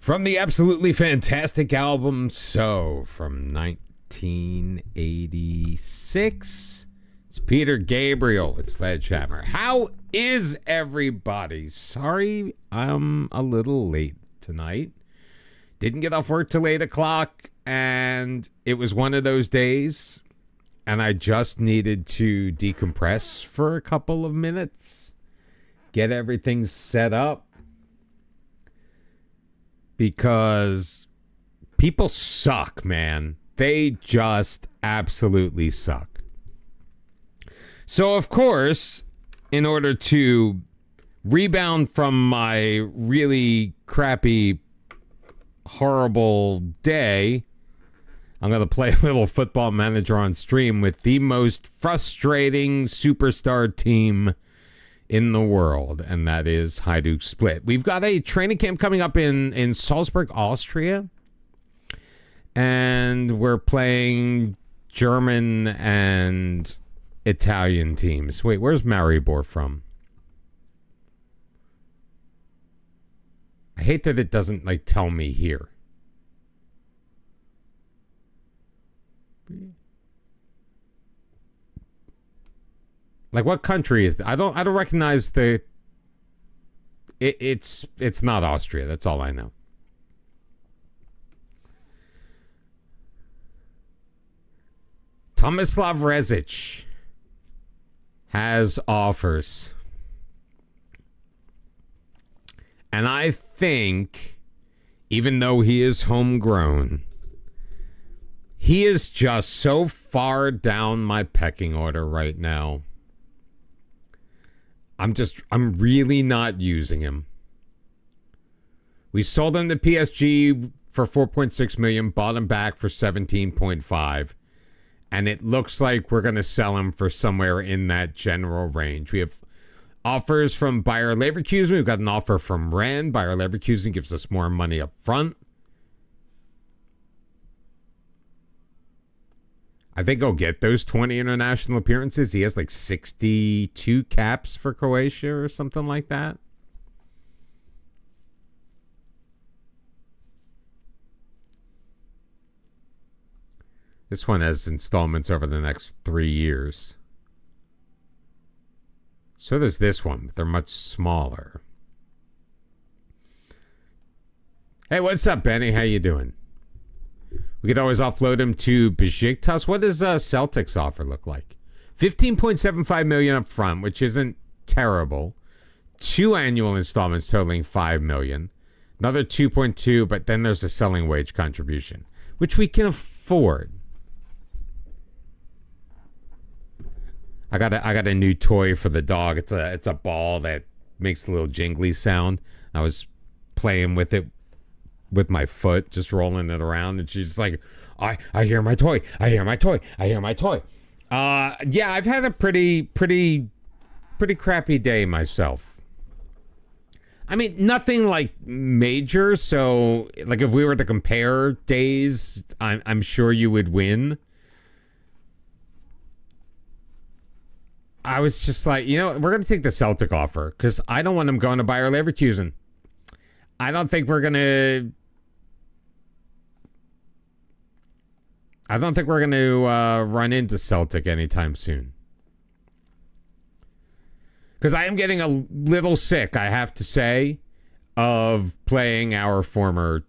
From the absolutely fantastic album So from 1986, it's Peter Gabriel with Sledgehammer. How is everybody? Sorry, I'm a little late tonight. Didn't get off work till 8 o'clock, and it was one of those days, and I just needed to decompress for a couple of minutes, get everything set up, because people suck, man. They just absolutely suck. So, of course, in order to rebound from my really crappy, horrible day, I'm going to play a little Football Manager on stream with the most frustrating superstar team in the world, and that is Hajduk Split. We've got a training camp coming up in Salzburg, Austria, and we're playing German and Italian teams. Wait, where's Maribor from? I hate that it doesn't tell me here. What country is that? I don't recognize the. It's not Austria. That's all I know. Tomislav Rezic has offers, and I think, even though he is homegrown, he is just so far down my pecking order right now. I'm really not using him. We sold him to PSG for 4.6 million, bought him back for 17.5, and it looks like we're going to sell him for somewhere in that general range. We have offers from Bayer Leverkusen. We've got an offer from Rennes. Bayer Leverkusen gives us more money up front. I think he'll get those 20 international appearances. He has 62 caps for Croatia or something like that. This one has installments over the next 3 years. So does this one, but they're much smaller. Hey, what's up, Benny? How you doing? We could always offload him to Besiktas. What does Celtic's offer look like? 15.75 million up front, which isn't terrible. 2 annual installments totaling 5 million. Another 2.2, but then there's a selling wage contribution, which we can afford. I got a new toy for the dog. It's a ball that makes a little jingly sound. I was playing with it with my foot, just rolling it around, and she's like, I hear my toy, I hear my toy, I hear my toy. Yeah, I've had a pretty crappy day myself. I mean, nothing major, so if we were to compare days, I'm sure you would win. I was just we're going to take the Celtic offer, because I don't want him going to Bayer Leverkusen. I don't think we're going to run into Celtic anytime soon. Because I am getting a little sick, I have to say, of playing our former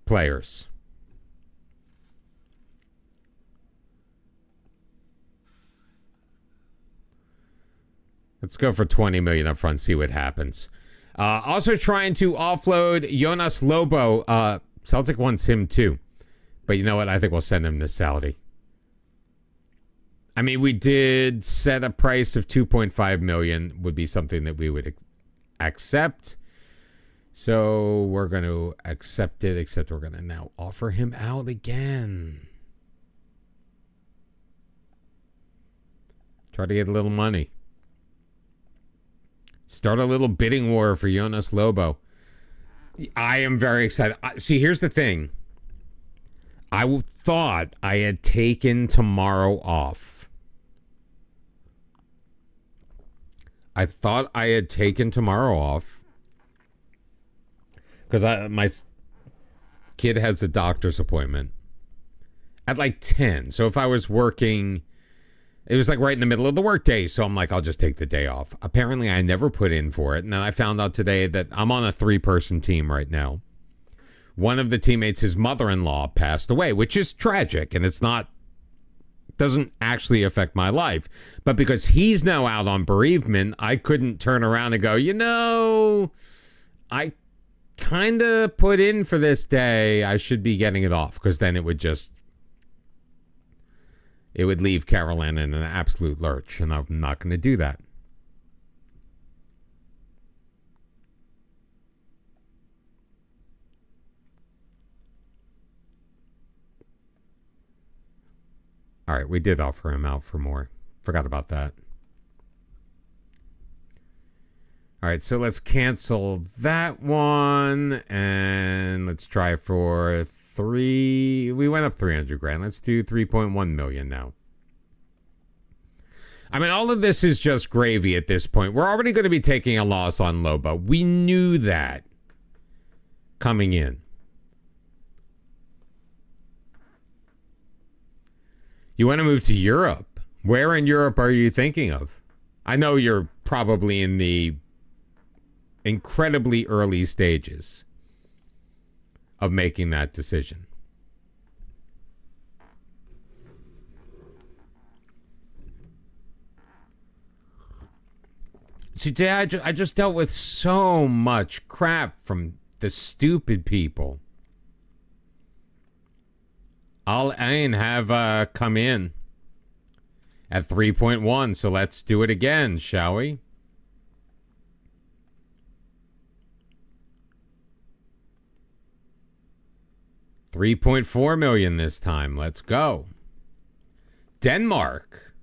players. Let's go for 20 million up front, see what happens. Also trying to offload Jonas Lobo. Celtic wants him too. But you know what? I think we'll send him to Saudi. I mean, we did set a price of 2.5 million would be something that we would accept. So we're going to accept it, except we're going to now offer him out again. Try to get a little money. Start a little bidding war for Jonas Lobo. I am very excited. See, here's the thing. I thought I had taken tomorrow off. because my kid has a doctor's appointment at like 10. So if I was working, it was like right in the middle of the workday. So I'm like, I'll just take the day off. Apparently, I never put in for it. And then I found out today that I'm on a 3-person team right now. One of the teammates, his mother-in-law, passed away, which is tragic. And doesn't actually affect my life. But because he's now out on bereavement, I couldn't turn around and go, I kind of put in for this day. I should be getting it off, because then it would leave Carolyn in an absolute lurch, and I'm not going to do that. All right, we did offer him out for more. Forgot about that. All right, so let's cancel that one, and let's try for 3. We went up 300 grand. Let's do 3.1 million now. I mean, all of this is just gravy at this point. We're already going to be taking a loss on Loba. We knew that coming in. You want to move to Europe? Where in Europe are you thinking of? I know you're probably in the incredibly early stages of making that decision. See, today I just dealt with so much crap from the stupid people. I'll have come in at 3.1, so let's do it again, shall we? $3.4 million this time. Let's go. Denmark.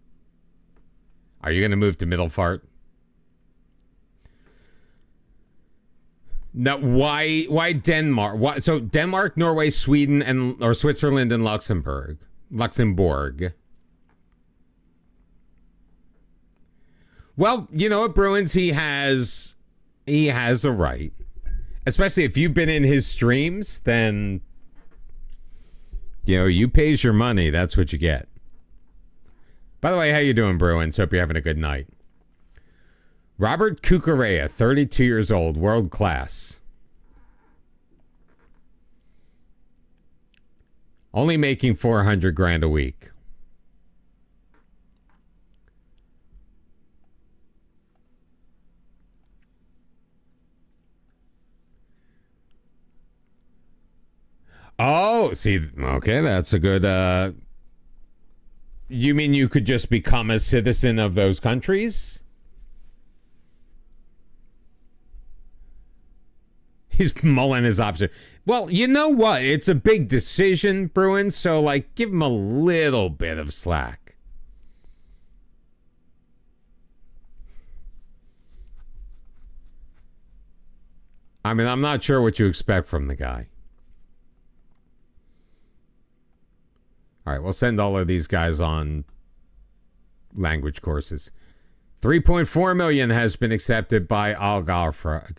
Are you going to move to Middelfart? No, why Denmark? Why, so Denmark, Norway, Sweden, or Switzerland and Luxembourg. Well, you know what, Bruins, he has a right. Especially if you've been in his streams, then you pays your money, that's what you get. By the way, how you doing, Bruins? Hope you're having a good night. Robert Cucurella, 32 years old, world class. Only making 400 grand a week. Oh, see, okay, that's a good, you mean you could just become a citizen of those countries? He's mulling his option. Well, you know what? It's a big decision, Bruins, so, give him a little bit of slack. I mean, I'm not sure what you expect from the guy. All right, we'll send all of these guys on language courses. 3.4 million has been accepted by Al-Garafa.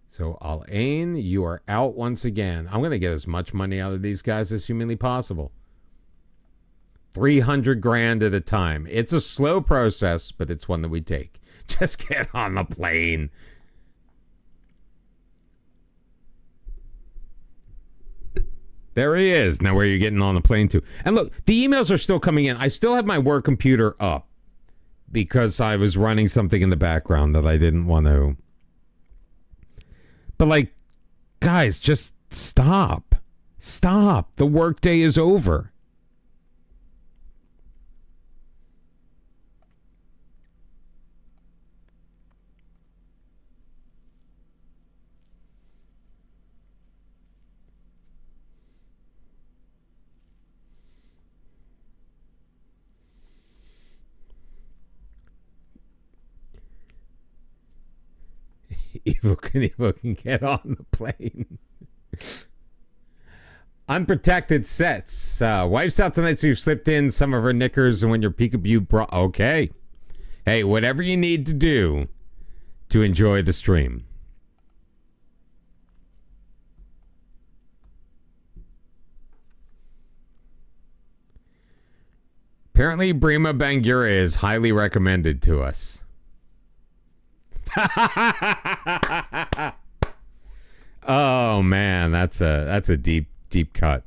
So Al-Ain, you are out once again. I'm going to get as much money out of these guys as humanly possible. 300 grand at a time. It's a slow process, but it's one that we take. Just get on the plane. There he is. Now, where are you getting on the plane to? And look, the emails are still coming in. I still have my work computer up because I was running something in the background that I didn't want to. But, guys, just stop. Stop. The workday is over. Evil can get on the plane. Unprotected sets. Wife's out tonight, so you've slipped in some of her knickers, and when your peekaboo bra... Okay. Hey, whatever you need to do to enjoy the stream. Apparently, Brima Bangura is highly recommended to us. Oh man, that's a deep cut.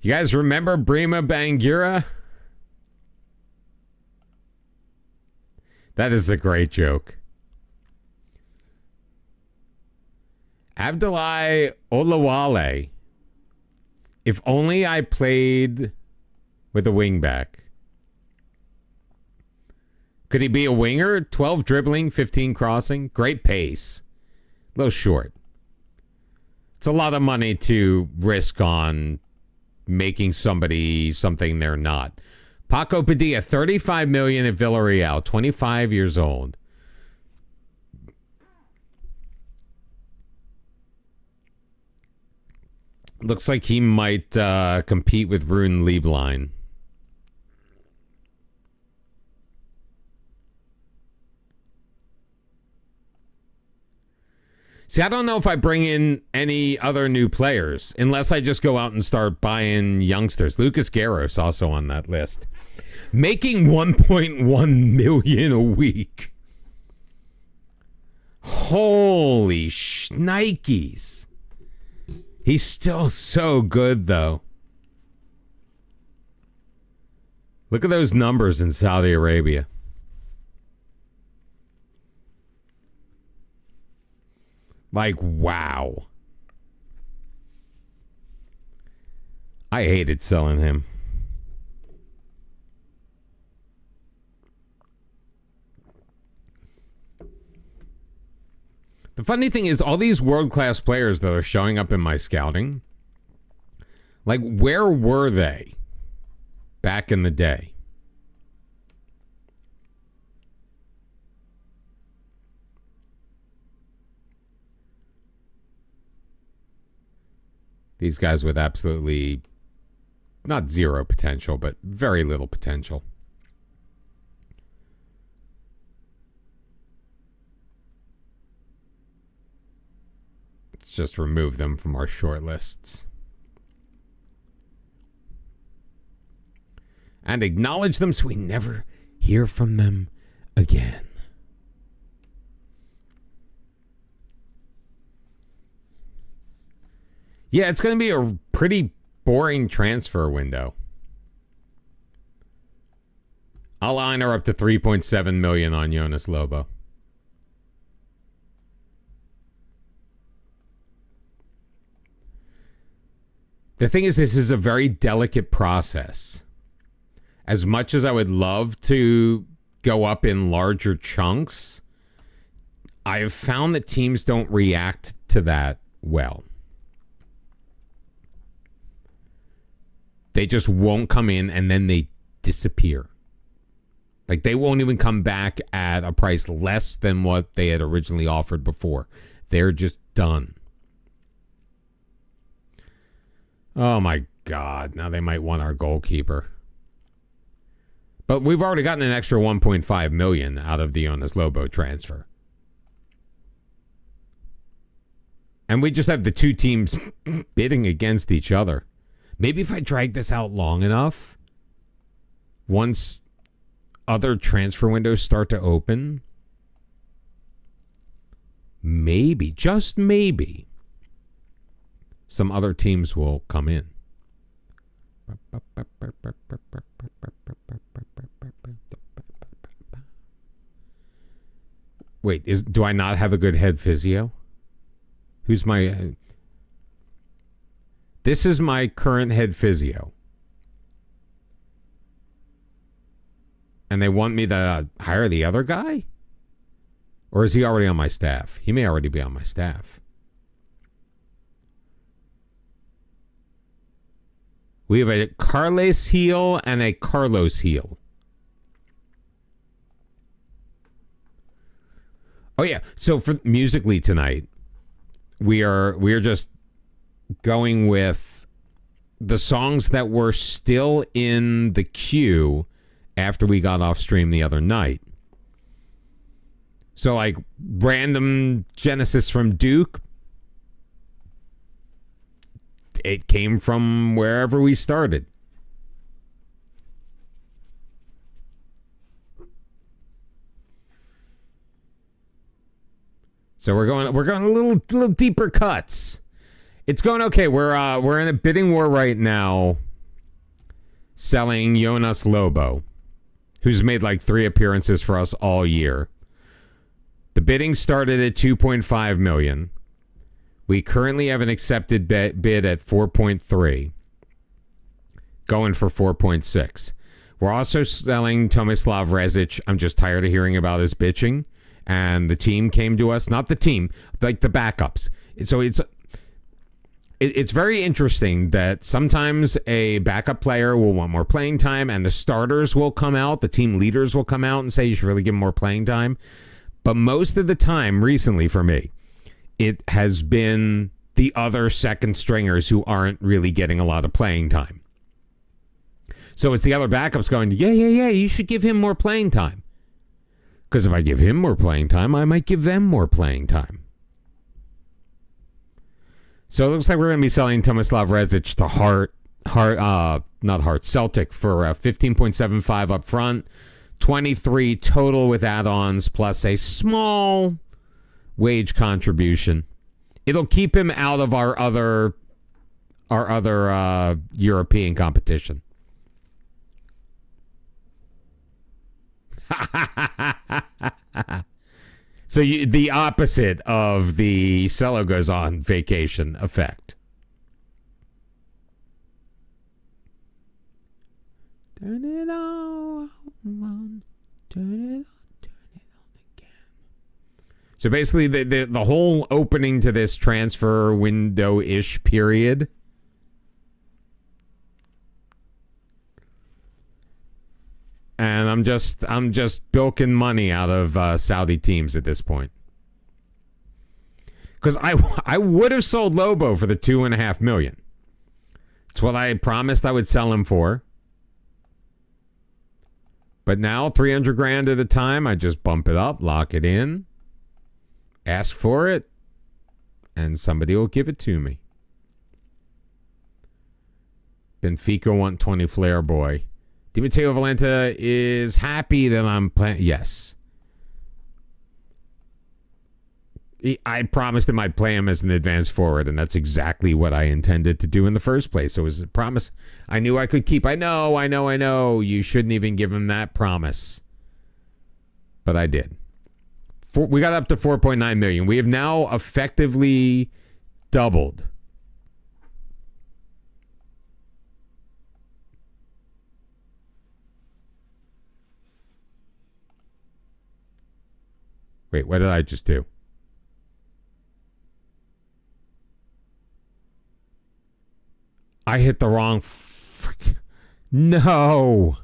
You guys remember Brima Bangura? That is a great joke. Abdoulaye Olawale. If only I played with a wingback. Could he be a winger? 12 dribbling, 15 crossing. Great pace. A little short. It's a lot of money to risk on making somebody something they're not. Paco Padilla, 35 million at Villarreal, 25 years old. Looks like he might compete with Rune Lieblein. See, I don't know if I bring in any other new players unless I just go out and start buying youngsters. Lucas Garros also on that list. Making 1.1 million a week. Holy shnikes. He's still so good, though. Look at those numbers in Saudi Arabia. Like, wow. I hated selling him. The funny thing is, all these world-class players that are showing up in my scouting, like, where were they back in the day? These guys with absolutely, not zero potential, but very little potential. Let's just remove them from our short lists. And acknowledge them so we never hear from them again. Yeah, it's going to be a pretty boring transfer window. I'll line her up to 3.7 million on Jonas Lobo. The thing is, this is a very delicate process. As much as I would love to go up in larger chunks, I have found that teams don't react to that well. They just won't come in and then they disappear. Like, they won't even come back at a price less than what they had originally offered before. They're just done. Oh my God. Now they might want our goalkeeper. But we've already gotten an extra 1.5 million out of the Jonas Lobo transfer. And we just have the two teams bidding against each other. Maybe if I drag this out long enough, once other transfer windows start to open, maybe, just maybe, some other teams will come in. Wait, do I not have a good head physio? Who's my... This is my current head physio. And they want me to hire the other guy? Or is he already on my staff? He may already be on my staff. We have a Carles heel and a Carlos heel. Oh yeah. So for musically tonight, we are just going with the songs that were still in the queue after we got off stream the other night. So like random Genesis from Duke, it came from wherever we started. So we're going a little deeper cuts. It's going okay. We're in a bidding war right now, selling Jonas Lobo, who's made like 3 appearances for us all year. The bidding started at 2.5 million. We currently have an accepted bid at 4.3, going for 4.6. We're also selling Tomislav Rezic. I'm just tired of hearing about his bitching. And the team came to us, not the team, like the backups. So it's very interesting that sometimes a backup player will want more playing time and the starters will come out, the team leaders will come out and say you should really give them more playing time. But most of the time recently for me, it has been the other second stringers who aren't really getting a lot of playing time. So it's the other backups going, yeah, you should give him more playing time. Because if I give him more playing time, I might give them more playing time. So it looks like we're going to be selling Tomislav Rezic to Celtic for 15.75 up front, 23 total with add-ons plus a small wage contribution. It'll keep him out of our other European competition. So the opposite of the Cello goes on vacation effect. Turn it on, turn it on again. So basically, the whole opening to this transfer window-ish period, and I'm just bilking money out of Saudi teams at this point. Because I would have sold Lobo for the $2.5 million. It's what I promised I would sell him for. But now, $300,000 at a time, I just bump it up, lock it in, ask for it, and somebody will give it to me. Benfica want 20 Flair boy. Dimitrio Valenta is happy that I'm playing. Yes. I promised him I'd play him as an advanced forward, and that's exactly what I intended to do in the first place. So it was a promise I knew I could keep. I know. You shouldn't even give him that promise. But I did. We got up to 4.9 million. We have now effectively doubled. Wait, what did I just do? I hit the wrong... No!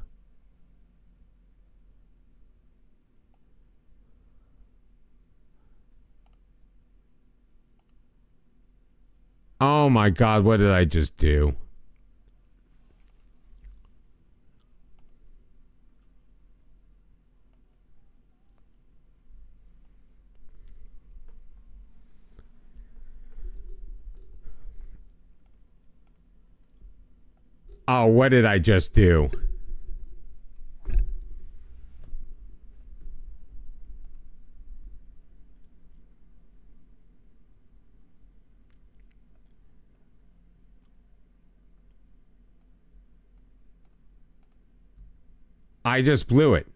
Oh my God, what did I just do? Oh, what did I just do? I just blew it.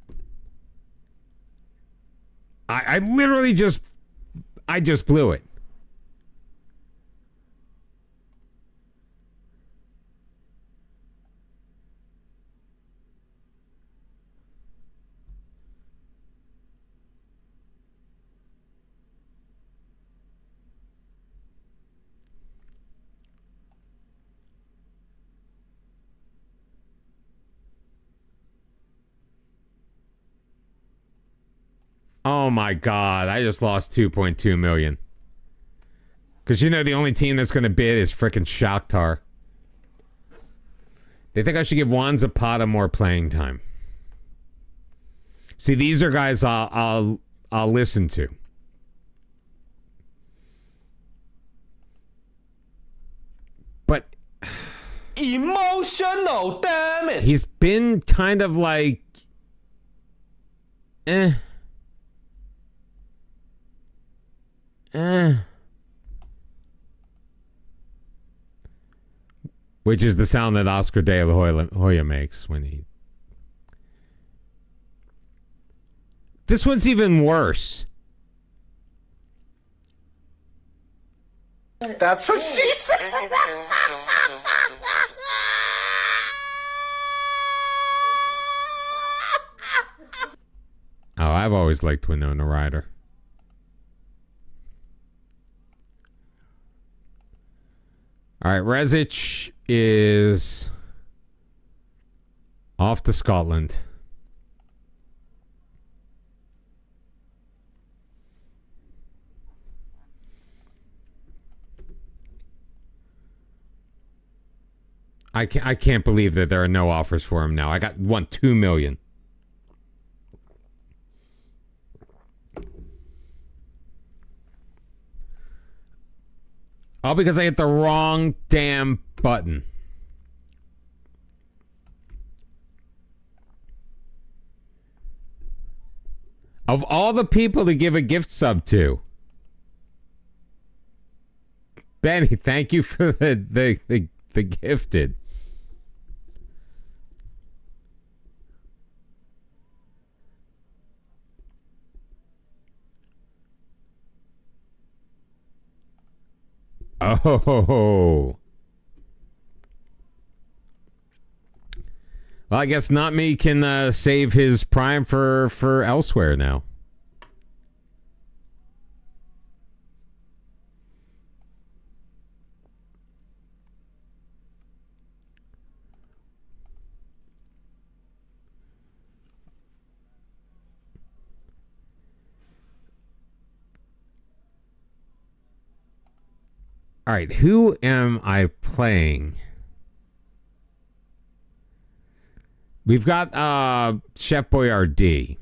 I literally just blew it. Oh my God. I just lost 2.2 million. Because the only team that's going to bid is frickin' Shakhtar. They think I should give Juan Zapata more playing time. See, these are guys I'll listen to. But emotional damage. He's been kind of like which is the sound that Oscar De La Hoya makes when he... This one's even worse. That's what she said. Oh, I've always liked Winona Ryder. All right, Rezic is off to Scotland. I can't believe that there are no offers for him now. I got 2 million. All because I hit the wrong damn button. Of all the people to give a gift sub to, Benny, thank you for the gifted. Oh. Well, I guess Not Me can save his prime for elsewhere now. All right, who am I playing? We've got Chef Boyardee.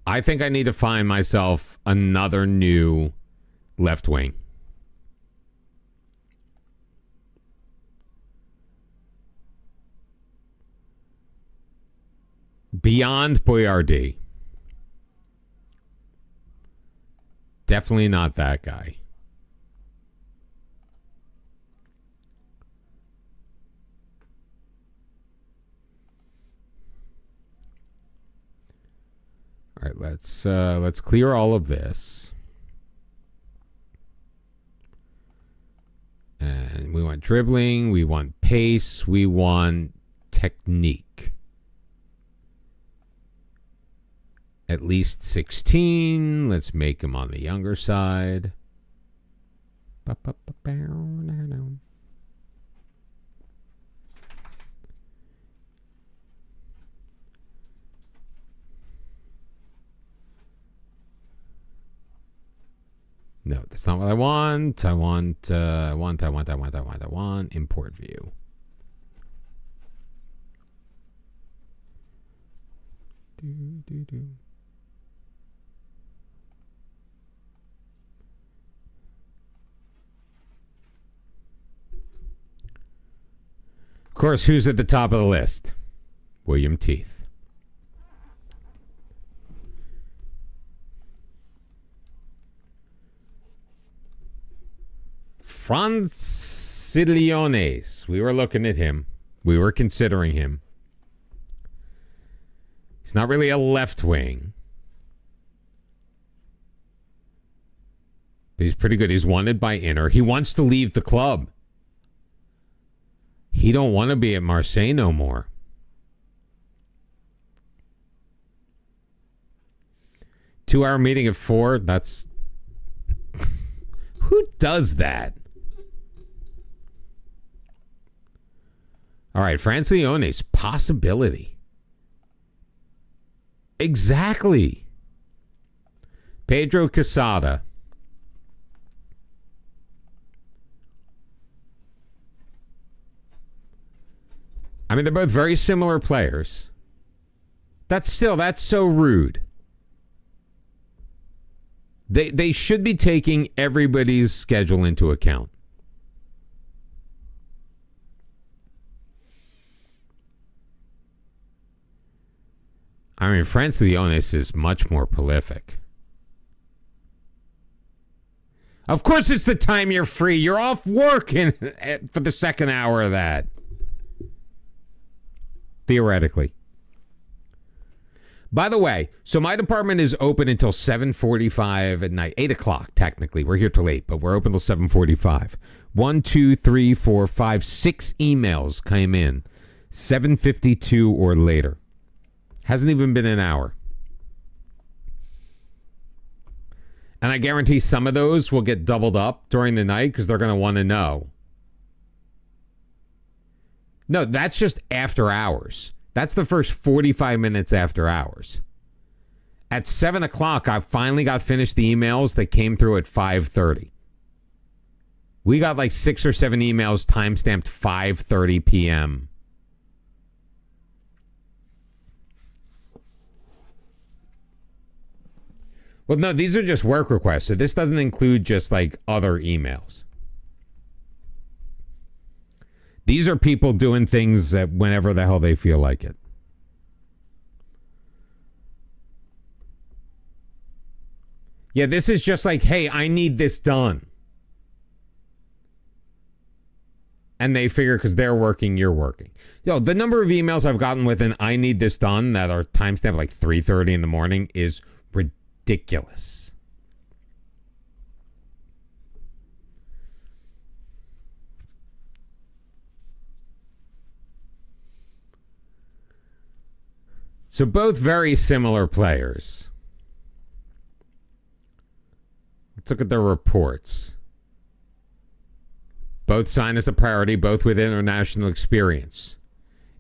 I think I need to find myself another new left wing. Beyond Boyardee. Definitely not that guy. All right, let's clear all of this. And we want dribbling, we want pace, we want technique. At least 16. Let's make him on the younger side. No, that's not what I want. I want import view. Of course, who's at the top of the list? William Teeth. Franciliones. We were looking at him. We were considering him. He's not really a left wing. But he's pretty good. He's wanted by Inter. He wants to leave the club. He don't want to be at Marseille no more. Two-hour meeting at 4. That's... Who does that? All right, Francilione's possibility. Exactly. Pedro Quesada. I mean, they're both very similar players. That's so rude. They should be taking everybody's schedule into account. I mean, Francione is much more prolific. Of course it's the time you're free. You're off work for the second hour of that. Theoretically. By the way, so my department is open until 7:45 at night. 8 o'clock, technically. We're here till 8, but we're open till 7:45. 1, 2, 3, 4, 5, 6 emails came in. 7:52 or later. Hasn't even been an hour. And I guarantee some of those will get doubled up during the night because they're going to want to know. No, that's just after hours. That's the first 45 minutes after hours. At 7 o'clock, I finally got finished the emails that came through at 5:30. We got like 6 or 7 emails timestamped 5:30 p.m. Well, no, these are just work requests, so this doesn't include just like other emails. These are people doing things whenever the hell they feel like it. Yeah, this is just like, hey, I need this done. And they figure because they're working, you're working. Yo, the number of emails I've gotten with an I need this done that are timestamped like 3:30 in the morning is ridiculous. So both very similar players. Let's look at their reports. Both sign as a priority, both with international experience.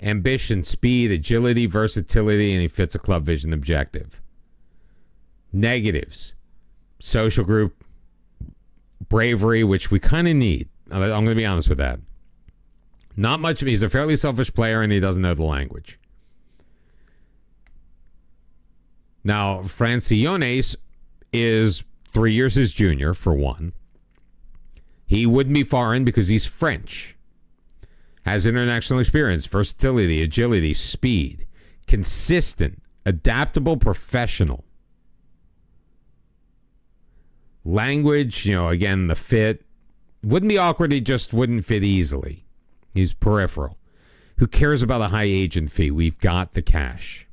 Ambition, speed, agility, versatility, and he fits a club vision objective. Negatives. Social group, bravery, which we kind of need. I'm going to be honest with that. Not much. He's a fairly selfish player and he doesn't know the language. Now, Francione is 3 years his junior, for one. He wouldn't be foreign because he's French. Has international experience, versatility, agility, speed. Consistent, adaptable, professional. Language, again, the fit. Wouldn't be awkward, he just wouldn't fit easily. He's peripheral. Who cares about a high agent fee? We've got the cash.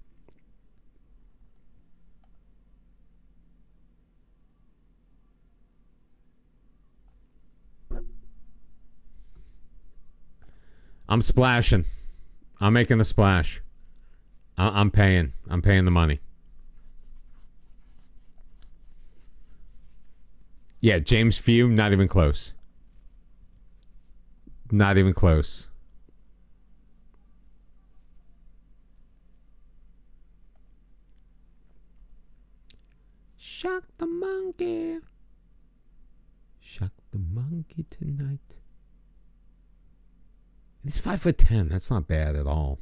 I'm splashing. I'm making the splash. I'm paying. I'm paying the money. Yeah, James Few, not even close. Not even close. Shock the monkey. Shock the monkey tonight. He's 5'10". That's not bad at all.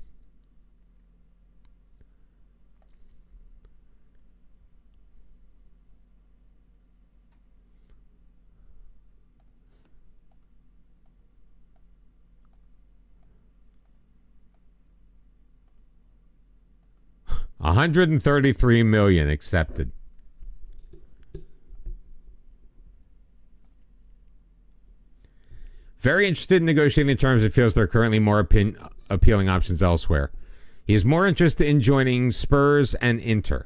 $133 million accepted. Very interested in negotiating the terms. It feels there are currently more appealing options elsewhere. He is more interested in joining Spurs and Inter.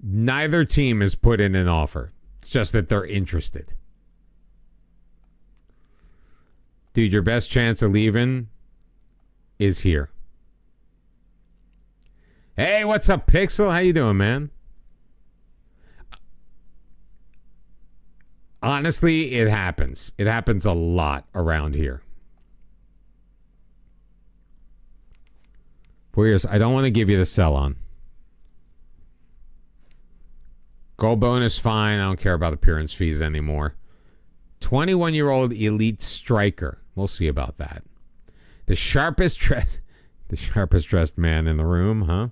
Neither team has put in an offer. It's just that they're interested. Dude, your best chance of leaving is here. Hey, what's up, Pixel? How you doing, man? Honestly, it happens. It happens a lot around here. 4 years. I don't want to give you the sell on. Goal bonus, fine. I don't care about appearance fees anymore. 21-year-old elite striker. We'll see about that. The sharpest dressed man in the room, huh?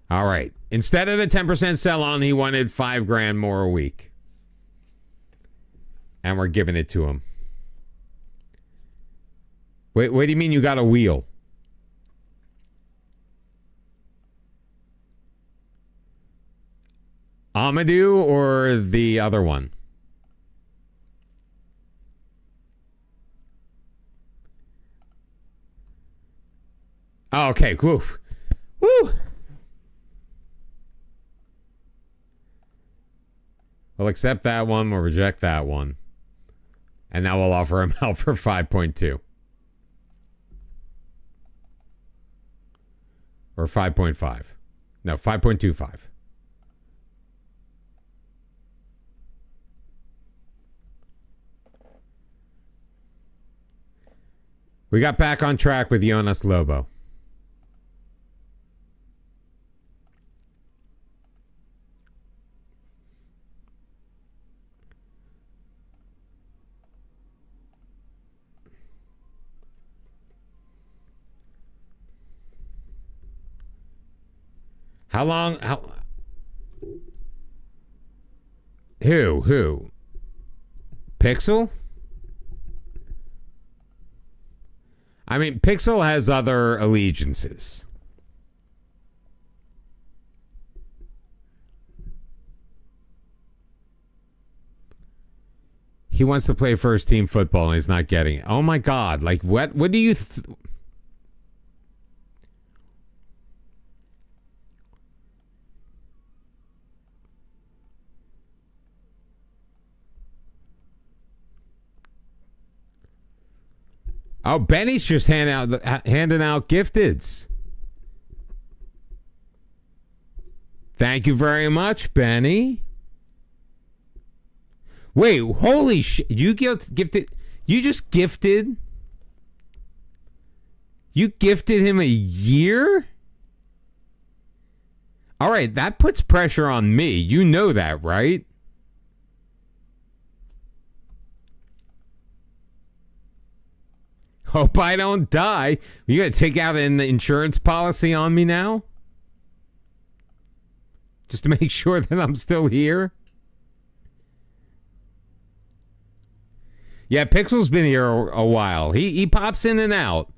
All right. Instead of the 10% sell on, he wanted $5,000 more a week. And we're giving it to him. Wait, what do you mean you got a wheel? Amadou or the other one? Oh, okay. Woo. Woo. We'll accept that one. We'll reject that one. And now we'll offer him out for 5.2. Or 5.5. No, 5.25. We got back on track with Jonas Lobo. How long? Who? Pixel? I mean, Pixel has other allegiances. He wants to play first team football and he's not getting it. Oh my God. Like, what do you... Oh, Benny's just handing out gifteds. Thank you very much, Benny. Wait, holy shit. You gifted... You just gifted... You gifted him a year? All right, that puts pressure on me. You know that, right? Hope I don't die. You gonna take out an insurance policy on me now? Just to make sure that I'm still here? Yeah, Pixel's been here a while. He pops in and out.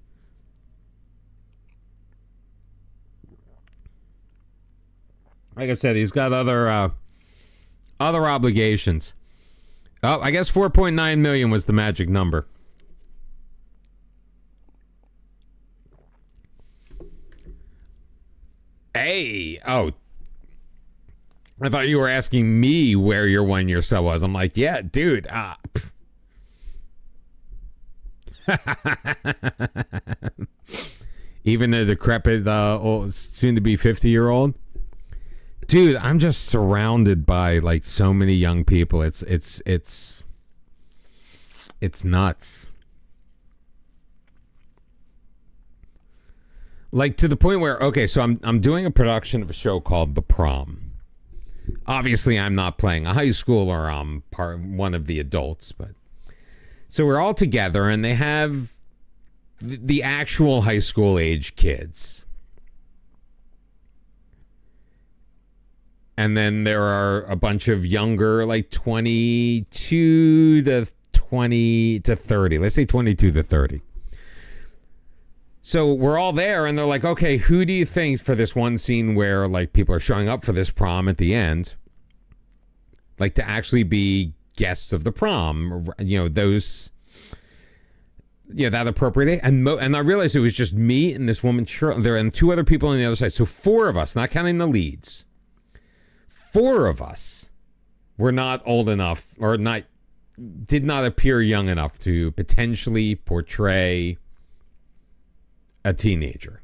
Like I said, he's got other obligations. Oh, I guess 4.9 million was the magic number. Hey, oh, I thought you were asking me where your 1 year sell was. I'm like, yeah, dude. Even the decrepit, soon to be 50-year-old. Dude, I'm just surrounded by like so many young people. It's nuts. Like to the point where, okay, so I'm doing a production of a show called The Prom. Obviously, I'm not playing a high schooler. I'm one of the adults, but so we're all together, and they have the actual high school age kids, and then there are a bunch of younger, like 22 to 20 to 30. Let's say 22 to 30. So we're all there, and they're like, okay, who do you think for this one scene where like people are showing up for this prom at the end, like to actually be guests of the prom, you know, those, yeah, that appropriate. And I realized it was just me and this woman there and two other people on the other side. So four of us, not counting the leads, four of us were not old enough or did not appear young enough to potentially portray a teenager.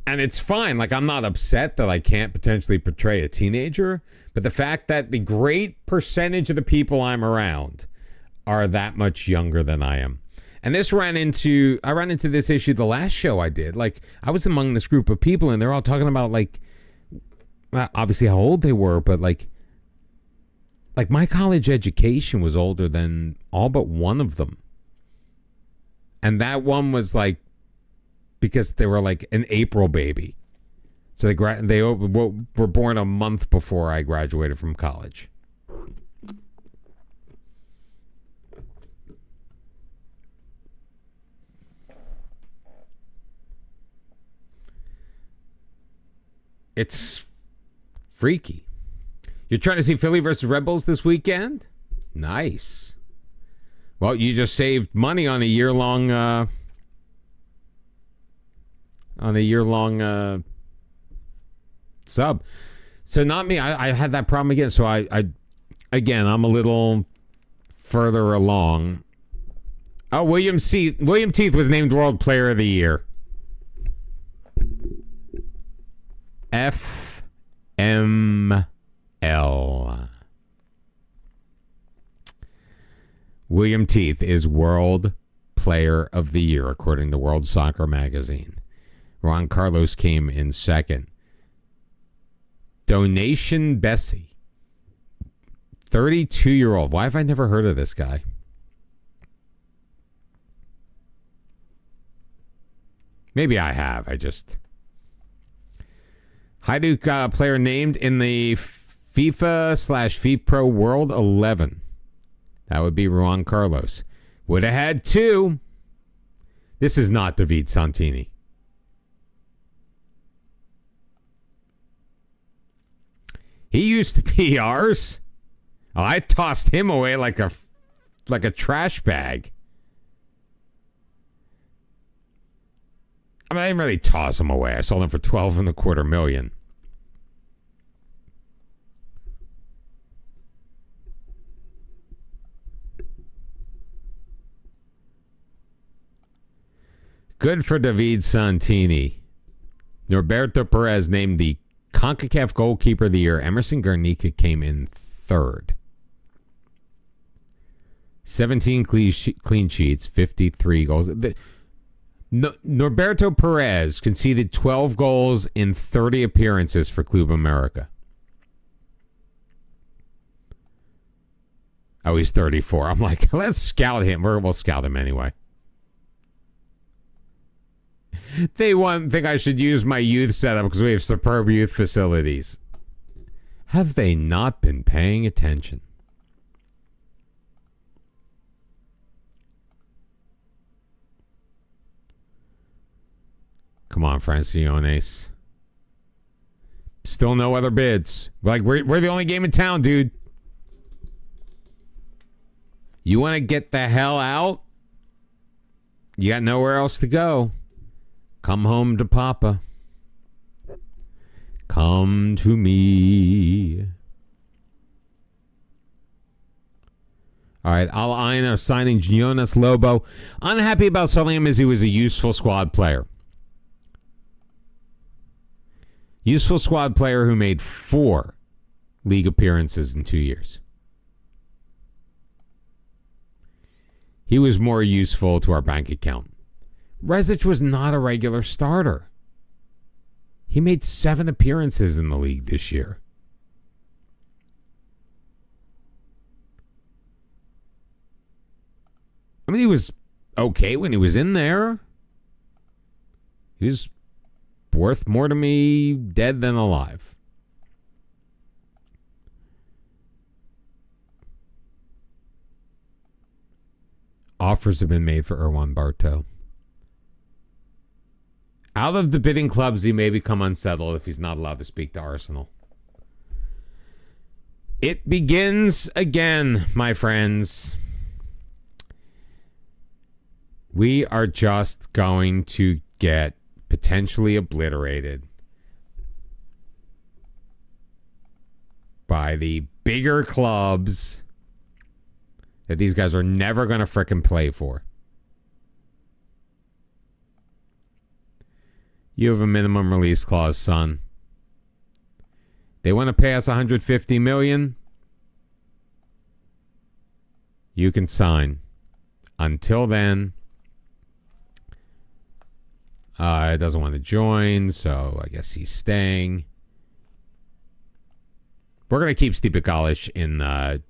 And it's fine. Like, I'm not upset that I can't potentially portray a teenager, but the fact that the great percentage of the people I'm around are that much younger than I am. And I ran into this issue the last show I did. Like, I was among this group of people, and they're all talking about, like, obviously how old they were, but, like my college education was older than all but one of them. And that one was, like, because they were, like, an April baby. So they were born a month before I graduated from college. It's freaky. You're trying to see Philly versus Red Bulls this weekend? Nice. Well, you just saved money on a year-long sub. So not me. I had that problem again. So I'm a little further along. Oh, William Teeth was named World Player of the Year. FML. William Teeth is World Player of the Year, according to World Soccer Magazine. Juan Carlos came in second. Donation Bessie, 32-year-old. Why have I never heard of this guy? Maybe I have. Hajduk player named in the FIFA/FIFPro World 11. That would be Juan Carlos. Would have had two. This is not David Santini. He used to be ours. Oh, I tossed him away like a trash bag. I didn't really toss him away. I sold him for $12.25 million. Good for David Santini. Norberto Perez named the CONCACAF Goalkeeper of the Year. Emerson Garnica came in third. 17 clean sheets, 53 goals. Norberto Perez conceded 12 goals in 30 appearances for Club America. Oh, he's 34. I'm like, let's scout him. We'll scout him anyway. They think I should use my youth setup because we have superb youth facilities. Have they not been paying attention? Come on, Franciones. Still no other bids. Like, we're the only game in town, dude. You want to get the hell out? You got nowhere else to go. Come home to Papa. Come to me. All right, Al Aina signing Jonas Lobo. Unhappy about selling him as he was a useful squad player. Useful squad player who made 4 league appearances in 2 years. He was more useful to our bank account. Rezic was not a regular starter. He made 7 appearances in the league this year. I mean, he was okay when he was in there. He was worth more to me dead than alive. Offers have been made for Erwan Bartow. Out of the bidding clubs, he may become unsettled if he's not allowed to speak to Arsenal. It begins again, my friends. We are just going to get potentially obliterated by the bigger clubs that these guys are never going to frickin' play for. You have a minimum release clause, son. They want to pay us $150 million. You can sign. Until then, he doesn't want to join, so I guess he's staying. We're going to keep Stipe Galic in...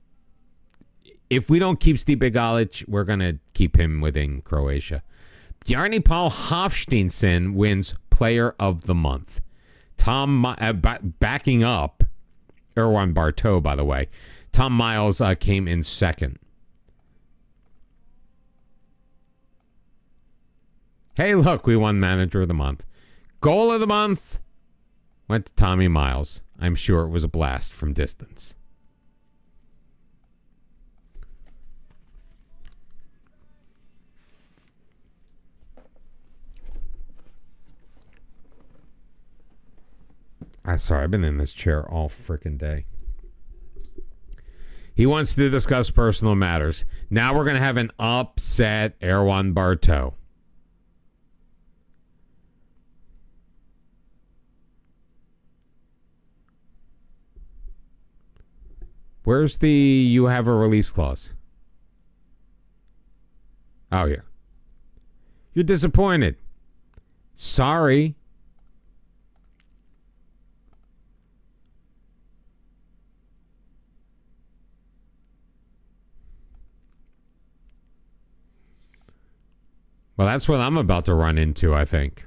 if we don't keep Stipe Galic, we're going to keep him within Croatia. Bjarni Paul Hofsteinsson wins Player of the Month. Backing up Erwan Bartow, by the way. Tom Miles came in second. Hey, look, we won Manager of the Month. Goal of the Month went to Tommy Miles. I'm sure it was a blast from distance. I'm sorry, I've been in this chair all freaking day. He wants to discuss personal matters. Now we're going to have an upset Erwan Bartow. Where's the you have a release clause? Oh, here. You're disappointed. Sorry. Well, that's what I'm about to run into, I think.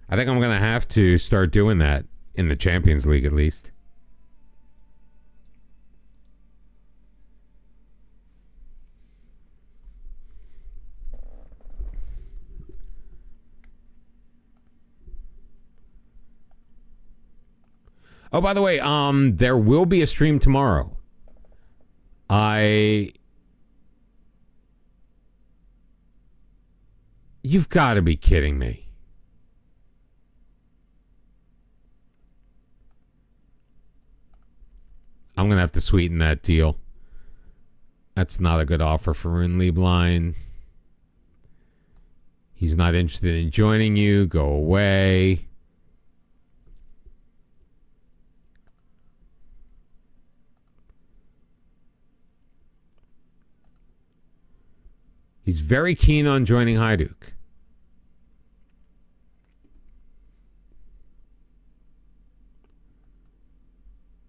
I think I'm going to have to start doing that in the Champions League, at least. Oh, by the way, there will be a stream tomorrow. You've got to be kidding me. I'm going to have to sweeten that deal. That's not a good offer for Rune Lieblein. He's not interested in joining you. Go away. He's very keen on joining Hajduk.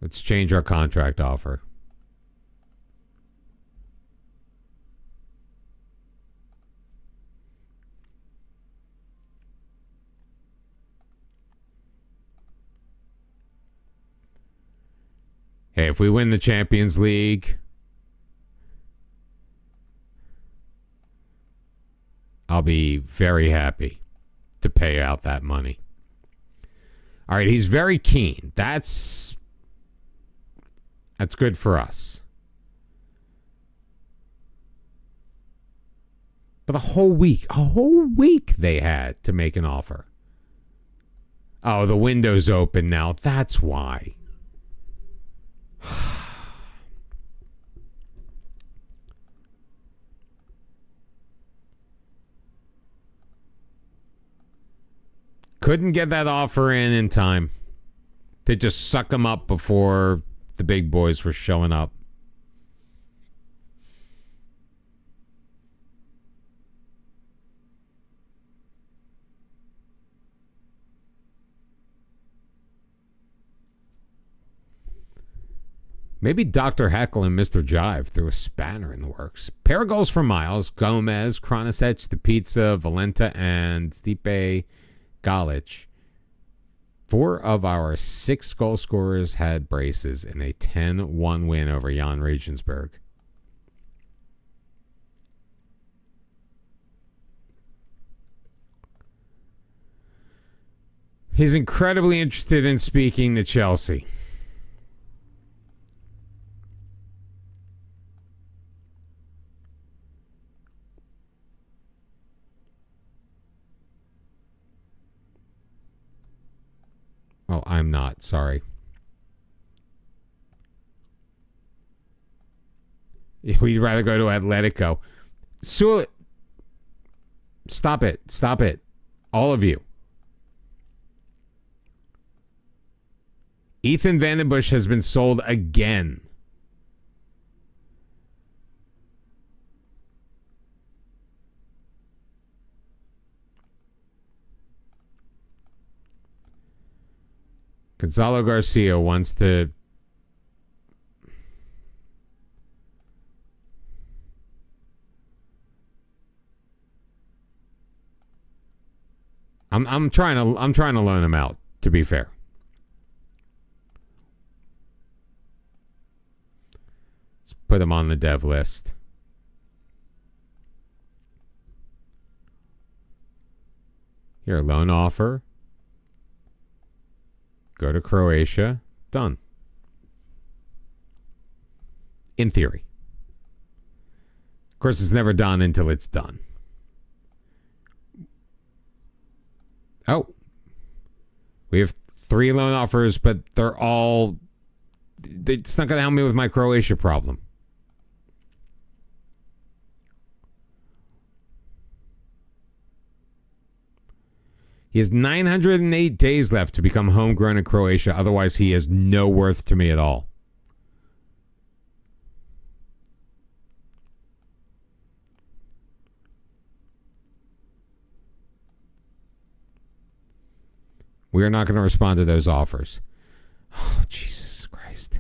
Let's change our contract offer. Hey, if we win the Champions League, I'll be very happy to pay out that money. All right, he's very keen. That's good for us. But a whole week they had to make an offer. Oh, the window's open now. That's why. Couldn't get that offer in time. They just suck them up before the big boys were showing up. Maybe Dr. Heckle and Mr. Jive threw a spanner in the works. Pair of goals for Miles, Gomez, Kranisic, the Pizza, Valenta, and Stipe Galic. 4 of our 6 goal scorers had braces in a 10-1 win over Jan Regensburg. He's incredibly interested in speaking to Chelsea. Oh, I'm not. Sorry. We'd rather go to Atletico. So, Stop it. Stop it. All of you. Ethan Vandenbush has been sold again. Gonzalo Garcia wants to... I'm trying to loan him out, to be fair. Let's put him on the dev list. Here, loan offer. Go to Croatia. Done. In theory. Of course, it's never done until it's done. Oh. We have 3 loan offers, but they're all... It's not going to help me with my Croatia problem. He has 908 days left to become homegrown in Croatia. Otherwise, he has no worth to me at all. We are not going to respond to those offers. Oh, Jesus Christ.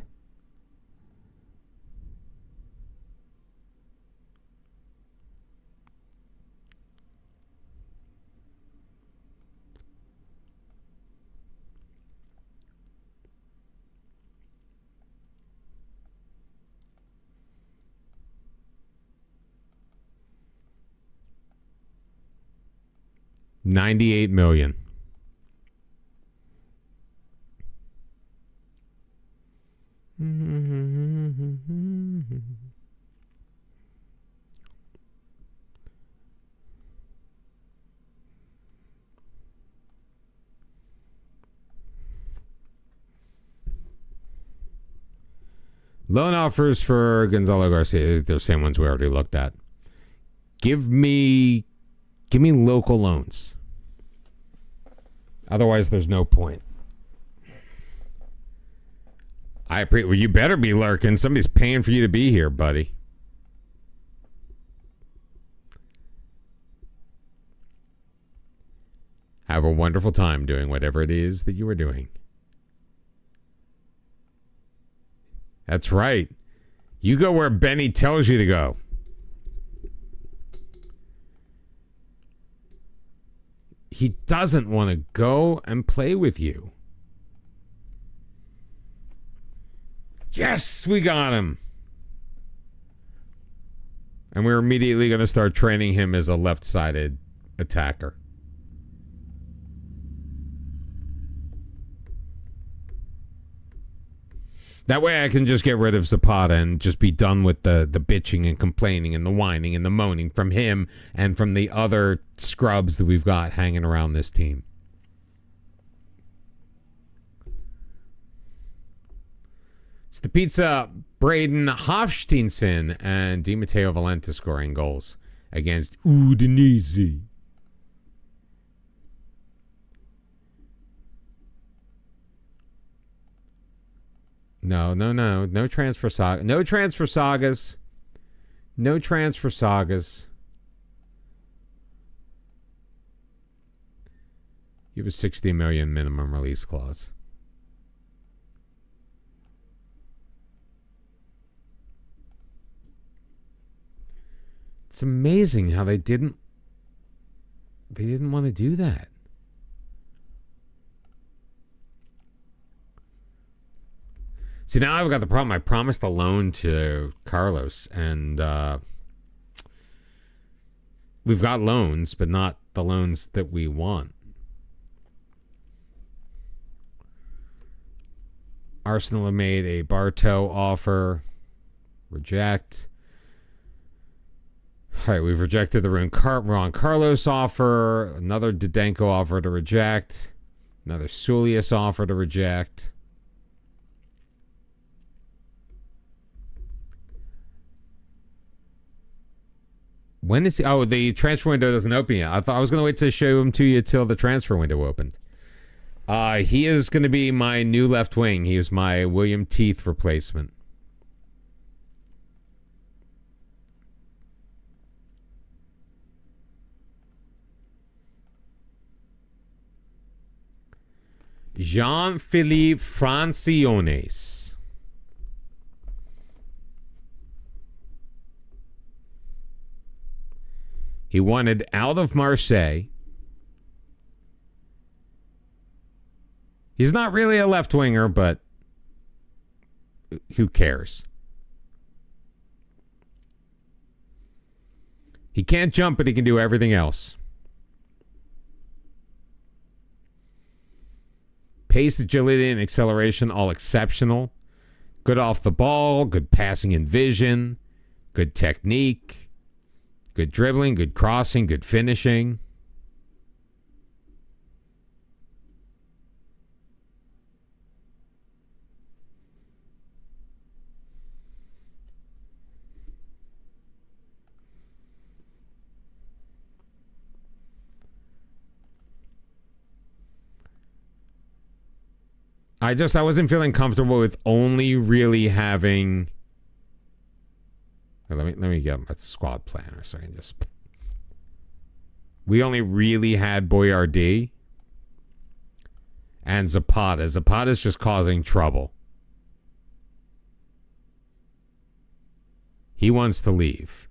$98 million. Loan offers for Gonzalo Garcia. They're the same ones we already looked at. Give me local loans. Otherwise, there's no point. Well, you better be lurking. Somebody's paying for you to be here, buddy. Have a wonderful time doing whatever it is that you are doing. That's right. You go where Benny tells you to go. He doesn't want to go and play with you. Yes, we got him. And we're immediately going to start training him as a left-sided attacker. That way I can just get rid of Zapata and just be done with the bitching and complaining and the whining and the moaning from him and from the other scrubs that we've got hanging around this team. It's the pizza, Braden Hofsteinson and Di Matteo Valenta scoring goals against Udinese. No transfer saga. No transfer sagas. No transfer sagas. You have a $60 million minimum release clause. It's amazing how they didn't want to do that. See, now I've got the problem. I promised a loan to Carlos, and we've got loans, but not the loans that we want. Arsenal have made a Bartow offer. Reject. All right, we've rejected the Ron Carlos offer. Another Didenko offer to reject. Another Sulius offer to reject. When is he? Oh, the transfer window doesn't open yet. I thought I was going to wait to show him to you till the transfer window opened. He is going to be my new left wing. He was my William Teeth replacement. Jean-Philippe Franciones. He wanted out of Marseille. He's not really a left winger, but who cares? He can't jump, but he can do everything else. Pace, agility, and acceleration, all exceptional. Good off the ball, good passing and vision, good technique, good dribbling, good crossing, good finishing. I wasn't feeling comfortable with only really having. Let me get my squad planner so I can just. We only really had Boyardee and Zapata. Zapata's just causing trouble. He wants to leave.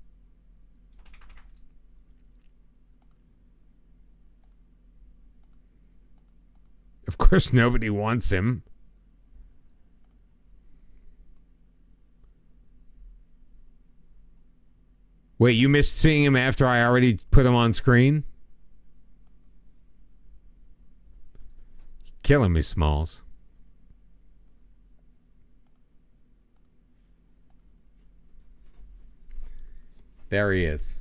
Of course, nobody wants him. Wait, you missed seeing him after I already put him on screen? Killing me, Smalls. There he is.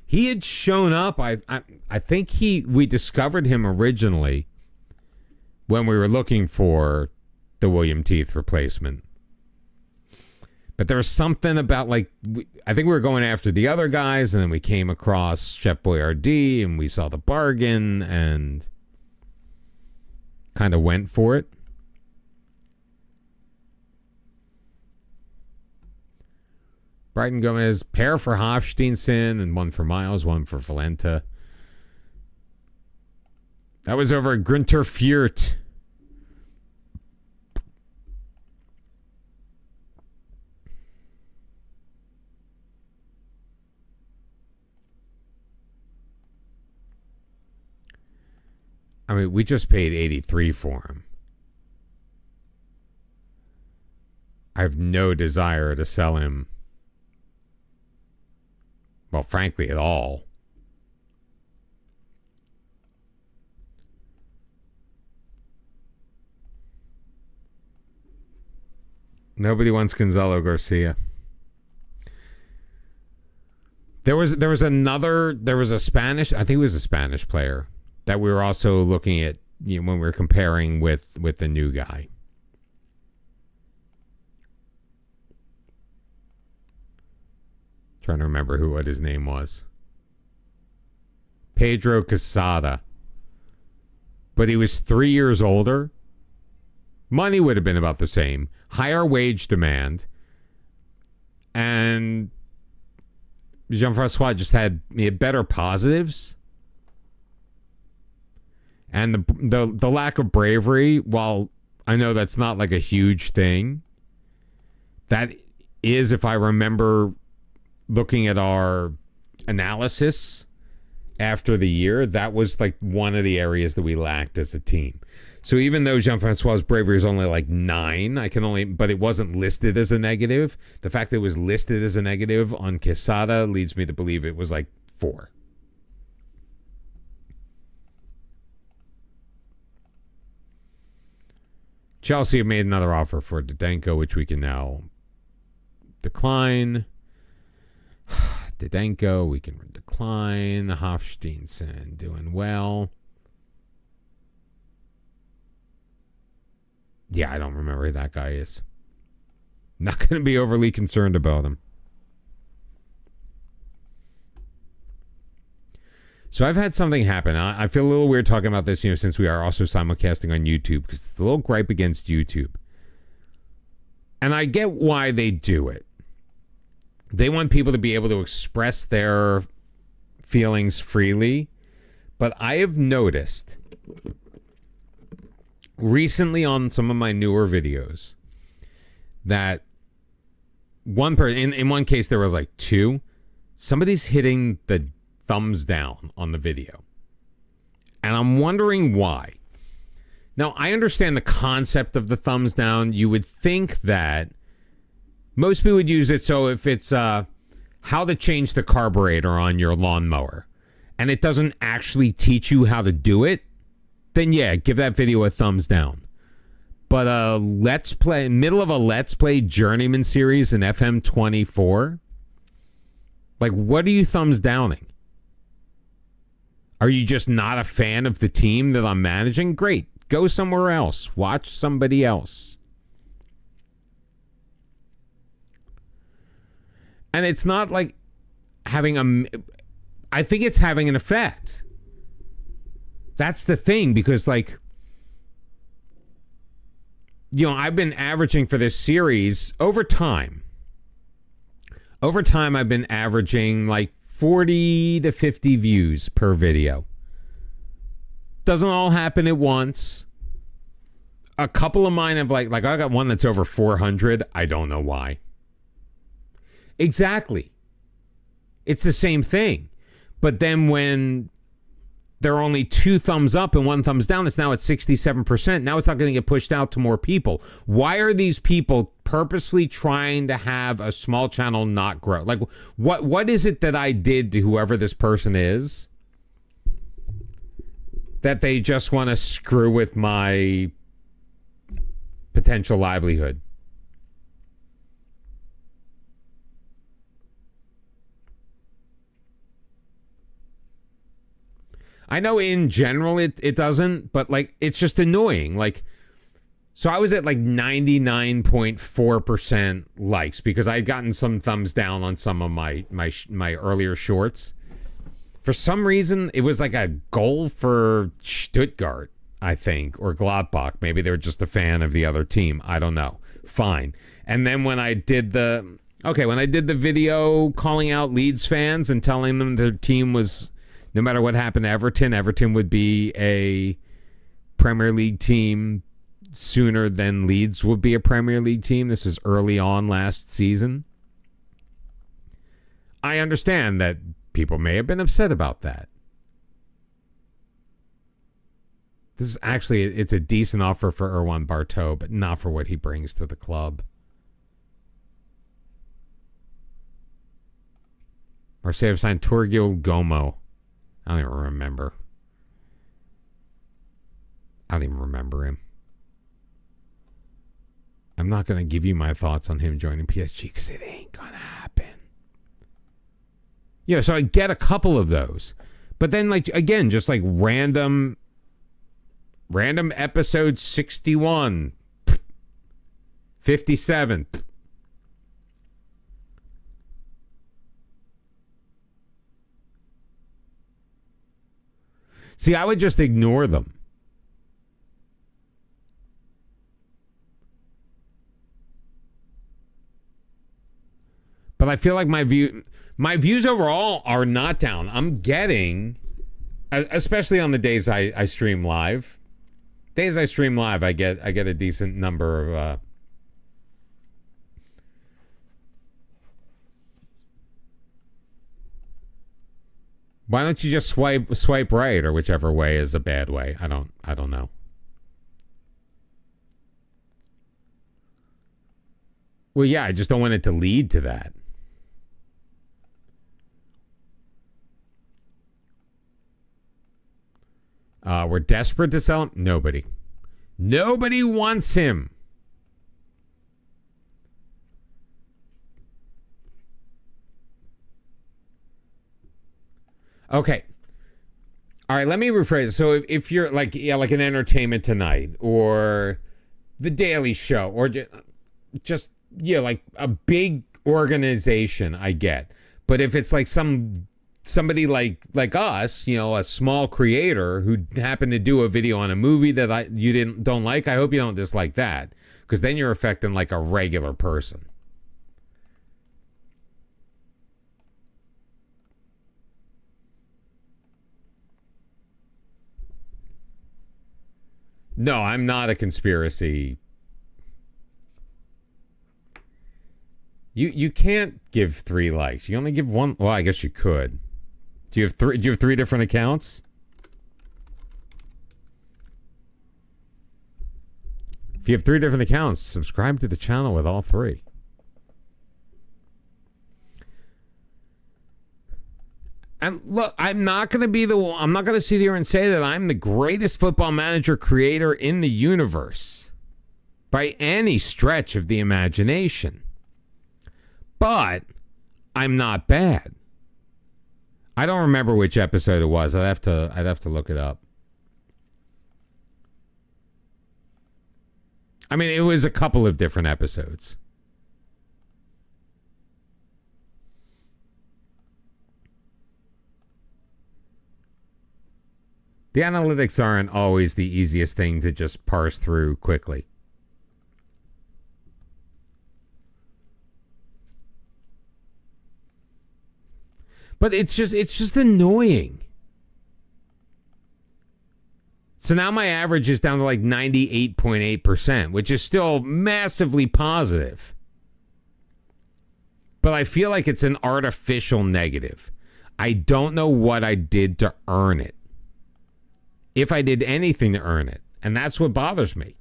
He had shown up. I think we discovered him originally when we were looking for the William Teeth replacement. But there was something about, like, I think we were going after the other guys, and then we came across Chef Boyardee, and we saw the bargain, and kind of went for it. Brighton Gomez, pair for Hofsteinson, and one for Miles, one for Valenta. That was over at Grinter Fürth. I mean, we just paid 83 for him. I have no desire to sell him. Well, frankly, at all. Nobody wants Gonzalo Garcia. There was a Spanish, I think it was a Spanish player that we were also looking at, you know, when we were comparing with the new guy. Trying to remember what his name was. Pedro Quesada. But he was 3 years older. Money would have been about the same. Higher wage demand. And Jean-Francois just had better positives. And the lack of bravery, while I know that's not like a huge thing, that is, if I remember looking at our analysis after the year, that was like one of the areas that we lacked as a team. So even though Jean-Francois' bravery is only like 9, but it wasn't listed as a negative. The fact that it was listed as a negative on Quesada leads me to believe it was like 4. Chelsea have made another offer for Didenko, which we can now decline. Didenko, we can decline. Hofsteinson, doing well. Yeah, I don't remember who that guy is. Not going to be overly concerned about him. So I've had something happen. I feel a little weird talking about this, since we are also simulcasting on YouTube, because it's a little gripe against YouTube. And I get why they do it. They want people to be able to express their feelings freely. But I have noticed recently on some of my newer videos that one person, in one case there was like two, somebody's hitting the thumbs down on the video. And I'm wondering why. Now, I understand the concept of the thumbs down. You would think that most people would use it so if it's how to change the carburetor on your lawnmower and it doesn't actually teach you how to do it, then yeah, give that video a thumbs down. But middle of a Let's Play Journeyman series in FM24, like, what are you thumbs downing? Are you just not a fan of the team that I'm managing? Great. Go somewhere else. Watch somebody else. And it's not like having I think it's having an effect. That's the thing, because, like, I've been averaging for this series over time. Over time, I've been averaging like 40 to 50 views per video. Doesn't all happen at once. A couple of mine have like I got one that's over 400. I don't know why. Exactly. It's the same thing. But then when there are only 2 thumbs up and 1 thumbs down, it's now at 67%. Now it's not going to get pushed out to more people. Why are these people purposely trying to have a small channel not grow? Like, what is it that I did to whoever this person is that they just want to screw with my potential livelihood? I know in general it doesn't, but like it's just annoying. Like, so I was at like 99.4% likes because I'd gotten some thumbs down on some of my earlier shorts. For some reason, it was like a goal for Stuttgart, I think, or Gladbach. Maybe they were just a fan of the other team. I don't know. Fine. And then when I did the video calling out Leeds fans and telling them their team was, no matter what happened to Everton would be a Premier League team sooner than Leeds would be a Premier League team. This is early on last season. I understand that people may have been upset about that. This is actually, it's a decent offer for Erwan Bartow, but not for what he brings to the club. Marseille have signed Torgil Gomo. I don't even remember. I don't even remember him. I'm not going to give you my thoughts on him joining PSG because it ain't going to happen. Yeah, so I get a couple of those. But then, like, again, just like random episode 61, 57. See, I would just ignore them. But I feel like my views overall are not down. I'm getting, especially on the days I stream live. Days I stream live, I get a decent number of why don't you just swipe right, or whichever way is a bad way? I don't know. Well, yeah, I just don't want it to lead to that. We're desperate to sell him? Nobody. Nobody wants him. Okay. All right, let me rephrase. So if you're like an Entertainment Tonight or The Daily Show or just like a big organization, I get. But if it's like somebody like us, a small creator who happened to do a video on a movie that you don't like, I hope you don't dislike that, because then you're affecting like a regular person. No, I'm not a conspiracy. You can't give 3 likes. You only give 1. Well, I guess you could. Do you have 3? Do you have 3 different accounts? If you have 3 different accounts, subscribe to the channel with all 3. And look, I'm not going to sit here and say that I'm the greatest football manager creator in the universe by any stretch of the imagination. But I'm not bad. I don't remember which episode it was. I'd have to look it up. I mean, it was a couple of different episodes. The analytics aren't always the easiest thing to just parse through quickly. But it's just annoying. So now my average is down to like 98.8%, which is still massively positive. But I feel like it's an artificial negative. I don't know what I did to earn it. If I did anything to earn it. And that's what bothers me.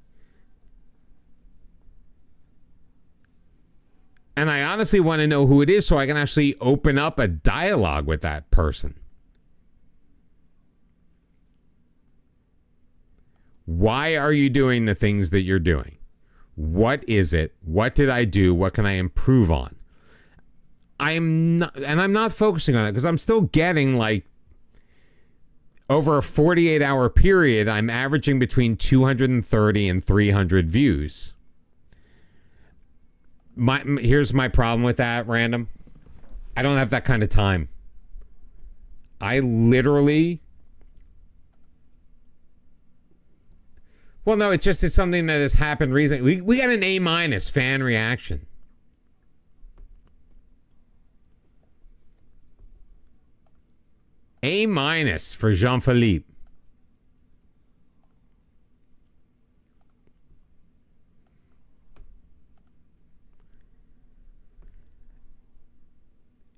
And I honestly want to know who it is so I can actually open up a dialogue with that person. Why are you doing the things that you're doing? What is it? What did I do? What can I improve on? I'm not focusing on it because I'm still getting like over a 48-hour period, I'm averaging between 230 and 300 views. Here's my problem with that, Random. I don't have that kind of time. I literally... Well, no, it's something that has happened recently. We got an A- fan reaction. A- for Jean-Philippe.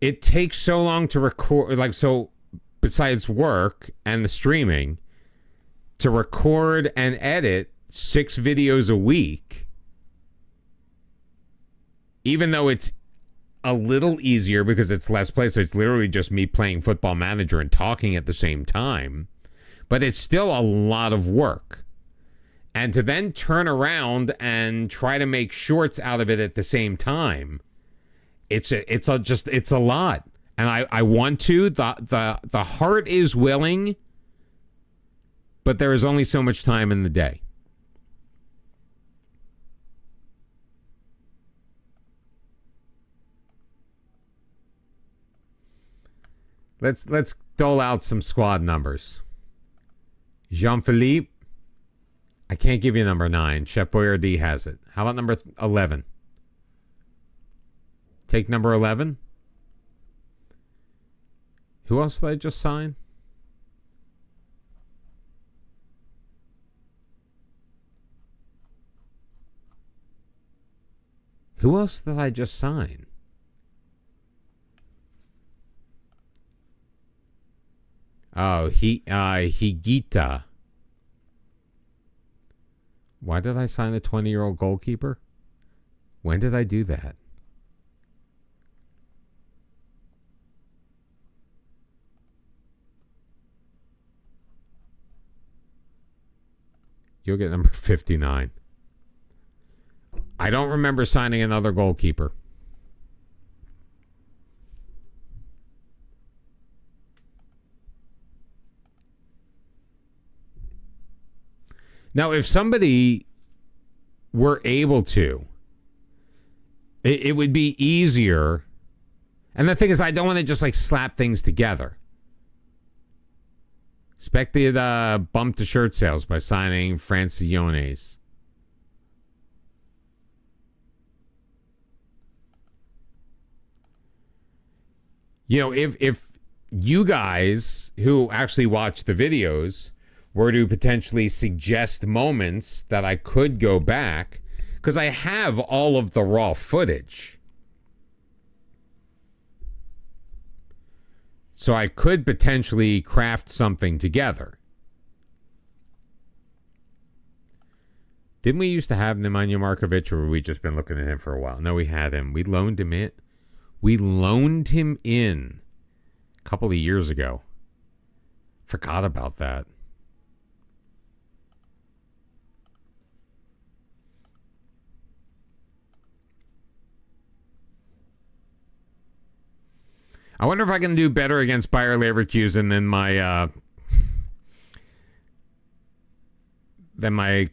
It takes so long to record, besides work and the streaming, to record and edit 6 videos a week, even though it's a little easier because it's less play, so it's literally just me playing Football Manager and talking at the same time, but it's still a lot of work. And to then turn around and try to make shorts out of it at the same time, it's a lot. And I want to. The heart is willing, but there is only so much time in the day. Let's dole out some squad numbers. Jean-Philippe, I can't give you number 9. Chef Boyardee has it. How about number 11? Take number 11. Who else did I just sign? Who else did I just sign? Oh, Higuita. Why did I sign a 20-year-old goalkeeper? When did I do that? You'll get number 59. I don't remember signing another goalkeeper. Now, if somebody were able to, it would be easier. And the thing is, I don't want to just like slap things together. Expected bump to shirt sales by signing Francione. You know, if you guys who actually watch the videos were to potentially suggest moments that I could go back, because I have all of the raw footage. So I could potentially craft something together. Didn't we used to have Nemanja Markovic, or have we just been looking at him for a while? No, we had him. We loaned him in. We loaned him in a couple of years ago. Forgot about that. I wonder if I can do better against Bayer Leverkusen than my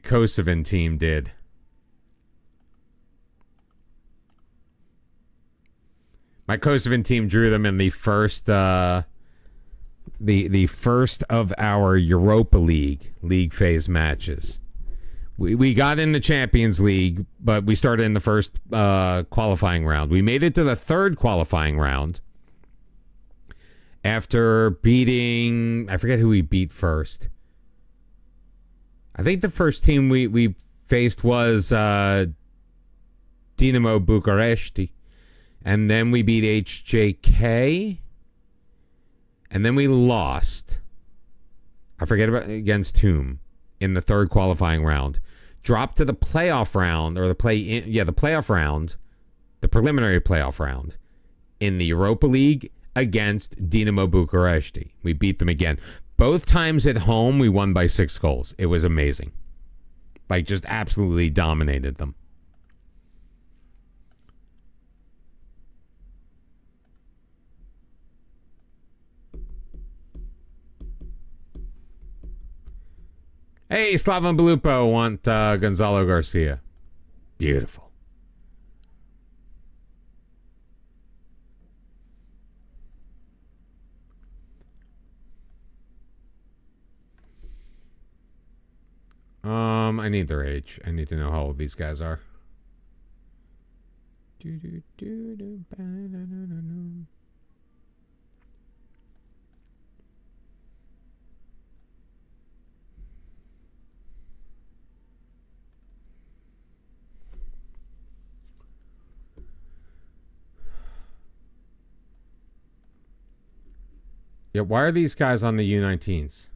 Kosovan team did. My Kosovan team drew them in the first the first of our Europa League phase matches. We got in the Champions League, but we started in the first qualifying round. We made it to the third qualifying round after beating, I forget who we beat first. I think the first team we faced was Dinamo Bucharest. And then we beat HJK. And then we lost. I forget about against whom in the third qualifying round. Dropped to the playoff round, or the playoff round, the preliminary playoff round in the Europa League against Dinamo Bucharest. We beat them again. Both times at home, we won by 6 goals. It was amazing. Like, just absolutely dominated them. Hey, Slavan Belupo want Gonzalo Garcia. Beautiful. I need their age. I need to know how old these guys are. Yeah, why are these guys on the U19s?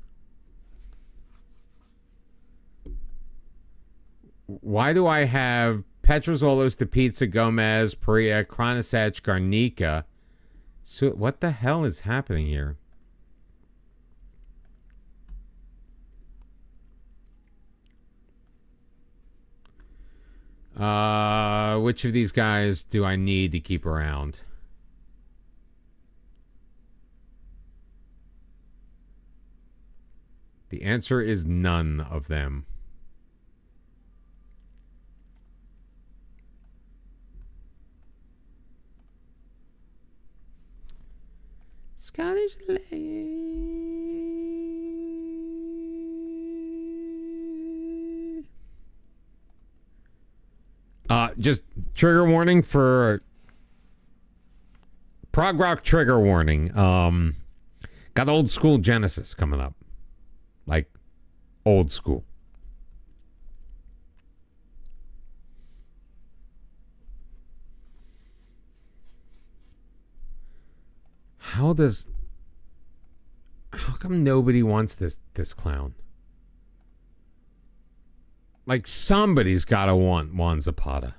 Why do I have Petrozolos, Pizza, Gomez, Perea, Kranasec, Garnica? So what the hell is happening here? Which of these guys do I need to keep around? The answer is none of them. Scottish just trigger warning for prog rock trigger warning. Got old school Genesis coming up. Like old school. How come nobody wants this clown? Like, somebody's gotta want Juan Zapata.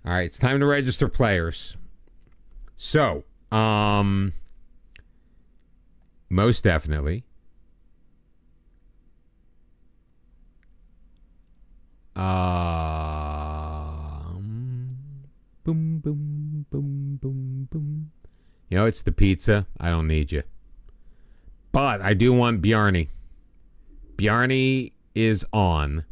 All right, it's time to register players. So, most definitely, Boom, boom, boom, boom, boom. You know, it's the pizza. I don't need you. But I do want Bjarni. Bjarni is on.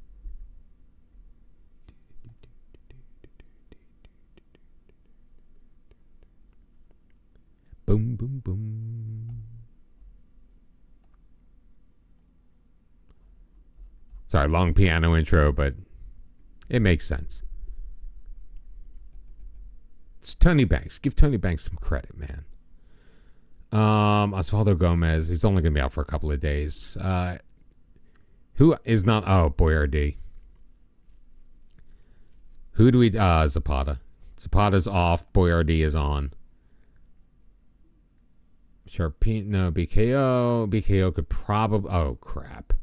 Boom, boom, boom. Sorry, long piano intro, but it makes sense. It's Tony Banks. Give Tony Banks some credit, man. Osvaldo Gomez. He's only going to be out for a couple of days. Who is not? Oh, Boyardee. Who do we? Zapata. Zapata's off. Boyardee is on. Sharpie. No, BKO. BKO could probably. Oh, crap.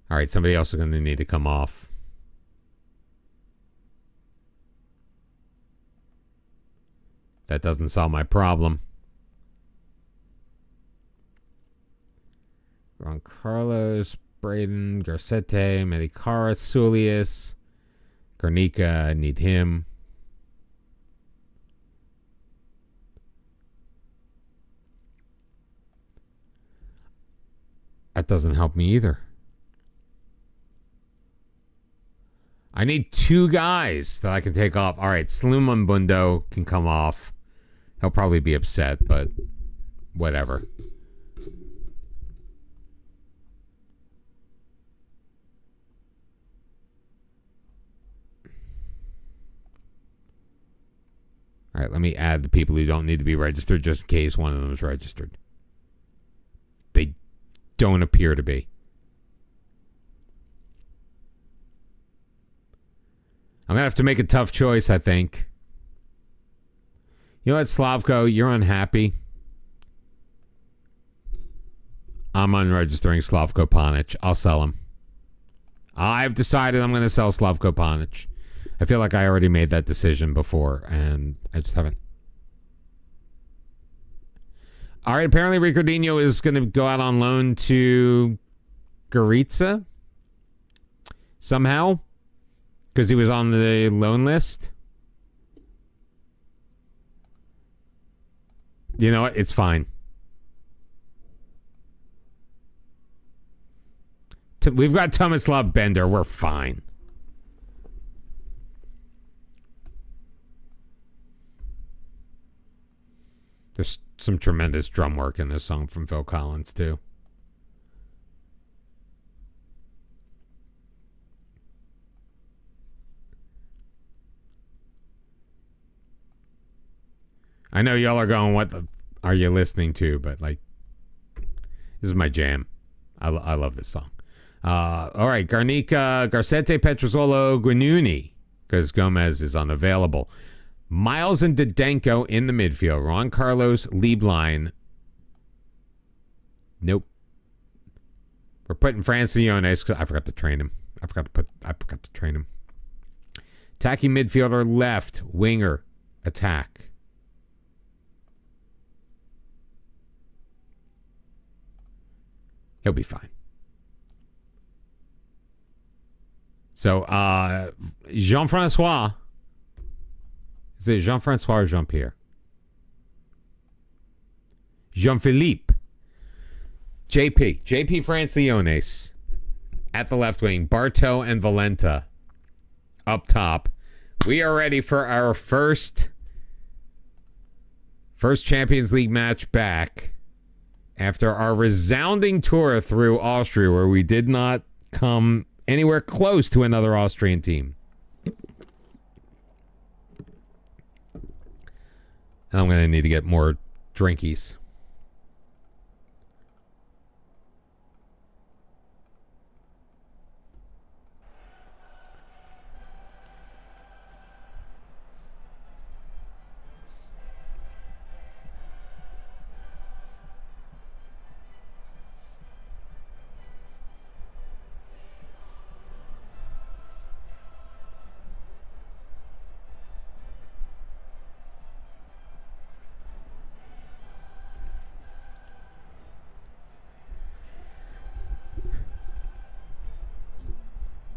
All right, somebody else is going to need to come off. That doesn't solve my problem. Ron Carlos, Braden, Garcete, Medicara, Sulius, Garnica, I need him. That doesn't help me either. I need two guys that I can take off. All right, Sluman Bundo can come off. He'll probably be upset, but whatever. All right, let me add the people who don't need to be registered just in case one of them is registered. They don't appear to be. I'm going to have to make a tough choice, I think. You know what, Slavko? You're unhappy. I'm unregistering Slavko Panic. I'll sell him. I've decided I'm going to sell Slavko Panic. I feel like I already made that decision before, and I just haven't. All right, apparently Ricardinho is going to go out on loan to Goritza somehow. Because he was on the loan list. You know what? It's fine. We've got Tomislav Bender. We're fine. There's some tremendous drum work in this song from Phil Collins, too. I know y'all are going, what the are you listening to? But, like, this is my jam. I love this song. All right, Garnica, Garcete, Petrozzolo, Guinuni, because Gomez is unavailable. Miles and Didenko in the midfield. Ron Carlos, Lieblein. Nope. We're putting Francione because I forgot to train him. I forgot to train him. Attacking midfielder left, winger, attack. He'll be fine. So, Jean-Francois. Is it Jean-Francois or Jean-Pierre? Jean-Philippe. JP Francione at the left wing. Barto and Valenta up top. We are ready for our first Champions League match back after our resounding tour through Austria, where we did not come anywhere close to another Austrian team. And I'm going to need to get more drinkies.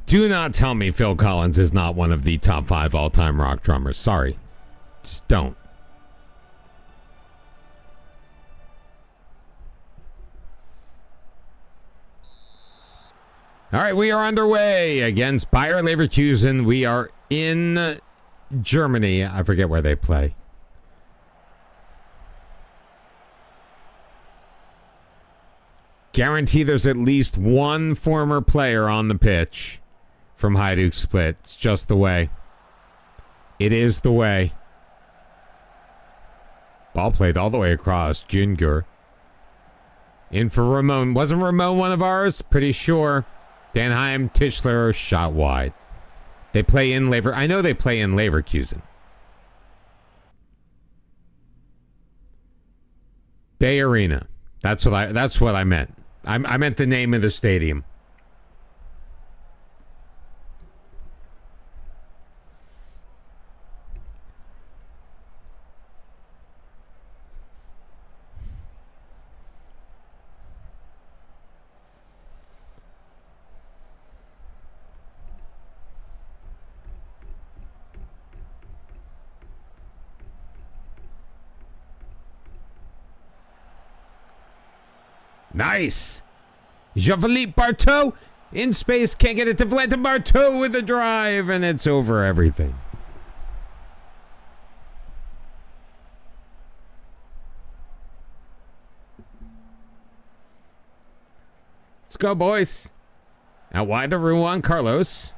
Do not tell me Phil Collins is not one of the top 5 all-time rock drummers. Sorry. Just don't. All right, we are underway against Bayer Leverkusen. We are in Germany. I forget where they play. Guarantee there's at least one former player on the pitch from Hajduk Split. It's just the way. It is the way. Ball played all the way across. Güngör. In for Ramon. Wasn't Ramon one of ours? Pretty sure. Danheim, Tischler, shot wide. They play in I know they play in Leverkusen. Bay Arena. That's what I meant. I meant the name of the stadium. Nice. Jean-Philippe Barteau in space. Can't get it to Valentin Barteau with a drive, and it's over everything. Let's go, boys. Out wide to Juan Carlos.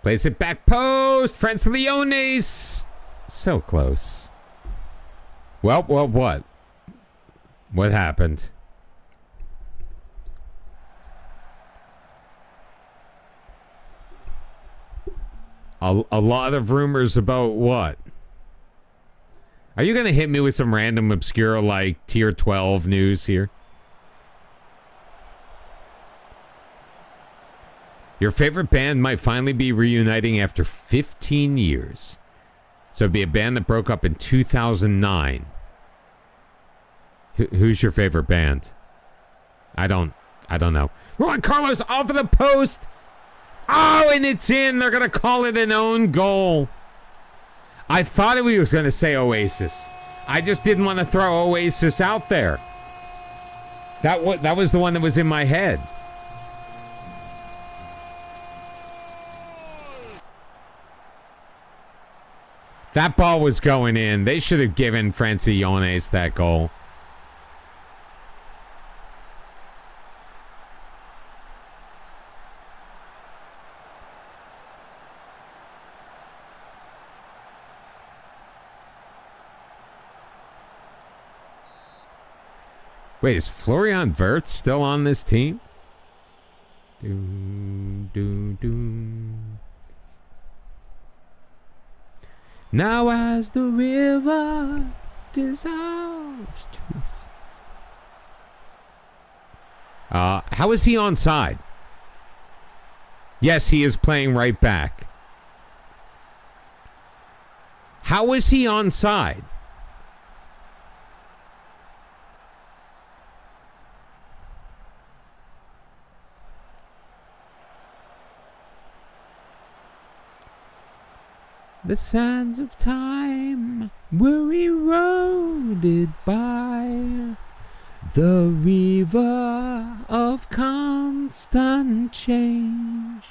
Plays it back post. France Leones. So close. Well, what? What happened? A lot of rumors about what? Are you going to hit me with some random obscure, like, tier 12 news here? Your favorite band might finally be reuniting after 15 years. So it'd be a band that broke up in 2009. Who's your favorite band? I don't know. Juan Carlos off of the post. Oh, and it's in. They're going to call it an own goal. I thought he was going to say Oasis. I just didn't want to throw Oasis out there. That was the one that was in my head. That ball was going in. They should have given Francillones that goal. Wait, is Florian Wirtz still on this team? Now as the river dissolves. How is he onside? Yes, he is playing right back. How is he onside? The sands of time were eroded by the river of constant change.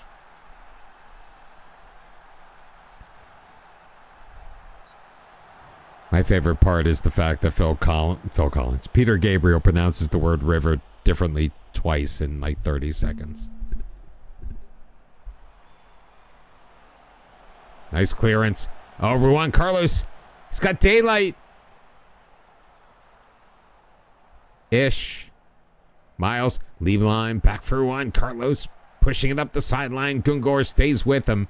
My favorite part is the fact that Peter Gabriel pronounces the word river differently twice in like 30 seconds. Nice clearance. Oh, Juan Carlos. He's got daylight. Ish. Miles. Leave line. Back for Juan Carlos. Pushing it up the sideline. Güngör stays with him.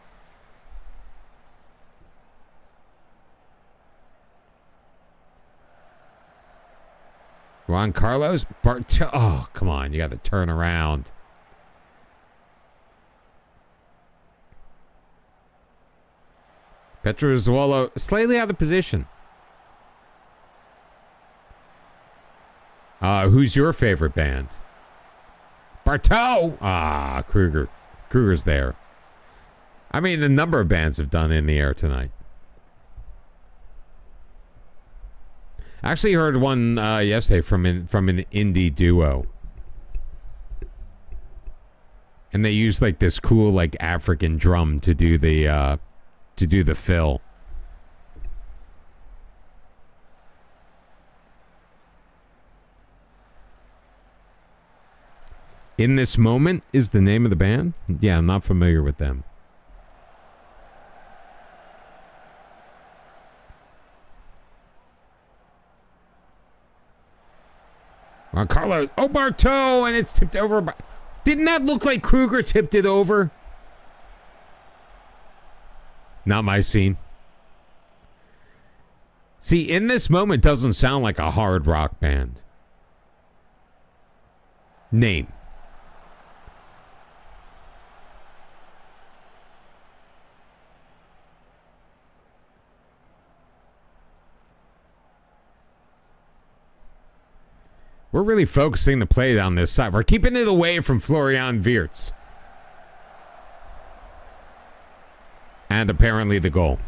Juan Carlos. Oh, come on. You got to turn around. Petrozuolo slightly out of position. Who's your favorite band? Barteau! Kruger's there. I mean, a number of bands have done In the Air Tonight. I actually heard one yesterday from an indie duo. And they use like this cool like African drum to do the fill. In This Moment is the name of the band? Yeah, I'm not familiar with them. Carlos Obarto, and it's tipped over by... Didn't that look like Kruger tipped it over? Not my scene. See, In This Moment doesn't sound like a hard rock band. Name. We're really focusing the play down this side. We're keeping it away from Florian Wirtz. And apparently the goal.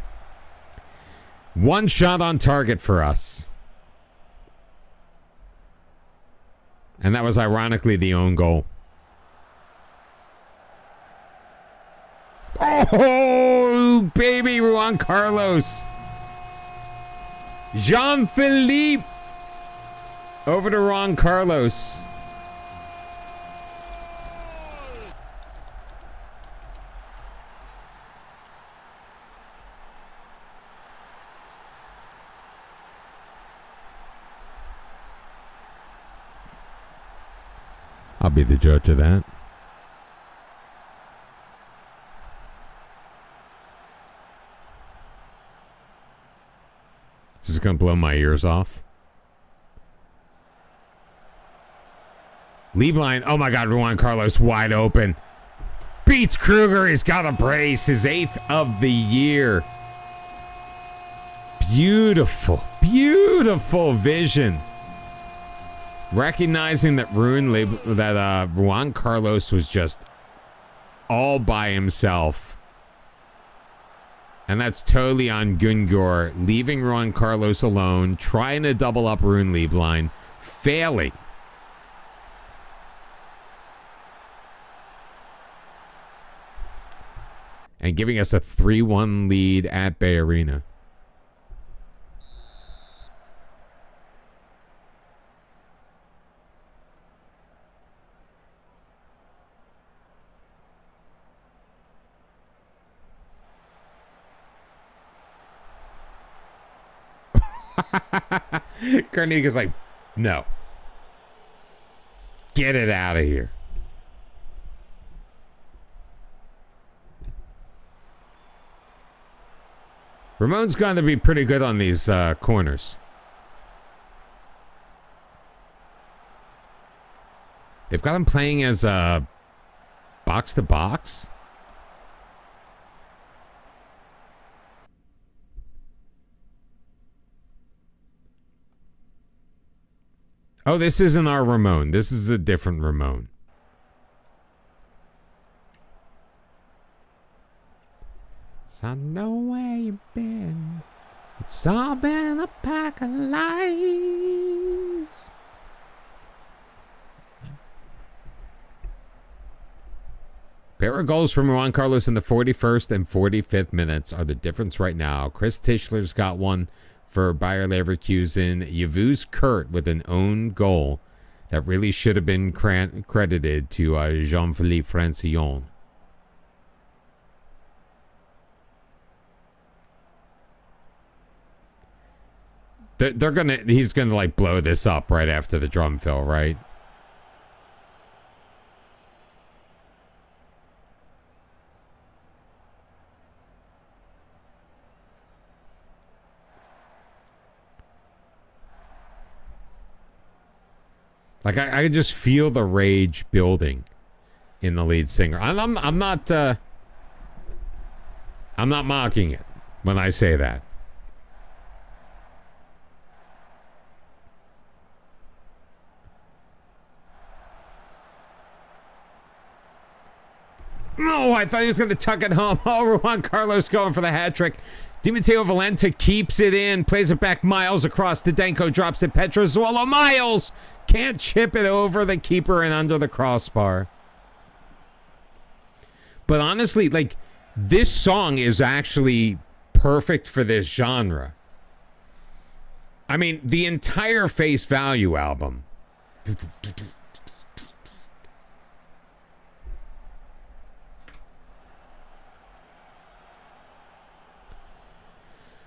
One shot on target for us. And that was ironically the own goal. Oh, baby, Juan Carlos. Jean-Philippe. Over to Juan Carlos. I'll be the judge of that. This is going to blow my ears off. Lieblein, oh my God, Juan Carlos wide open. Beats Kruger, he's got a brace, his 8th of the year. Beautiful, beautiful vision. Recognizing that Juan Carlos was just all by himself. And that's totally on Gungur, leaving Juan Carlos alone, trying to double up Rune Lieblein, failing. And giving us a 3-1 lead at Bay Arena. Carnegie's like, no. Get it out of here. Ramon's going to be pretty good on these corners. They've got him playing as box to box. Oh, this isn't our Ramon. This is a different Ramon. I know where you've been. It's all been a pack of lies. Pair of goals from Juan Carlos in the 41st and 45th minutes are the difference right now. Chris Tischler's got one for Bayer Leverkusen. Yavuz Kurt with an own goal that really should have been credited to Jean-Philippe Francillon. He's gonna like blow this up right after the drum fill, right? Like I could just feel the rage building in the lead singer. I'm not mocking it when I say that. No, I thought he was going to tuck it home. Oh, Juan Carlos going for the hat trick. Di Matteo Valenta keeps it in, plays it back Miles across. Didenko drops it. Petrozuolo. Miles can't chip it over the keeper and under the crossbar. But honestly, like, this song is actually perfect for this genre. I mean, the entire Face Value album.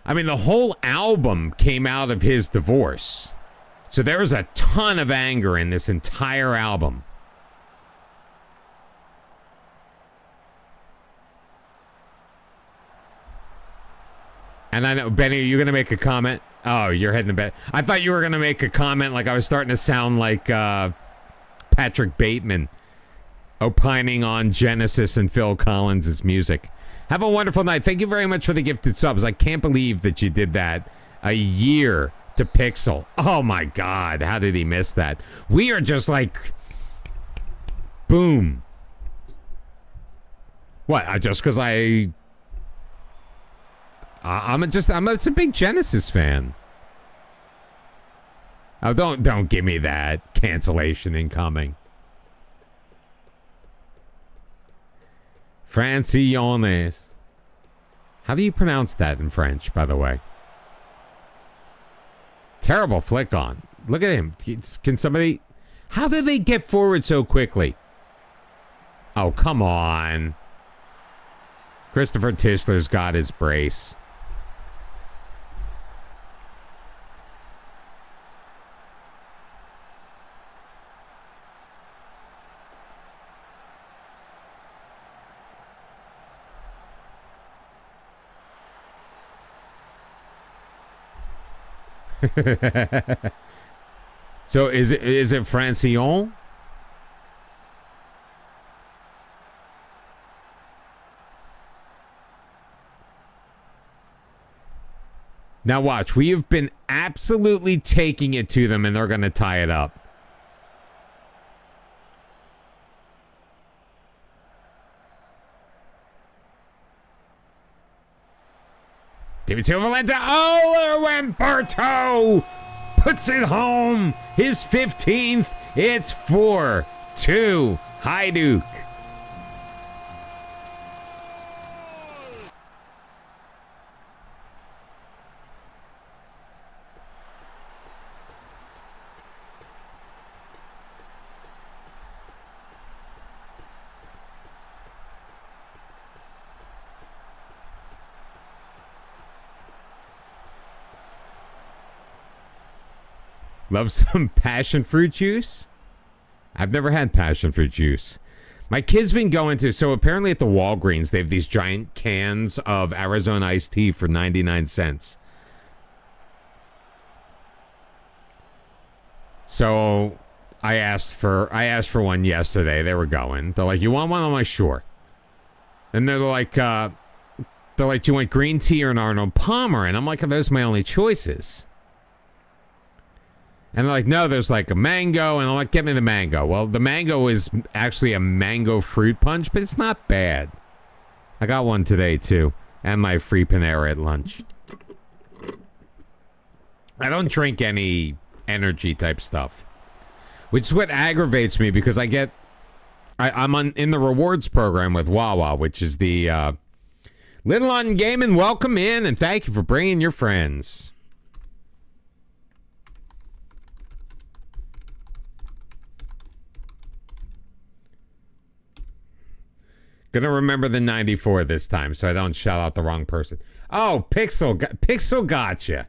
I mean, the whole album came out of his divorce. So there was a ton of anger in this entire album. And I know, Benny, are you going to make a comment? Oh, you're heading to bed. I thought you were going to make a comment like I was starting to sound like Patrick Bateman opining on Genesis and Phil Collins' music. Have a wonderful night. Thank you very much for the gifted subs. I can't believe that you did that. A year to Pixel. Oh, my God. How did he miss that? We are just like... Boom. What? Just because I'm a big Genesis fan. Oh, don't give me that. Cancellation incoming. Francione. How do you pronounce that in French, by the way? Terrible flick on. Look at him. Can somebody... How did they get forward so quickly? Oh, come on. Christopher Tischler's got his brace. So is it Francione? Now watch, we have been absolutely taking it to them and they're going to tie it up. Di Matteo Valenta. Oh, Umberto puts it home. His 15th. It's 4-2 Hajduk. Love some passion fruit juice? I've never had passion fruit juice. My kid's been going to... So apparently at the Walgreens, they have these giant cans of Arizona iced tea for 99 cents. So I asked for one yesterday. They were going. They're like, you want one? I'm like, sure. And they're like, do you want green tea or an Arnold Palmer? And I'm like, those are my only choices. And they're like, no, there's like a mango. And I'm like, get me the mango. Well, the mango is actually a mango fruit punch, but it's not bad. I got one today, too. And my free Panera at lunch. I don't drink any energy type stuff. Which is what aggravates me because I'm in the rewards program with Wawa, which is the Little London Gaming. Welcome in and thank you for bringing your friends. Gonna remember the 94 this time so I don't shout out the wrong person. Oh, Pixel gotcha.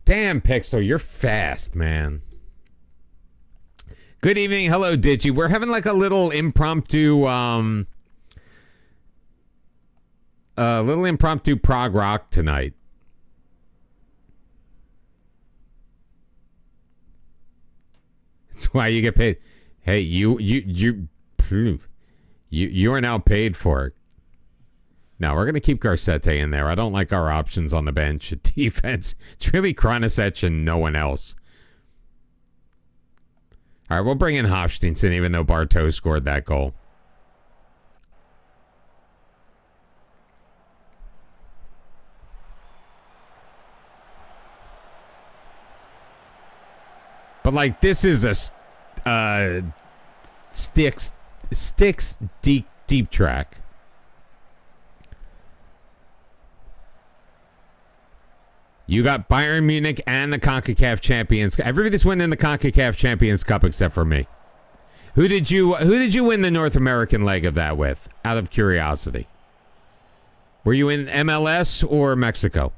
Damn, Pixel, you're fast, man. Good evening. Hello, Digi. We're having like a little impromptu prog rock tonight. That's why you get paid. Hey, you are now paid for it. Now, we're going to keep Garcete in there. I don't like our options on the bench at defense. It's really Kranisic and no one else. All right, we'll bring in Hofsteinson, even though Bartow scored that goal. But, like, this is a sticks deep track. You got Bayern Munich and the CONCACAF Champions. Everybody's winning the CONCACAF Champions Cup except for me. Who did you win the North American leg of that with? Out of curiosity, were you in MLS or Mexico?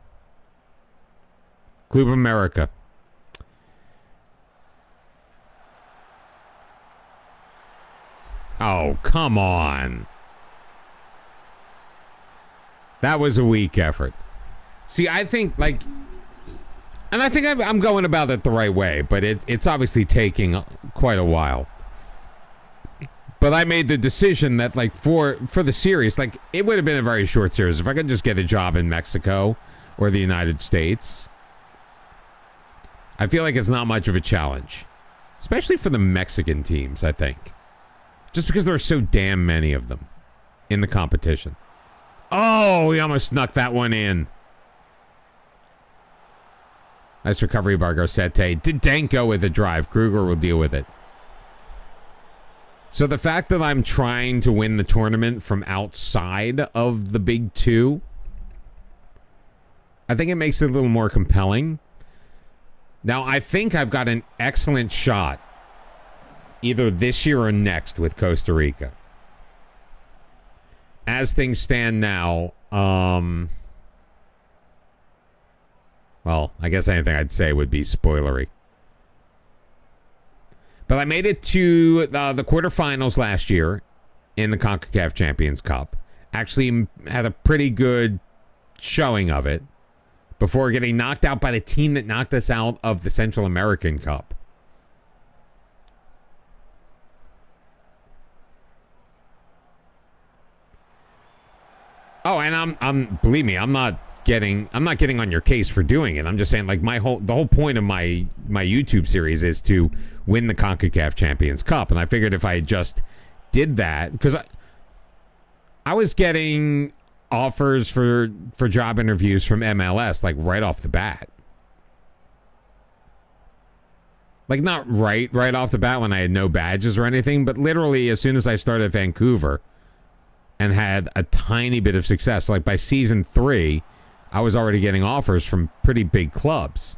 Club America. Oh, come on. That was a weak effort. See, I think, like, and I think I'm going about it the right way, but it's obviously taking quite a while. But I made the decision that, like, for the series, like, it would have been a very short series. If I could just get a job in Mexico or the United States, I feel like it's not much of a challenge. Especially for the Mexican teams, I think. Just because there are so damn many of them in the competition. Oh, he almost snuck that one in. Nice recovery by Garcetti. Didenko with a drive. Kruger will deal with it. So the fact that I'm trying to win the tournament from outside of the big two, I think it makes it a little more compelling. Now, I think I've got an excellent shot either this year or next with Costa Rica. As things stand now, well, I guess anything I'd say would be spoilery. But I made it to the quarterfinals last year in the CONCACAF Champions Cup. Actually had a pretty good showing of it before getting knocked out by the team that knocked us out of the Central American Cup. Oh, and I'm believe me, I'm not getting on your case for doing it. I'm just saying, like, the whole point of my YouTube series is to win the CONCACAF Champions Cup, and I figured if I just did that, because I was getting offers for job interviews from MLS, like, right off the bat. Like, not right off the bat when I had no badges or anything, but literally as soon as I started at Vancouver and had a tiny bit of success, like by season 3, I was already getting offers from pretty big clubs.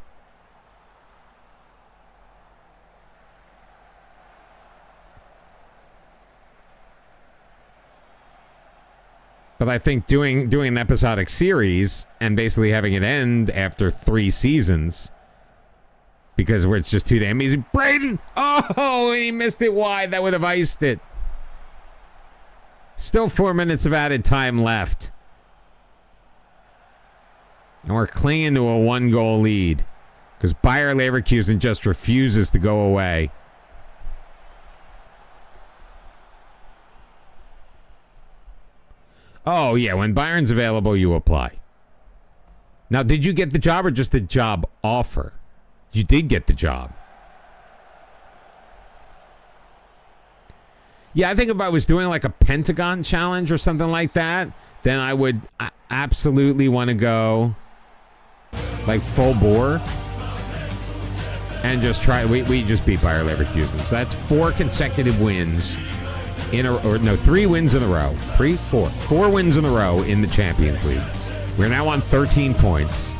But I think doing an episodic series and basically having it end after 3 seasons, because where it's just too damn easy. Braden! Oh, he missed it wide. That would have iced it. Still 4 minutes of added time left. And we're clinging to a 1-goal lead because Bayer Leverkusen just refuses to go away. Oh, yeah, when Bayern's available, you apply. Now, did you get the job or just the job offer? You did get the job. Yeah, I think if I was doing like a Pentagon challenge or something like that, then I would absolutely want to go like full bore and just try. We just beat Bayer Leverkusen. So that's 4 consecutive wins in a, or no, 3 wins in a row. 4 wins in a row in the Champions League. We're now on 13 points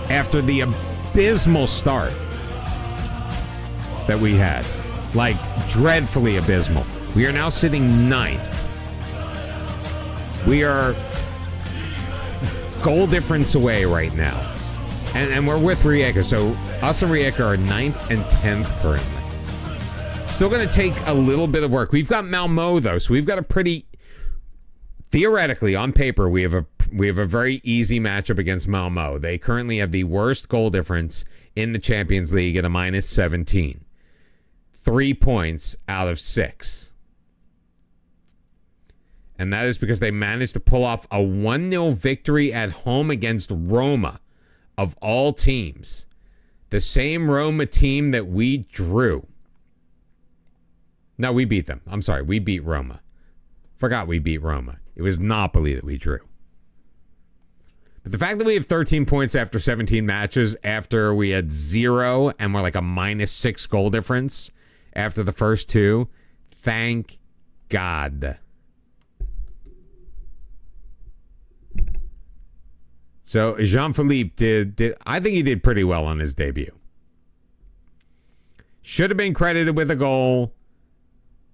after the abysmal start that we had. Like, dreadfully abysmal. We are now sitting 9th. We are goal difference away right now. And we're with Rijeka. So us and Rijeka are 9th and 10th currently. Still going to take a little bit of work. We've got Malmo, though. So we've got a pretty... Theoretically, on paper, we have a very easy matchup against Malmo. They currently have the worst goal difference in the Champions League at a -17. 3 points out of 6. And that is because they managed to pull off a 1-0 victory at home against Roma, of all teams. The same Roma team that we drew. No, we beat them. I'm sorry, we beat Roma. Forgot we beat Roma. It was Napoli that we drew. But the fact that we have 13 points after 17 matches, after we had 0 and we're like a -6 goal difference after the first 2, thank God. So Jean-Philippe did I think he did pretty well on his debut. Should have been credited with a goal,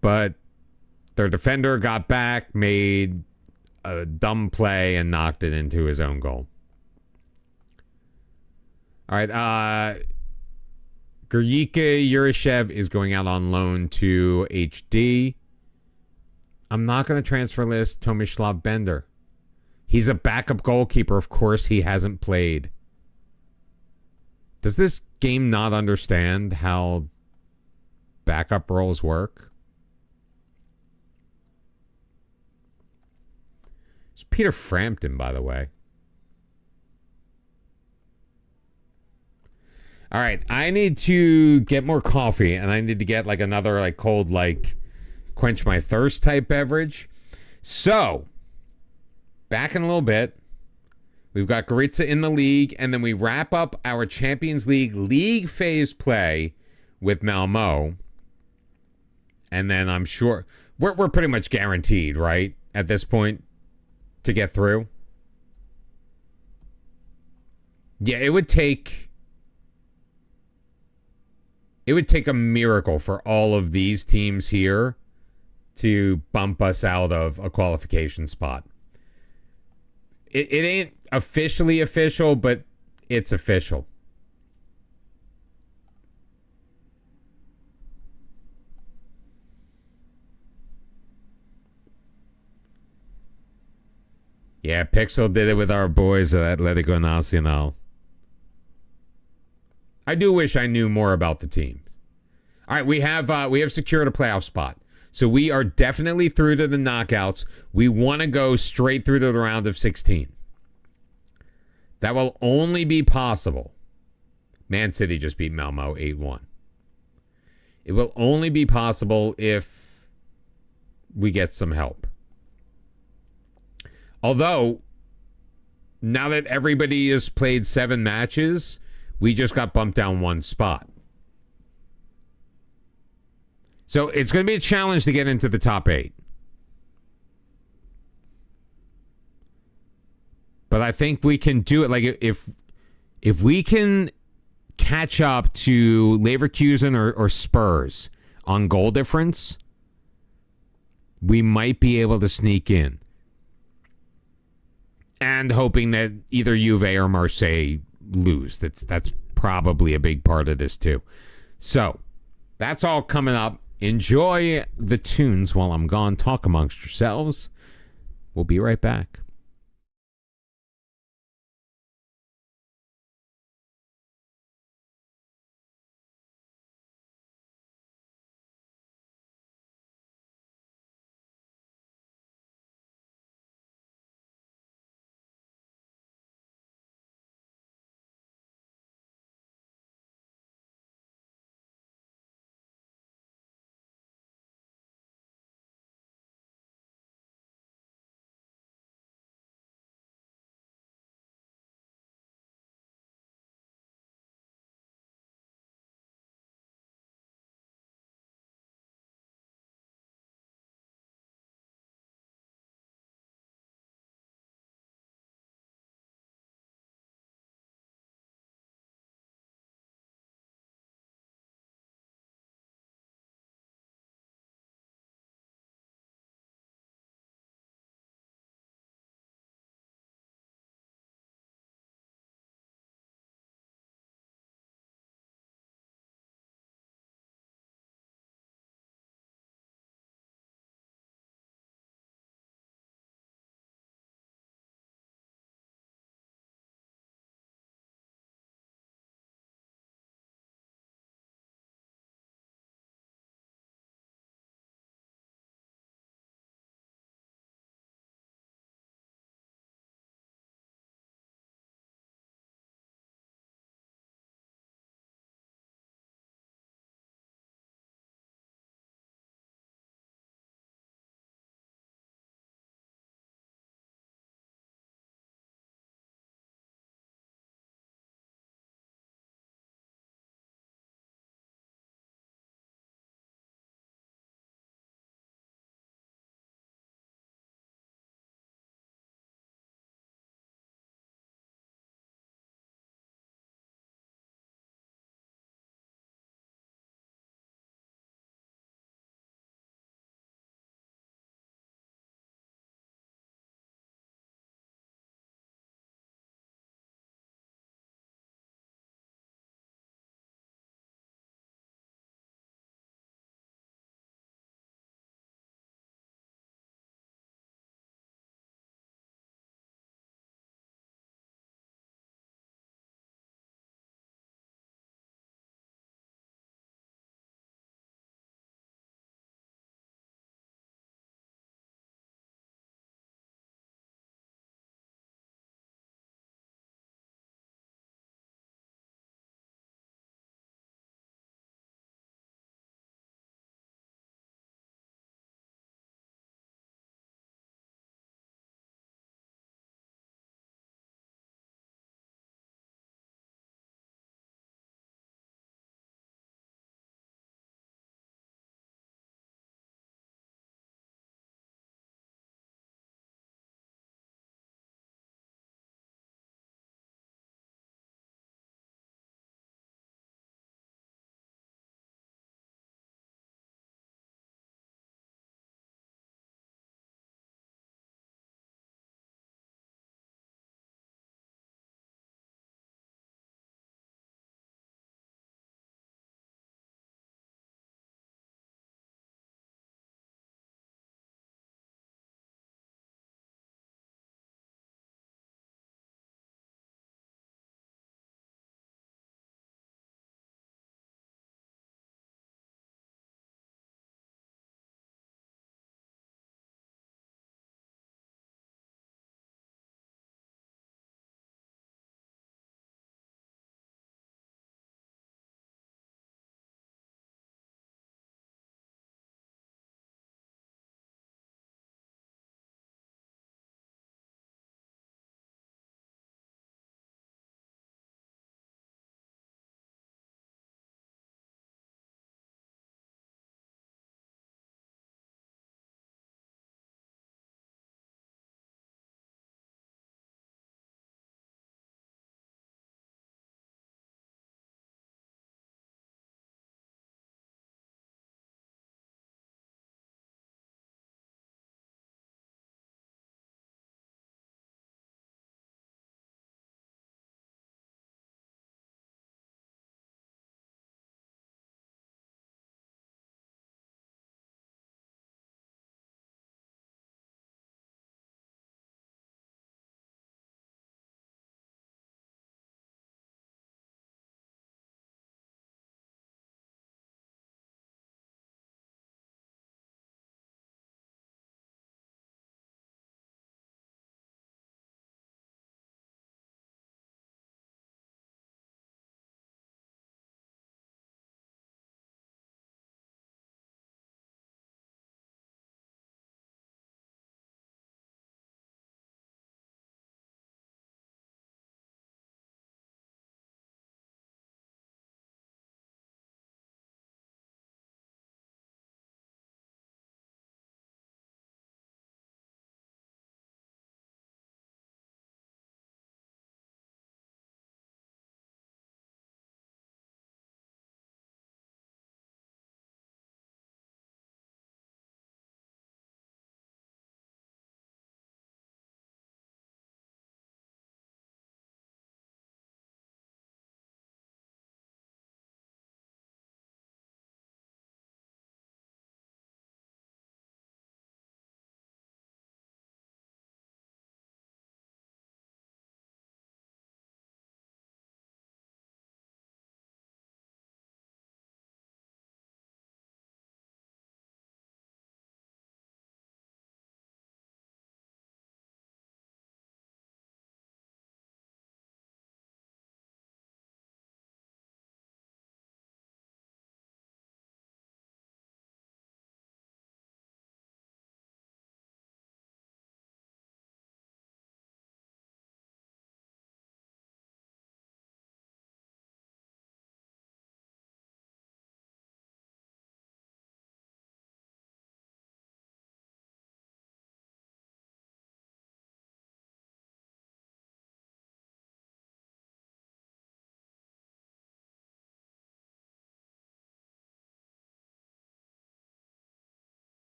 but their defender got back, made a dumb play, and knocked it into his own goal. All right, Gurjika Yurashev is going out on loan to HD. I'm not going to transfer list Tomislav Bender. He's a backup goalkeeper. Of course he hasn't played. Does this game not understand how backup roles work? It's Peter Frampton, by the way. All right, I need to get more coffee, and I need to get like another like cold, like quench my thirst type beverage. So, back in a little bit, we've got Goritza in the league, and then we wrap up our Champions League phase play with Malmo. And then I'm sure we're pretty much guaranteed, right, at this point, to get through. Yeah, it would take a miracle for all of these teams here to bump us out of a qualification spot. It ain't officially official, but it's official. Yeah, Pixel did it with our boys at Atlético Nacional. I do wish I knew more about the team. All right, we have secured a playoff spot. So we are definitely through to the knockouts. We want to go straight through to the round of 16. That will only be possible. Man City just beat Malmo 8-1. It will only be possible if we get some help. Although, now that everybody has played 7 matches, we just got bumped down 1 spot. So it's going to be a challenge to get into the top 8. But I think we can do it. Like if we can catch up to Leverkusen or Spurs on goal difference, we might be able to sneak in. And hoping that either Juve or Marseille lose. That's probably a big part of this too. So that's all coming up. Enjoy the tunes while I'm gone. Talk amongst yourselves. We'll be right back.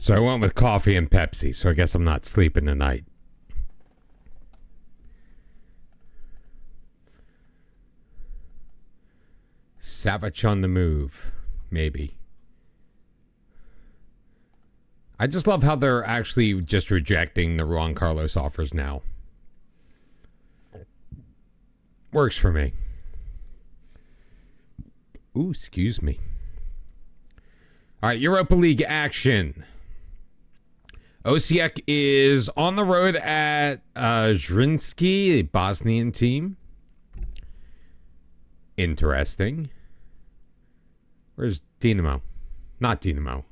So I went with coffee and Pepsi, so I guess I'm not sleeping tonight. Savage on the move, maybe. I just love how they're actually just rejecting the Juan Carlos offers now. Works for me. Ooh, excuse me. All right, Europa League action. Osijek is on the road at Zrinski, a Bosnian team. Interesting. Where's Dinamo? Not Dinamo.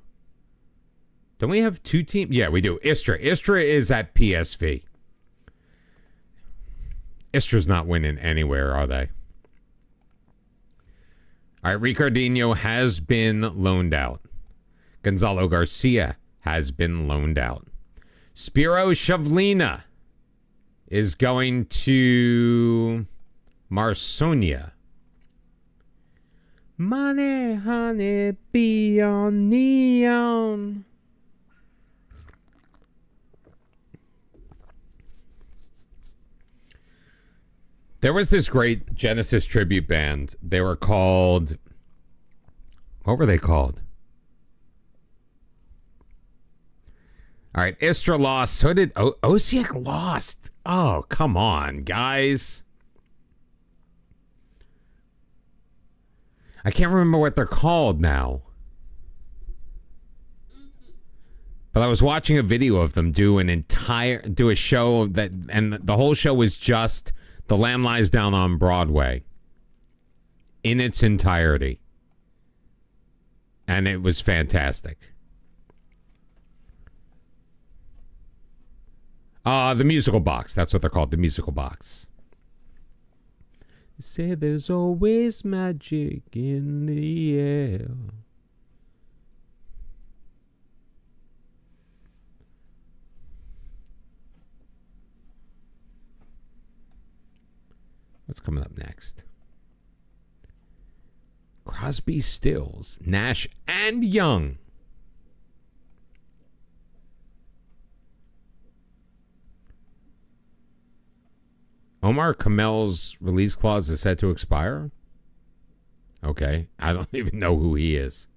Don't we have two teams? Yeah, we do. Istra. Istra is at PSV. Istra's not winning anywhere, are they? All right, Ricardinho has been loaned out. Gonzalo Garcia has been loaned out. Spiro Shavlina is going to Marsonia. Money, honey, be on neon. There was this great Genesis tribute band. They were called... What were they called? All right, Istra lost. So did Osijek lost. Oh, come on, guys. I can't remember what they're called now. But I was watching a video of them do a show that, and the whole show was just The Lamb Lies Down on Broadway in its entirety. And it was fantastic. The Musical Box. That's what they're called, the Musical Box. They say there's always magic in the air. What's coming up next? Crosby, Stills, Nash, and Young. Omar Kamel's release clause is set to expire? Okay. I don't even know who he is.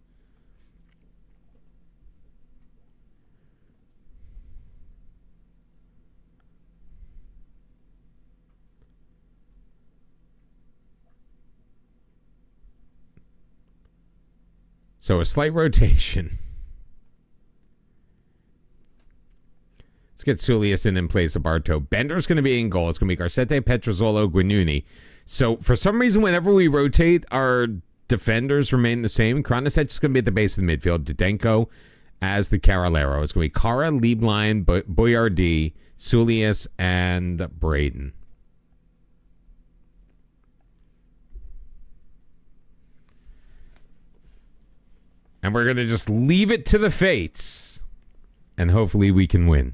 So a slight rotation. Let's get Sulius in place of Barto. Bender's going to be in goal. It's going to be Garcete, Petrozzolo, Guinuni. So for some reason, whenever we rotate, our defenders remain the same. Kranisic is going to be at the base of the midfield. Didenko as the Carolero. It's going to be Kara, Lieblein, Boyardi, Sulius, and Braden. And we're going to just leave it to the fates. And hopefully we can win.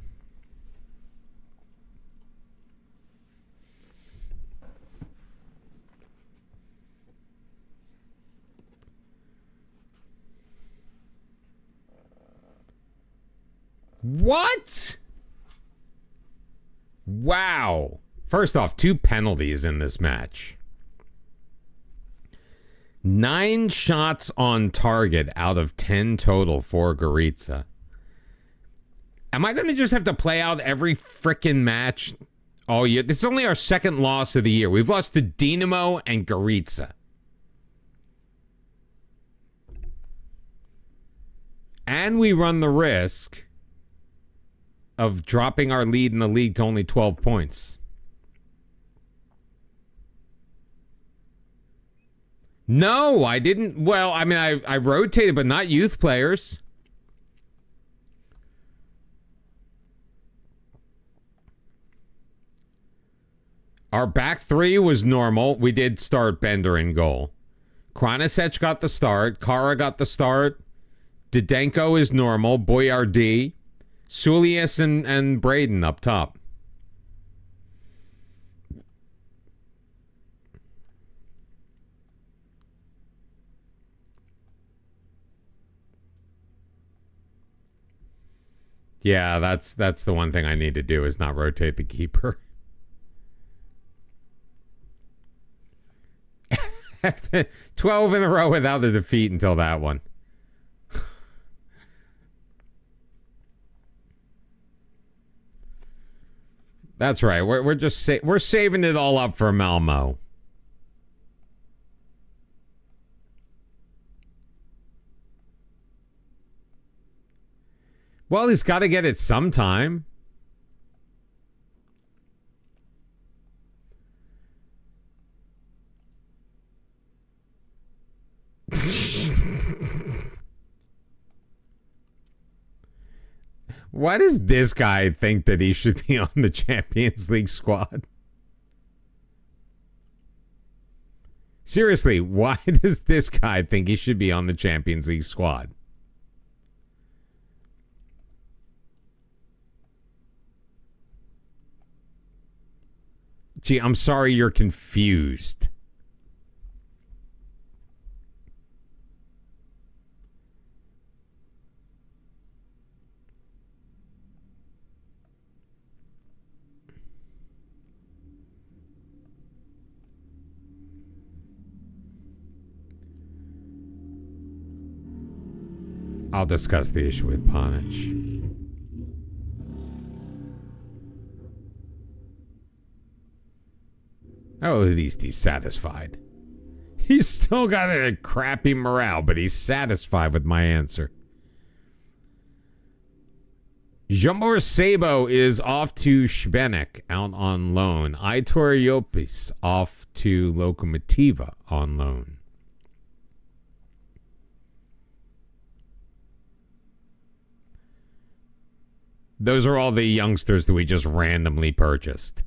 What? Wow. First off, 2 penalties in this match. 9 shots on target out of 10 total for Goritza. Am I going to just have to play out every frickin' match all year? This is only our second loss of the year. We've lost to Dinamo and Goritza. And we run the risk of dropping our lead in the league to only 12 points. No, I didn't. Well, I mean, I rotated, but not youth players. Our back 3 was normal. We did start Bender in goal. Kranisic got the start. Kara got the start. Didenko is normal. Boyardi. Sulius and Braden up top. Yeah, that's the one thing I need to do is not rotate the keeper. 12 in a row without a defeat until that one. That's right. We're just we're saving it all up for Malmo. Well, he's got to get it sometime. Why does this guy think that he should be on the Champions League squad? Seriously, why does this guy think he should be on the Champions League squad? Gee, I'm sorry you're confused. I'll discuss the issue with Ponic. Oh, at least he's satisfied. He's still got a crappy morale, but he's satisfied with my answer. Jomor Sabo is off to Šbenik, out on loan. Aitor Jopis off to Lokomotiva on loan. Those are all the youngsters that we just randomly purchased.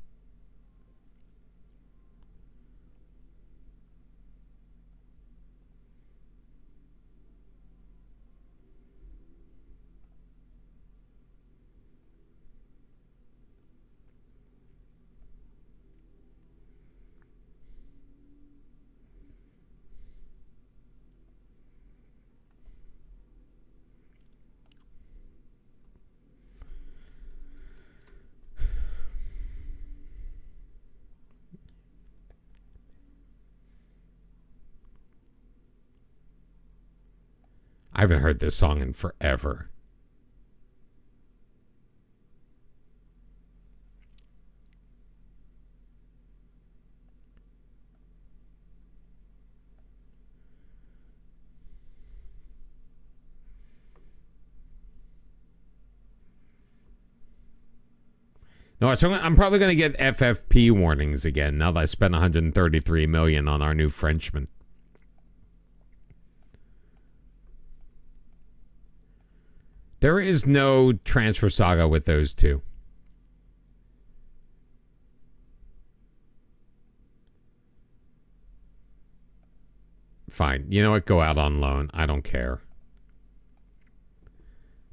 I haven't heard this song in forever. No, so I'm probably going to get FFP warnings again now that I spent 133 million on our new Frenchman. There is no transfer saga with those two. Fine. You know what? Go out on loan. I don't care.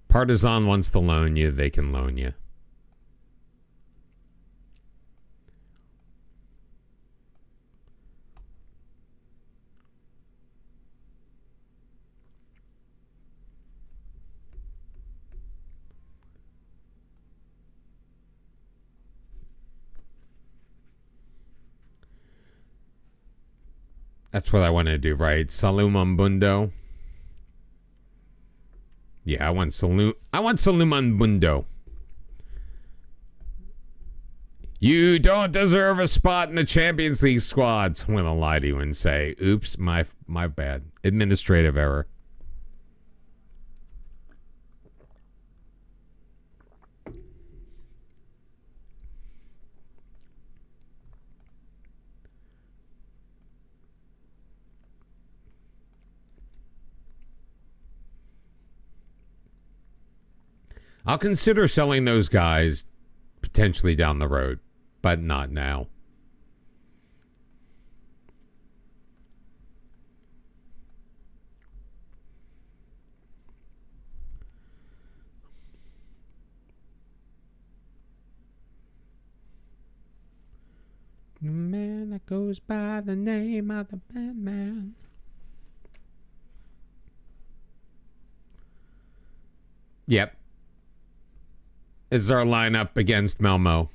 Partizan wants to loan you. They can loan you. That's what I want to do, right? Salumambundo. Yeah, I want Salumambundo. You don't deserve a spot in the Champions League squads. I'm gonna lie to you and say, oops, my bad. Administrative error. I'll consider selling those guys potentially down the road, but not now. The man that goes by the name of the Batman. Yep. is our lineup against Malmo.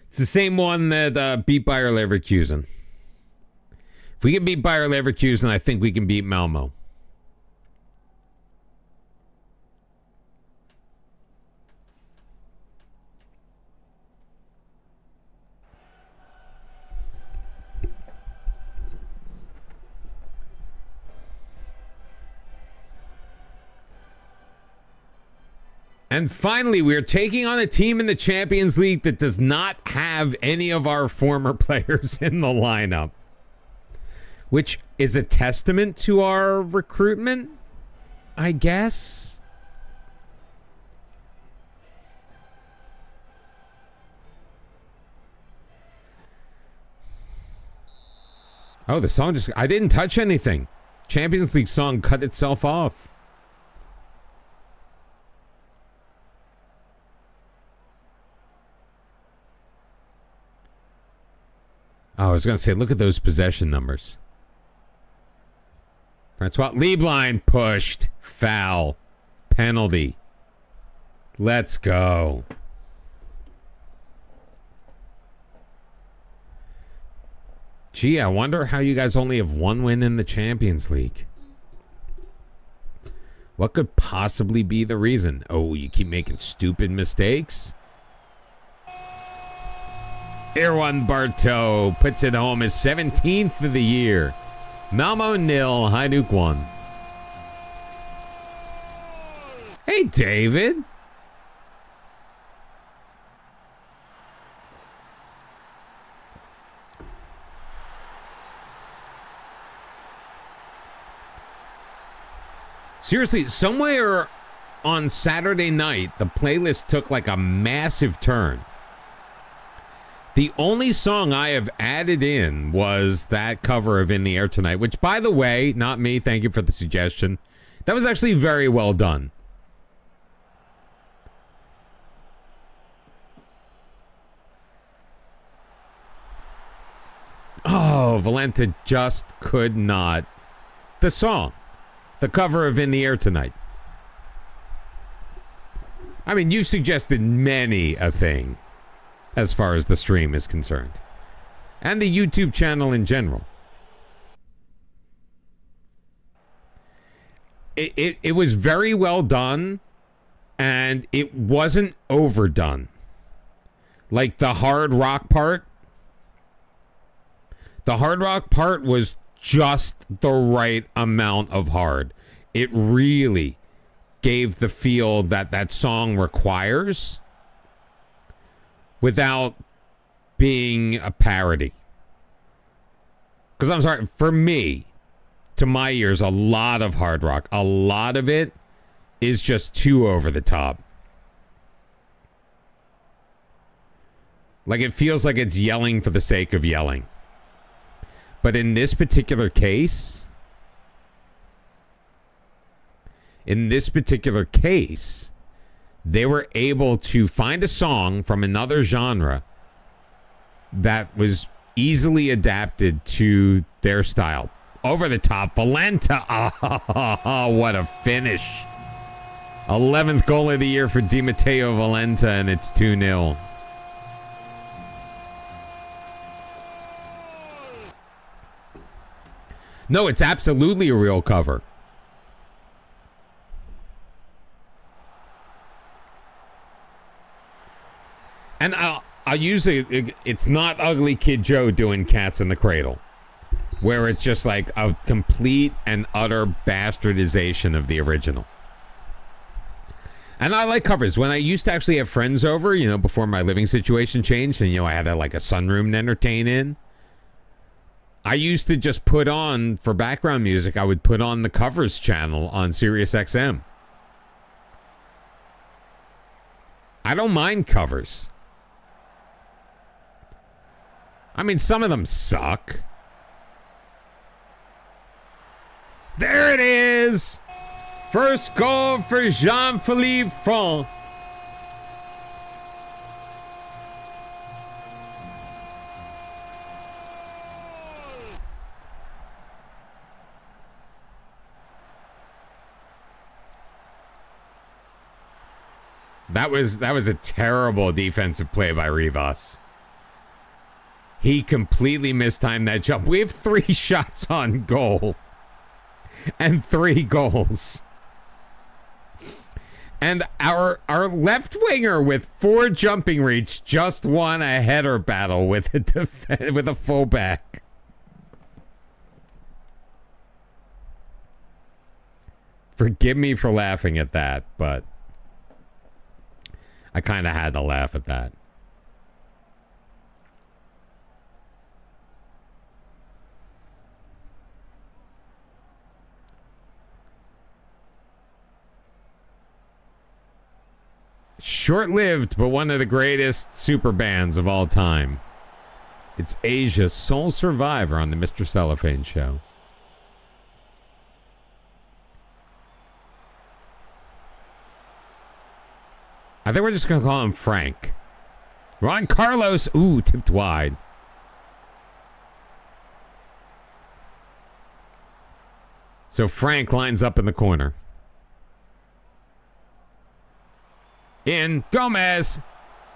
It's the same one that beat Bayer Leverkusen. If we can beat Bayer Leverkusen, I think we can beat Malmo. And finally, we are taking on a team in the Champions League that does not have any of our former players in the lineup, which is a testament to our recruitment, I guess. Oh, the song I didn't touch anything. Champions League song cut itself off. Oh, I was going to say, look at those possession numbers. Francois Lieblein pushed. Foul. Penalty. Let's go. Gee, I wonder how you guys only have one win in the Champions League. What could possibly be the reason? Oh, you keep making stupid mistakes? Erwan Bartow puts it home, his 17th of the year. Malmo 0, Hajduk 1. Hey, David. Seriously, somewhere on Saturday night, the playlist took like a massive turn. The only song I have added in was that cover of In the Air Tonight, which, by the way, not me, thank you for the suggestion. That was actually very well done. Oh, Valenta just could not. The song. The cover of In the Air Tonight. I mean, you suggested many a thing as far as the stream is concerned. And the YouTube channel in general. It was very well done, and it wasn't overdone. Like the hard rock part. The hard rock part was just the right amount of hard. It really gave the feel that that song requires without being a parody. Because I'm sorry, for me, to my ears, a lot of hard rock, a lot of it is just too over the top. Like it feels like it's yelling for the sake of yelling. But in this particular case, they were able to find a song from another genre that was easily adapted to their style. Over the top, Valenta. Oh, what a finish. 11th goal of the year for Di Matteo Valenta, and it's 2-0. No, it's absolutely a real cover. And I'll usually, it's not Ugly Kid Joe doing Cats in the Cradle, where it's just like a complete and utter bastardization of the original. And I like covers. When I used to actually have friends over, you know, before my living situation changed, and, you know, I had like a sunroom to entertain in, I used to just put on, for background music, I would put on the covers channel on Sirius XM. I don't mind covers. I mean, some of them suck. There it is! First goal for Jean-Philippe Font. That was a terrible defensive play by Rivas. He completely mistimed that jump. We have 3 shots on goal and 3 goals. And our left winger with 4 jumping reach just won a header battle with a fullback. Forgive me for laughing at that, but I kind of had to laugh at that. Short-lived, but one of the greatest super bands of all time. It's Asia's sole survivor on the Mr. Cellophane Show. I think we're just going to call him Frank. Juan Carlos, ooh, tipped wide. So Frank lines up in the corner. In Gomez.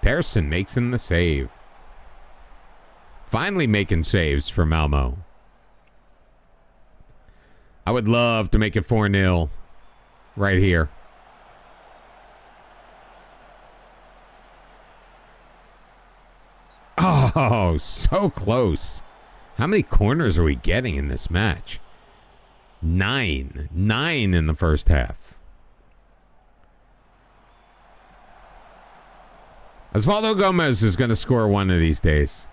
Persson makes him the save. Finally making saves for Malmo. I would love to make it 4-0 right here. Oh, so close. How many corners are we getting in this match? 9. 9 in the first half. Osvaldo Gomez is going to score one of these days.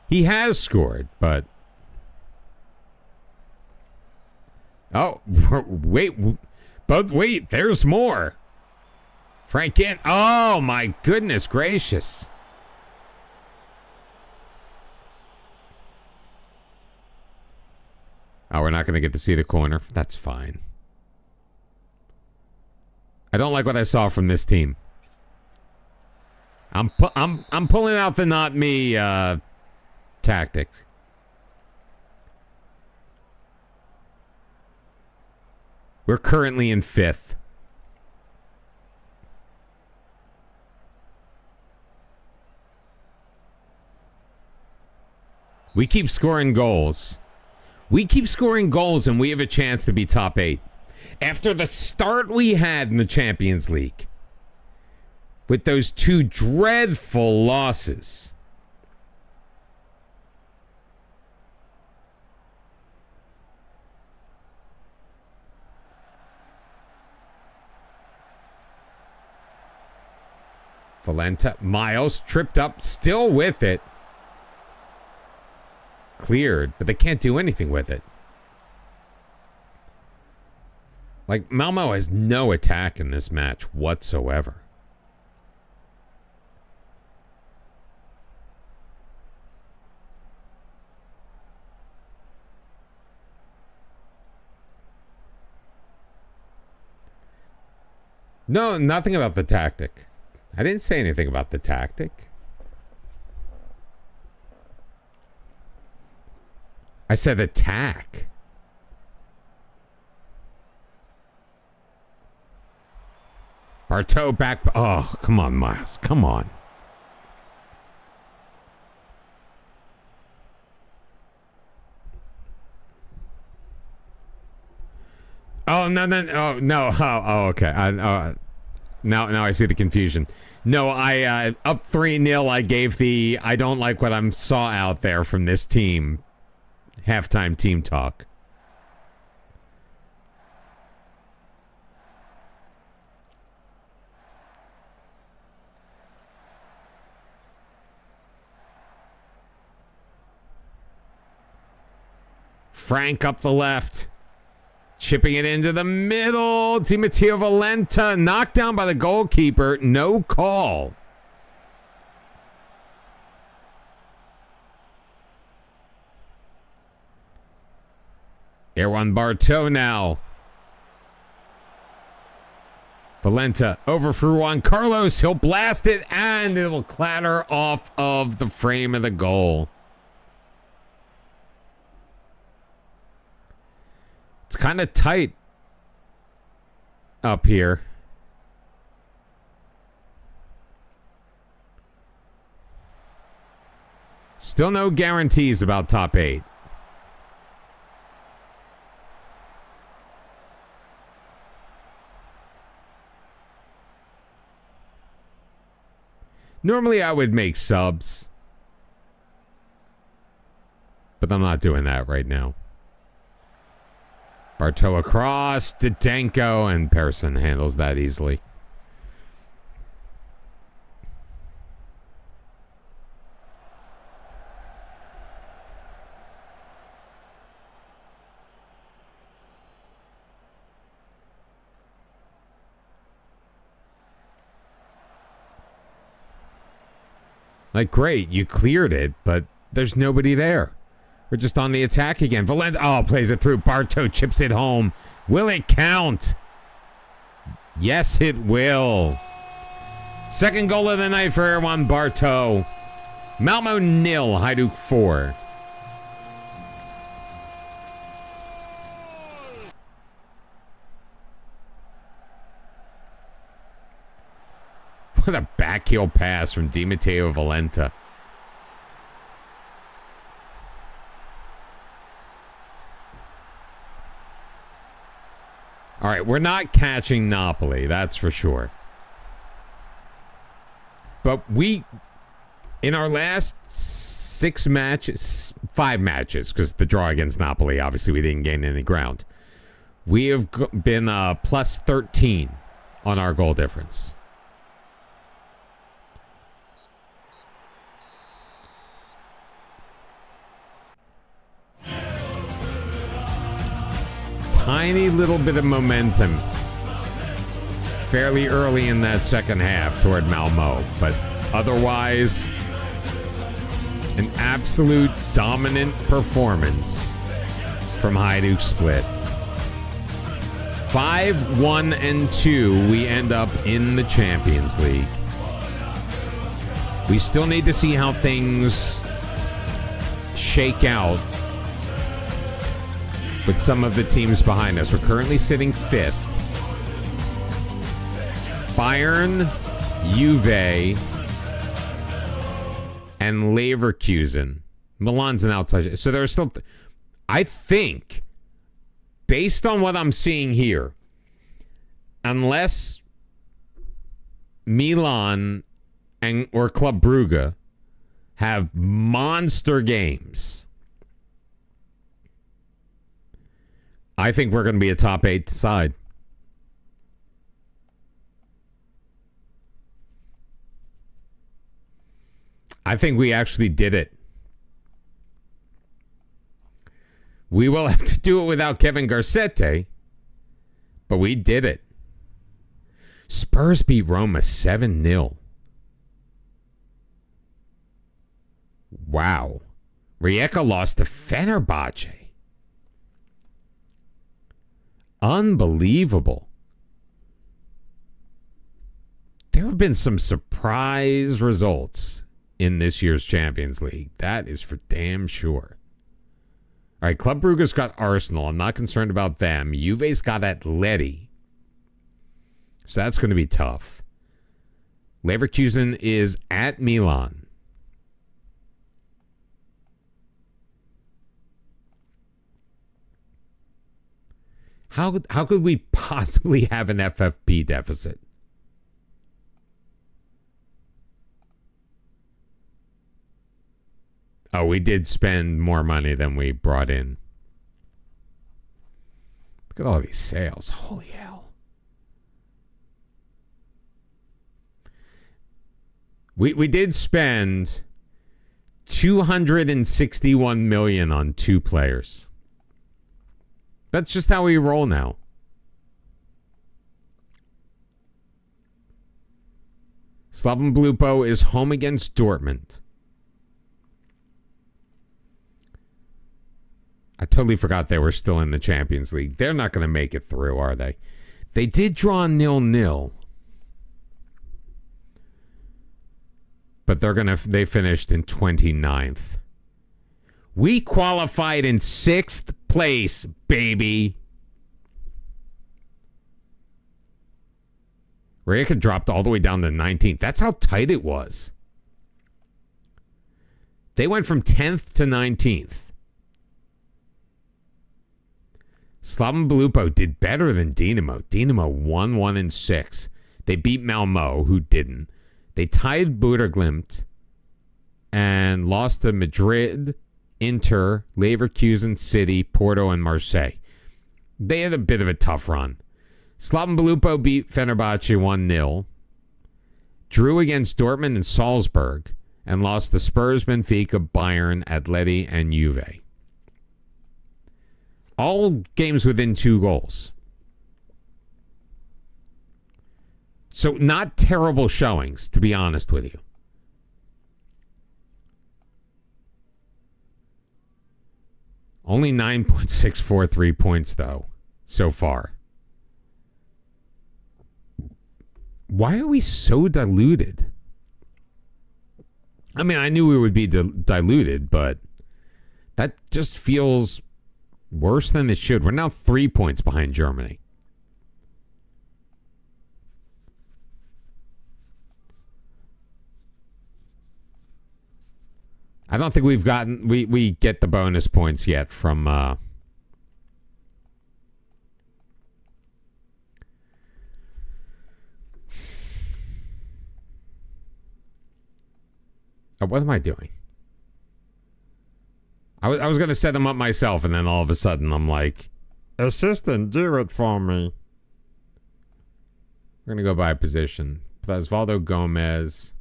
He has scored, but... Oh, wait. Wait, there's more. Frank in. Oh, my goodness gracious. Oh, we're not going to get to see the corner. That's fine. I don't like what I saw from this team. I'm pulling out the not me tactics. We're currently in 5th. We keep scoring goals. We keep scoring goals and we have a chance to be top 8. After the start we had in the Champions League, with those 2 dreadful losses. Valenta, Miles tripped up, still with it. Cleared, but they can't do anything with it. Like, Malmo has no attack in this match whatsoever. No, nothing about the tactic. I didn't say anything about the tactic. I said attack. Bartow back. Oh, come on, Miles. Come on. Oh, no. Oh, no. Oh, okay. Now I see the confusion. No, I up 3-0. I gave the I don't like what I saw out there from this team halftime team talk. Frank up the left. Chipping it into the middle. Di Matteo Valenta knocked down by the goalkeeper. No call. Erwan Bartow now. Valenta over for Juan Carlos. He'll blast it and it will clatter off of the frame of the goal. It's kind of tight. up here. Still no guarantees about top 8. Normally I would make subs, but I'm not doing that right now. Bartow across, Didenko, and Persson handles that easily. Like, great, you cleared it, but there's nobody there. We're just on the attack again. Valente, plays it through. Bartow chips it home. Will it count? Yes, it will. Second goal of the night for Erwan Bartow. Malmo 0, Hajduk 4. What a backheel pass from Di Matteo Valente. All right, we're not catching Napoli, that's for sure. But in our last 5 matches, because the draw against Napoli, obviously we didn't gain any ground, we have been plus 13 on our goal difference. Tiny little bit of momentum fairly early in that second half toward Malmo, but otherwise an absolute dominant performance from Hajduk Split. 5-1-2, we end up in the Champions League. We still need to see how things shake out with some of the teams behind us. We're currently sitting 5th. Bayern, Juve, and Leverkusen. Milan's an outside. So there are still... I think, based on what I'm seeing here, unless Milan or Club Brugge have monster games, I think we're going to be a top 8 side. I think we actually did it. We will have to do it without Kevin Garcetti, but we did it. Spurs beat Roma 7-0. Wow. Rijeka lost to Fenerbahce. Unbelievable. There have been some surprise results in this year's Champions League. That is for damn sure. All right, Club Brugge's got Arsenal. I'm not concerned about them. Juve's got Atleti. So that's going to be tough. Leverkusen is at Milan. How could we possibly have an FFP deficit? Oh, we did spend more money than we brought in. Look at all these sales. Holy hell. We did spend $261 million on 2 players. That's just how we roll now. Slaven Blupo is home against Dortmund. I totally forgot they were still in the Champions League. They're not going to make it through, are they? They did draw 0-0. But they finished in 29th. We qualified in 6th place, baby. Rijeka dropped all the way down to 19th. That's how tight it was. They went from 10th to 19th. Slaven Belupo did better than Dinamo. Dinamo won 1-6. They beat Malmo, who didn't. They tied Buderglimt and lost to Madrid, Inter, Leverkusen, City, Porto, and Marseille. They had a bit of a tough run. Slaven Belupo beat Fenerbahce 1-0, drew against Dortmund and Salzburg, and lost to Spurs, Benfica, Bayern, Atleti, and Juve. All games within 2 goals. So not terrible showings, to be honest with you. Only 9.643 points, though, so far. Why are we so diluted? I mean, I knew we would be diluted, but that just feels worse than it should. We're now 3 points behind Germany. I don't think we've gotten... We get the bonus points yet from... what am I doing? I was going to set them up myself, and then all of a sudden I'm like, assistant, do it for me. We're going to go by position. Osvaldo Gomez...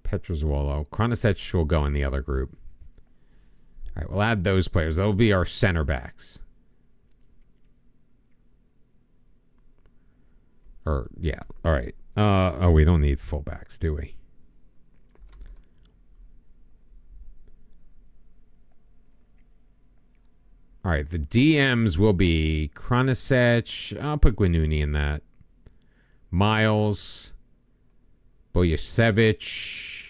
Petrozuolo. Kronasec will go in the other group. All right, we'll add those players. They'll be our center backs. Or, yeah. All right. Oh, we don't need fullbacks, do we? All right, the DMs will be Kronasec. I'll put Guinuni in that. Miles. Bojasevic.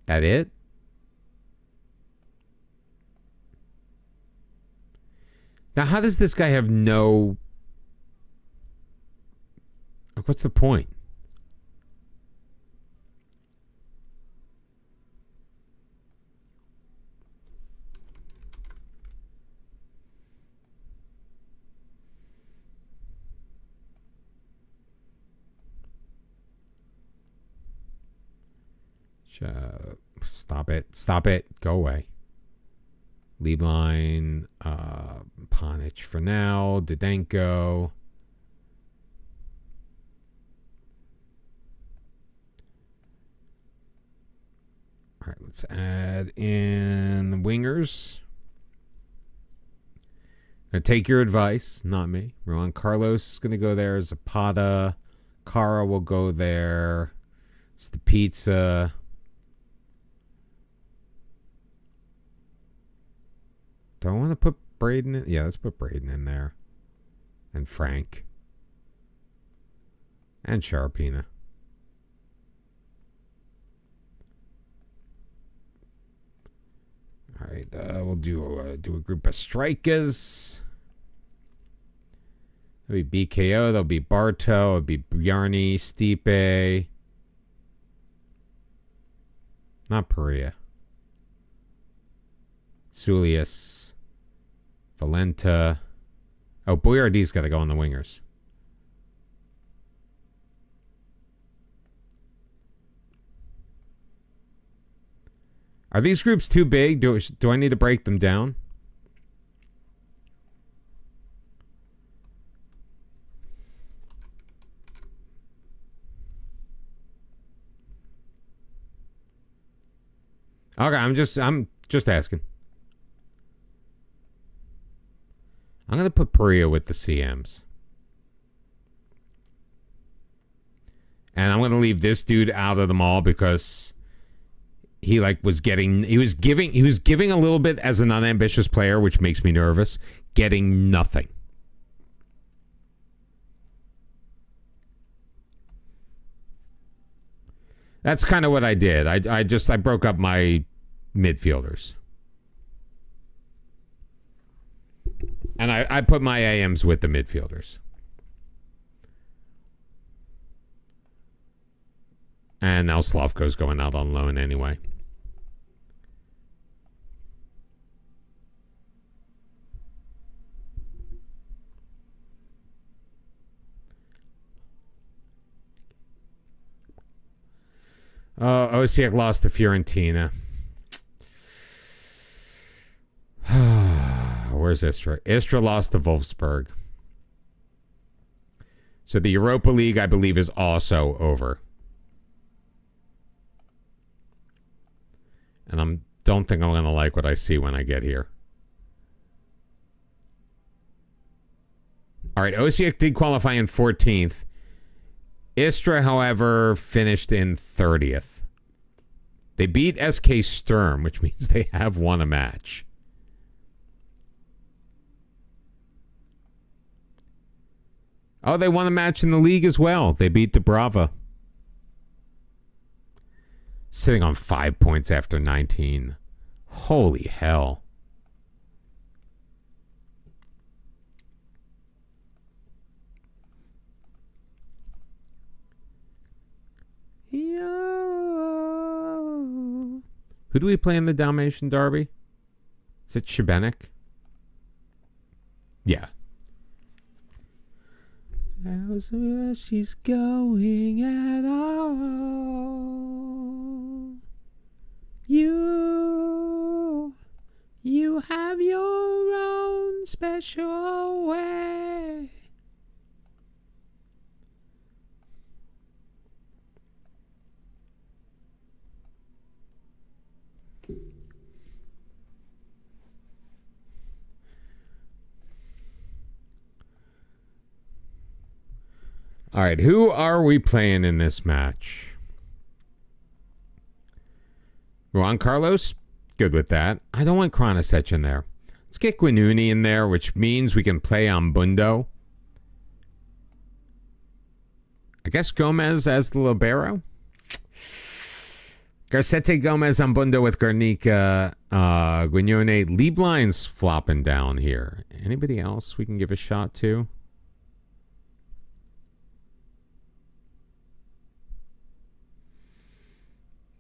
That it? Now, how does this guy have no... What's the point? Stop it. Stop it. Go away. Lieblein, Ponic for now. Didenko. All right, let's add in the wingers. Gonna take your advice, not me. Juan Carlos is gonna go there. Zapata. Cara will go there. It's the pizza. Do I want to put Braden in? Yeah, let's put Braden in there. And Frank. And Sharapina. All right, we'll do a group of strikers. There'll be BKO, there'll be Barto, it'll be Bjarni, Stipe. Not Perea. Sulius. Valenta. Oh, Boyardi's got to go on the wingers. Are these groups too big? Do I need to break them down? Okay, I'm just asking. I'm going to put Perea with the CMs. And I'm going to leave this dude out of them all because he was giving a little bit as an unambitious player, which makes me nervous, getting nothing. That's kind of what I did. I broke up my midfielders. And I put my AMs with the midfielders. And now Slavko's going out on loan anyway. Osijek lost to Fiorentina. Where's Istra? Istra lost to Wolfsburg. So the Europa League, I believe, is also over. And I don't think I'm going to like what I see when I get here. All right, Osijek did qualify in 14th. Istra, however, finished in 30th. They beat SK Sturm, which means they have won a match. Oh, they won a match in the league as well. They beat the Brava. Sitting on 5 points after 19. Holy hell. Who do we play in the Dalmatian Derby? Is it Šibenik? Yeah. How's where she's going at all? You have your own special way. All right, who are we playing in this match? Juan Carlos? Good with that. I don't want Kranasic in there. Let's get Guinuni in there, which means we can play on Bundo. I guess Gomez as the libero? Garcete Gomez on Bundo with Garnica. Guignone. Lieblein's flopping down here. Anybody else we can give a shot to?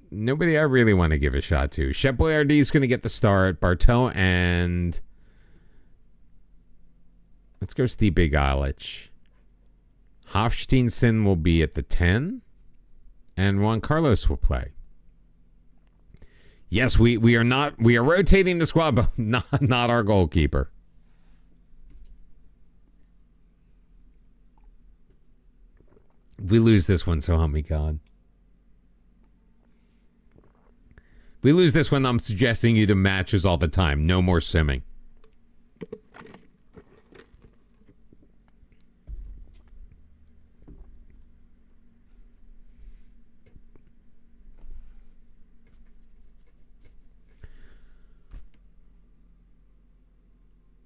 Nobody I really want to give a shot to. Shep Boyardee is going to get the start. Barteau and... Let's go Stipe Galic. Hofsteinson will be at the 10. And Juan Carlos will play. Yes, we are rotating the squad, but not our goalkeeper. If we lose this one, so help me God. We lose this one, I'm suggesting you to matches all the time. No more simming.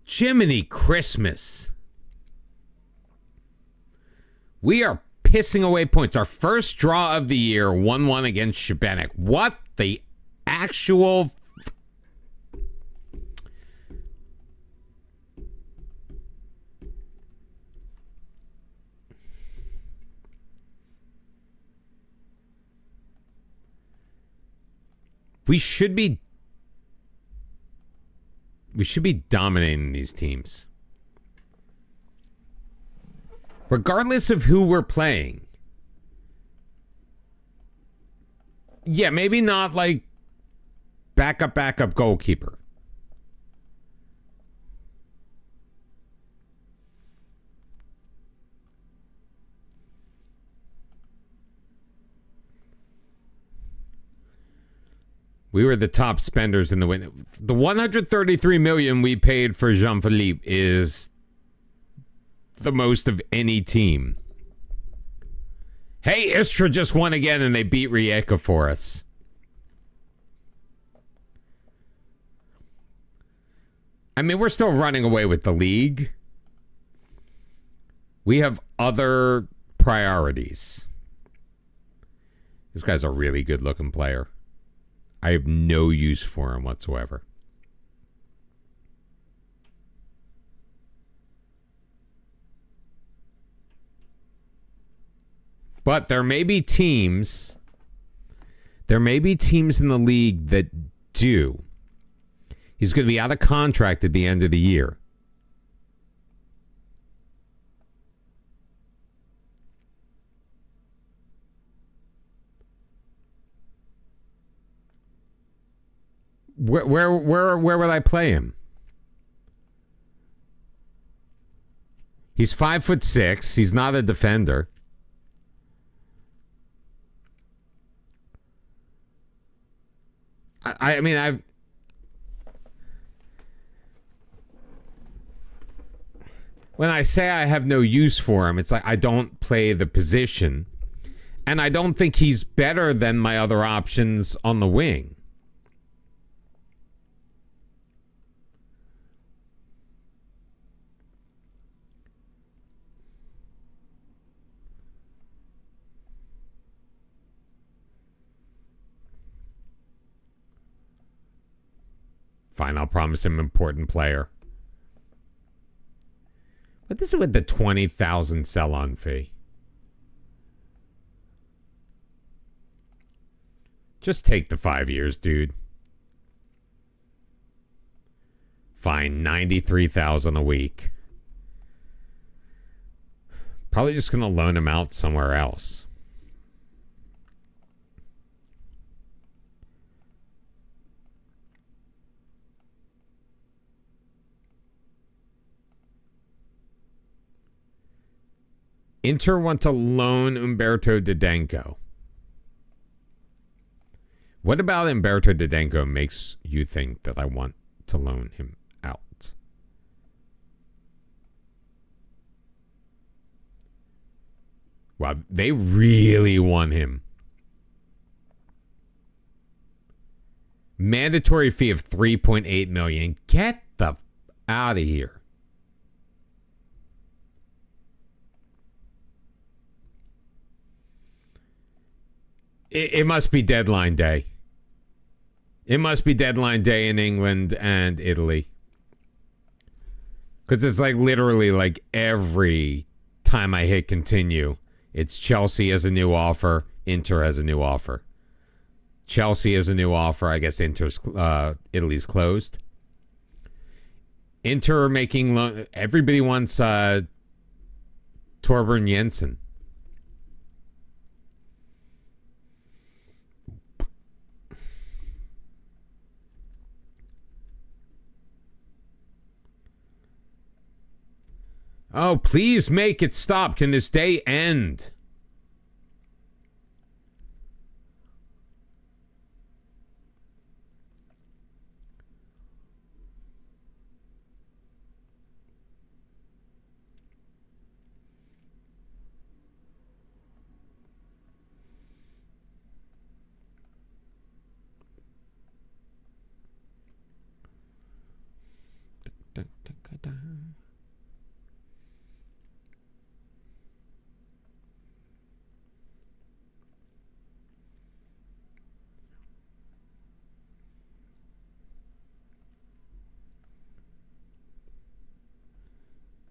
Jiminy Christmas. We are pissing away points. Our first draw of the year, 1-1 against Šibenik. What the actual... We should be dominating these teams. Regardless of who we're playing. Yeah, maybe not like backup goalkeeper. We were the top spenders in the win. The 133 million we paid for Jean-Philippe is the most of any team. Hey, Istra just won again and they beat Rijeka for us. I mean, we're still running away with the league. We have other priorities. This guy's a really good looking player. I have no use for him whatsoever. But there may be teams in the league that do. He's going to be out of contract at the end of the year. Where would I play him? He's 5'6". He's not a defender. I mean, when I say I have no use for him, it's like I don't play the position. And I don't think he's better than my other options on the wing. Fine, I'll promise him important player. But this is with the 20,000 sell-on fee. Just take the 5 years, dude. Fine, 93,000 a week. Probably just gonna loan him out somewhere else. Inter want to loan Umberto Didenko. What about Umberto Didenko makes you think that I want to loan him out? Wow, they really want him. Mandatory fee of $3.8 million. Get the out of here. It must be deadline day. It must be deadline day in England and Italy. Because it's like literally like every time I hit continue, it's Chelsea has a new offer, Inter has a new offer. Chelsea has a new offer. I guess Italy's closed. Inter are making everybody wants Torbjørn Jensen. Oh, please make it stop. Can this day end?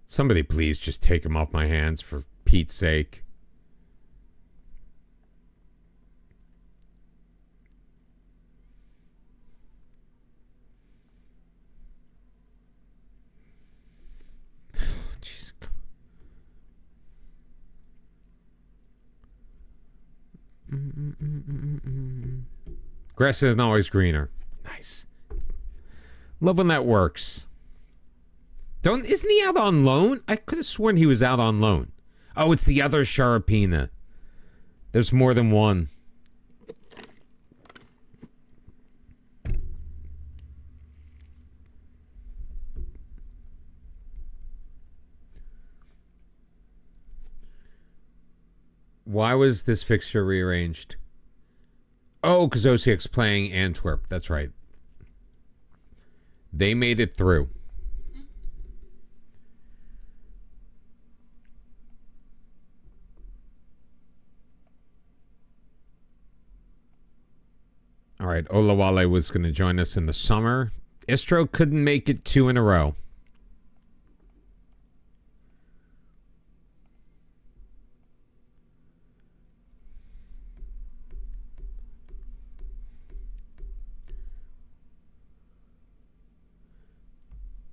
Somebody please just take him off my hands for Pete's sake. Jeez. Grass isn't always greener. Nice. Love when that works. Isn't he out on loan? I could have sworn he was out on loan. Oh, it's the other Sharapina. There's more than one. Why was this fixture rearranged? Oh, because OCX playing Antwerp. That's right. They made it through. All right, Olawale was going to join us in the summer. Istro couldn't make it 2 in a row.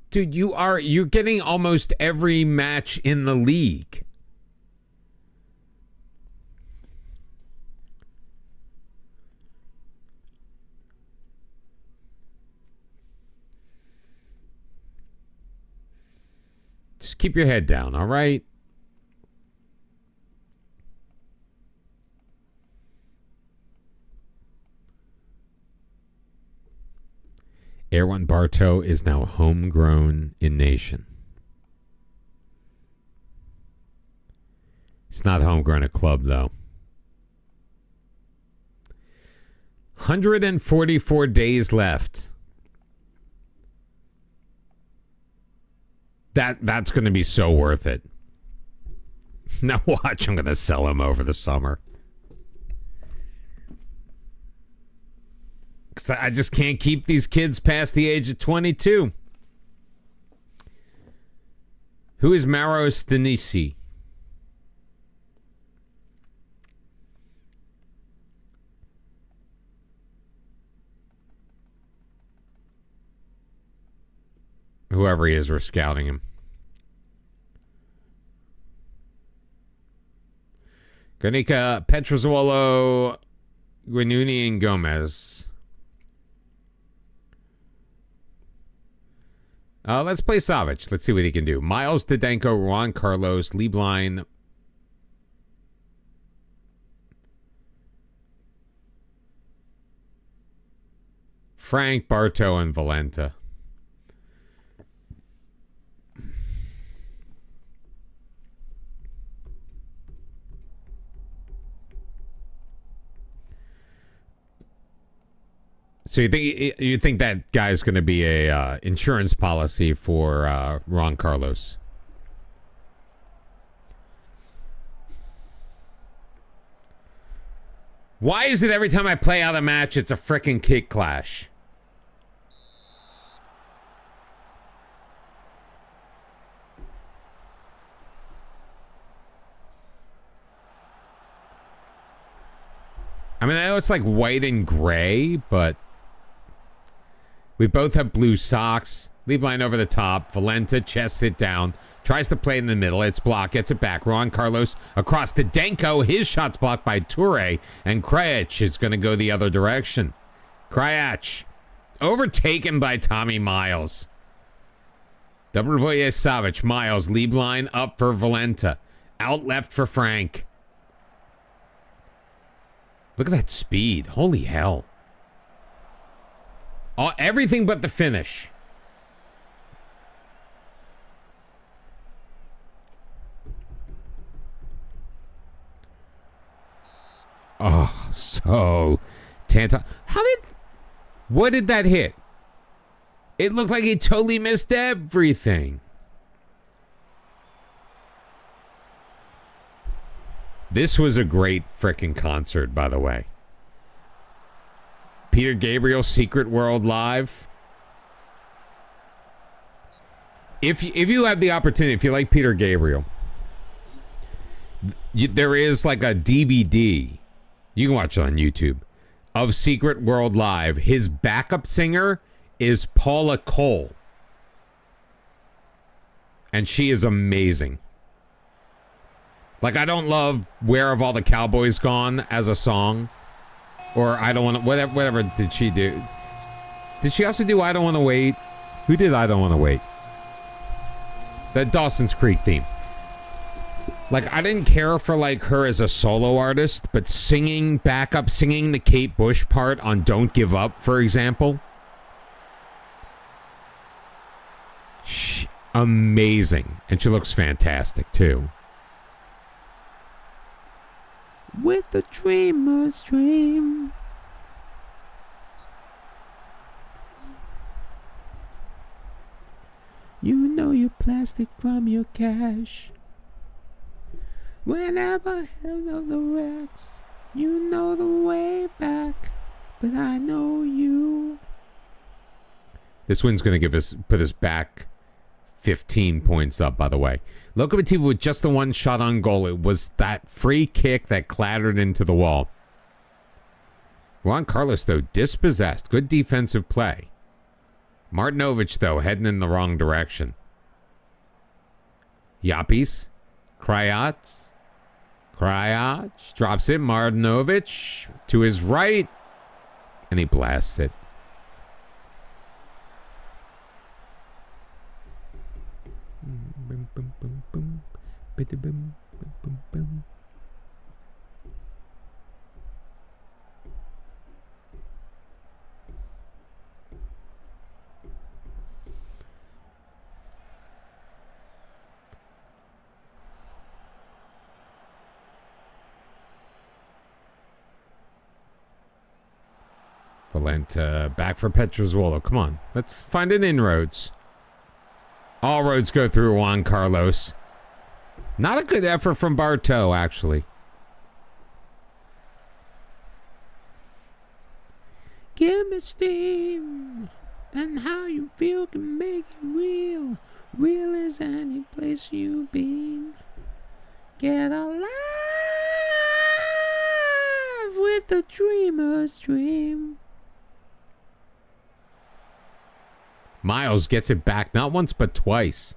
Dude, you're getting almost every match in the league. Just keep your head down, all right? Erwan Bartow is now homegrown in nation. It's not homegrown at club, though. 144 days left. That's going to be so worth it. Now watch, I'm going to sell him over the summer. Because I just can't keep these kids past the age of 22. Who is Mauro Stanisi? Whoever he is, we're scouting him. Garnica, Petrozuolo, Guinuni, and Gomez. Let's play Savic. Let's see what he can do. Miles, Didenko, Juan Carlos, Lieblein. Frank, Bartow, and Valenta. So you think that guy's going to be a insurance policy for Juan Carlos? Why is it every time I play out a match, it's a frickin' kick clash? I mean, I know it's like white and gray, but we both have blue socks. Leave line over the top. Valenta, chest sit down. Tries to play in the middle. It's blocked. Gets it back. Juan Carlos across to Denko. His shot's blocked by Toure. And Krajec is going to go the other direction. Krajec overtaken by Tommy Miles. Dobrovolje Savic. Miles. Leave line up for Valenta. Out left for Frank. Look at that speed. Holy hell. Everything but the finish. Oh, so what did that hit? It looked like he totally missed everything. This was a great frickin' concert, by the way. Peter Gabriel, Secret World Live. If you have the opportunity, if you like Peter Gabriel, there is like a DVD. You can watch it on YouTube of Secret World Live. His backup singer is Paula Cole. And she is amazing. Like, I don't love Where Have All the Cowboys Gone as a song. Or I Don't Want to... Whatever did she do? Did she also do I Don't Want to Wait? Who did I Don't Want to Wait? The Dawson's Creek theme. Like, I didn't care for, like, her as a solo artist, but singing the Kate Bush part on Don't Give Up, for example. Amazing. And she looks fantastic, too. With a dreamer's dream. You know you're plastic from your cash. Whenever held up the racks, you know the way back, but I know you. This win's going to put us back 15 points up, by the way. Lokomotiv with just the one shot on goal. It was that free kick that clattered into the wall. Juan Carlos, though, dispossessed. Good defensive play. Martinovic, though, heading in the wrong direction. Yappies. Krajc drops it. Martinovic to his right. And he blasts it. Valenta back for Petrozuolo. Come on, let's find an inroads. All roads go through Juan Carlos. Not a good effort from Bartow, actually. Give me steam, and how you feel can make it real. Real as any place you've been. Get alive with the dreamer's dream. Miles gets it back not once but twice.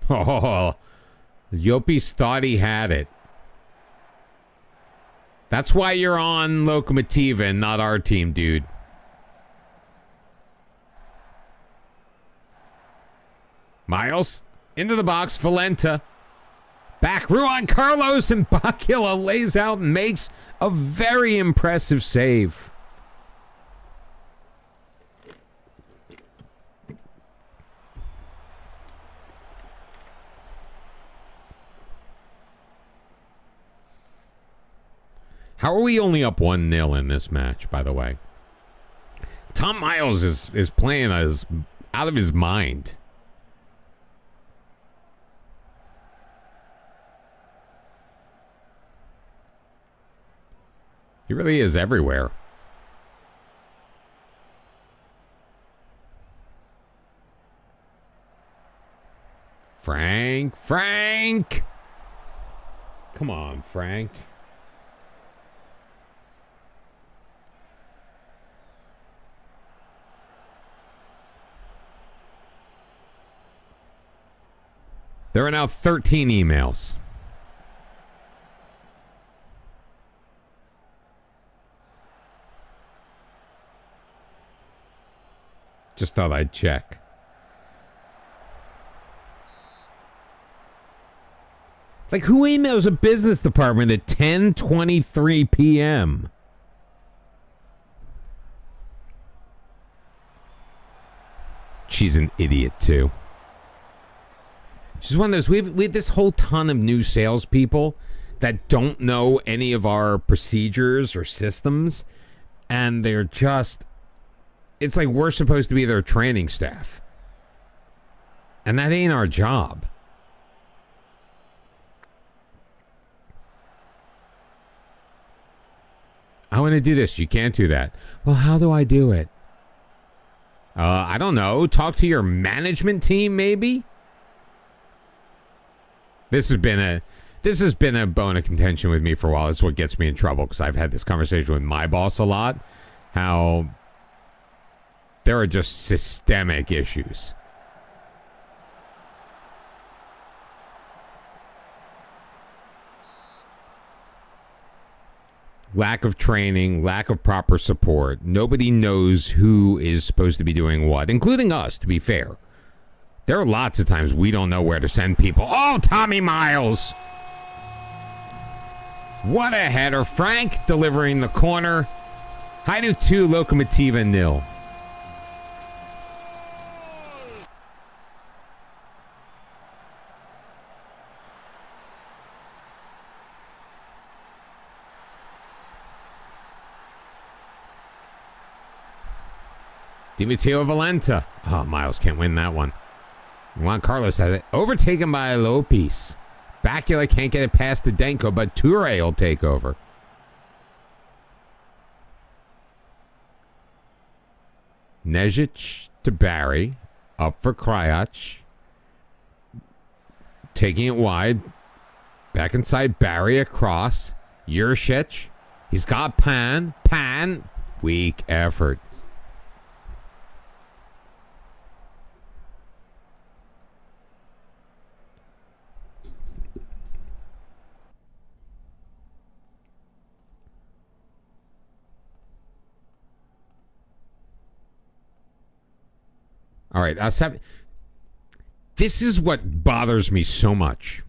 Oh, Llopis thought he had it. That's why you're on Lokomotiva and not our team, dude. Miles into the box. Valenta. Back, Juan Carlos, and Bakila lays out and makes a very impressive save. How are we only up 1-0 in this match, by the way? Tom Miles is playing as out of his mind. He really is everywhere. Frank! Come on, Frank. There are now 13 emails. Just thought I'd check. Like, who emails a business department at 10:23 p.m.? She's an idiot, too. She's one of those, we have this whole ton of new salespeople that don't know any of our procedures or systems, and they're just, it's like we're supposed to be their training staff. And that ain't our job. I want to do this. You can't do that. Well, how do I do it? I don't know. Talk to your management team, maybe? This has been a bone of contention with me for a while. It's what gets me in trouble, because I've had this conversation with my boss a lot. How there are just systemic issues. Lack of training, lack of proper support. Nobody knows who is supposed to be doing what, including us, to be fair. There are lots of times we don't know where to send people. Oh, Tommy Miles! What a header. Frank delivering the corner. Hajduk 2, Lokomotiva 0. Di Matteo Valenta. Oh, Miles can't win that one. Juan Carlos has it. Overtaken by Lopez. Bakula can't get it past the Denko, but Toure will take over. Nejic to Barry. Up for Krajc. Taking it wide. Back inside, Barry across. Juršić. He's got Pan. Pan. Weak effort. All right. This is what bothers me so much.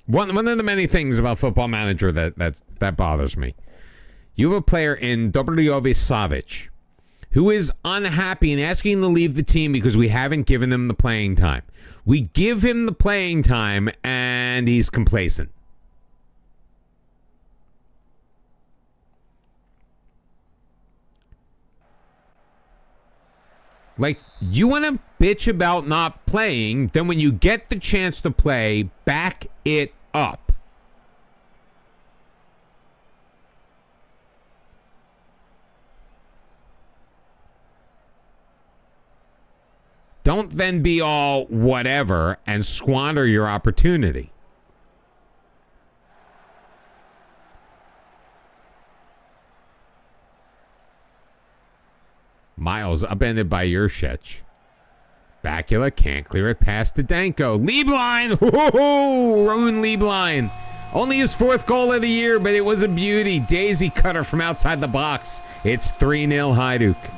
One of the many things about Football Manager that bothers me. You have a player in Dobriovi Savic who is unhappy and asking to leave the team because we haven't given him the playing time. We give him the playing time and he's complacent. Like, you want to bitch about not playing, then when you get the chance to play, back it up. Don't then be all whatever and squander your opportunity. Miles upended by Juršić. Bakula can't clear it past Danko. Lieblein! Rowan Lieblein. Only his 4th goal of the year, but it was a beauty. Daisy cutter from outside the box. It's 3-0 Hajduk.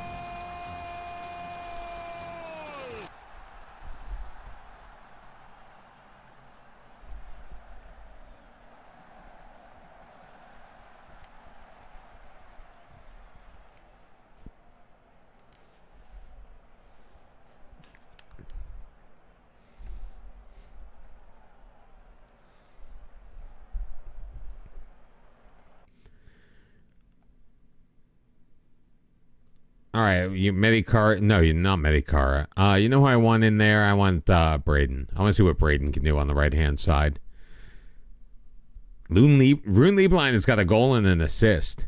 All right, you Medikara. No, you're not Medikara. You know who I want in there? I want Braden. I want to see what Braden can do on the right-hand side. Rune Lieblein has got a goal and an assist.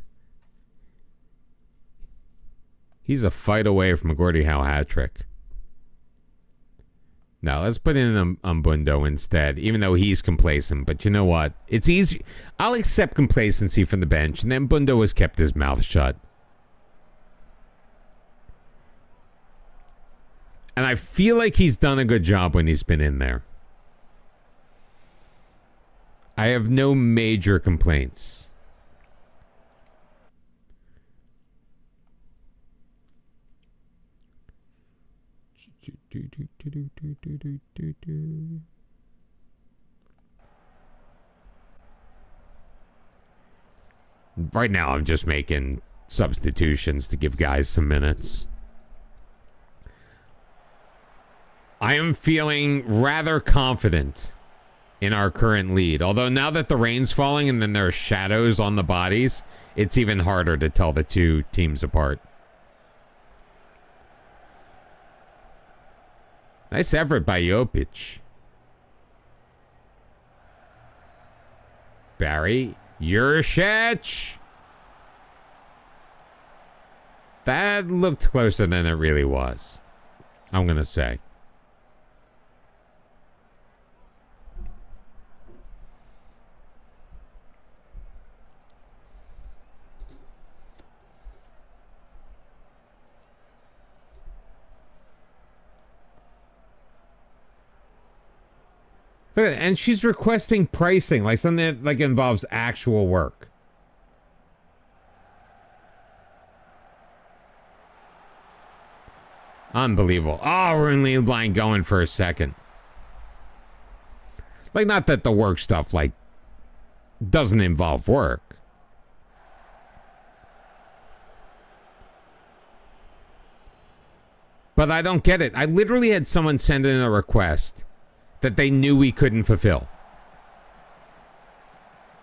He's a fight away from a Gordie Howe hat trick. Now, let's put in Bundo instead, even though he's complacent. But you know what? It's easy. I'll accept complacency from the bench, and then Bundo has kept his mouth shut. And I feel like he's done a good job when he's been in there. I have no major complaints. Right now, I'm just making substitutions to give guys some minutes. I am feeling rather confident in our current lead. Although now that the rain's falling and then there are shadows on the bodies, it's even harder to tell the two teams apart. Nice effort by Jopic. Barry. Juršić. That looked closer than it really was, I'm going to say. Look at it, and she's requesting pricing, like something that like involves actual work. Unbelievable. Oh, we're in lead line going for a second. Like, not that the work stuff, like, doesn't involve work. But I don't get it. I literally had someone send in a request that they knew we couldn't fulfill.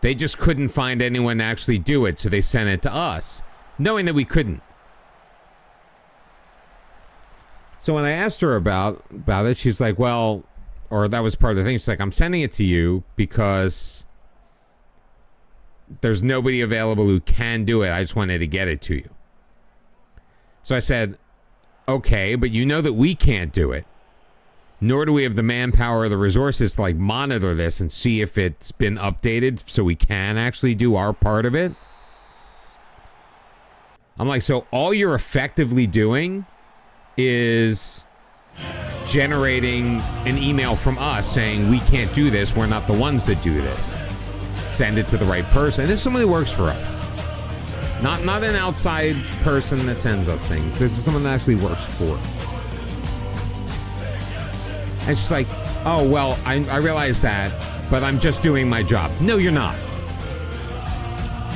They just couldn't find anyone to actually do it, so they sent it to us, knowing that we couldn't. So when I asked her about it, she's like, well, or that was part of the thing. She's like, I'm sending it to you because there's nobody available who can do it. I just wanted to get it to you. So I said, okay, but you know that we can't do it. nor do we have the manpower or the resources to like monitor this and see if it's been updated so we can actually do our part of it. I'm like, so all you're effectively doing is generating an email from us saying we can't do this, we're not the ones that do this. Send it to the right person. And this is someone who works for us. Not an outside person that sends us things. This is someone that actually works for us. And it's just like, oh, well, I realize that, but I'm just doing my job. No, you're not.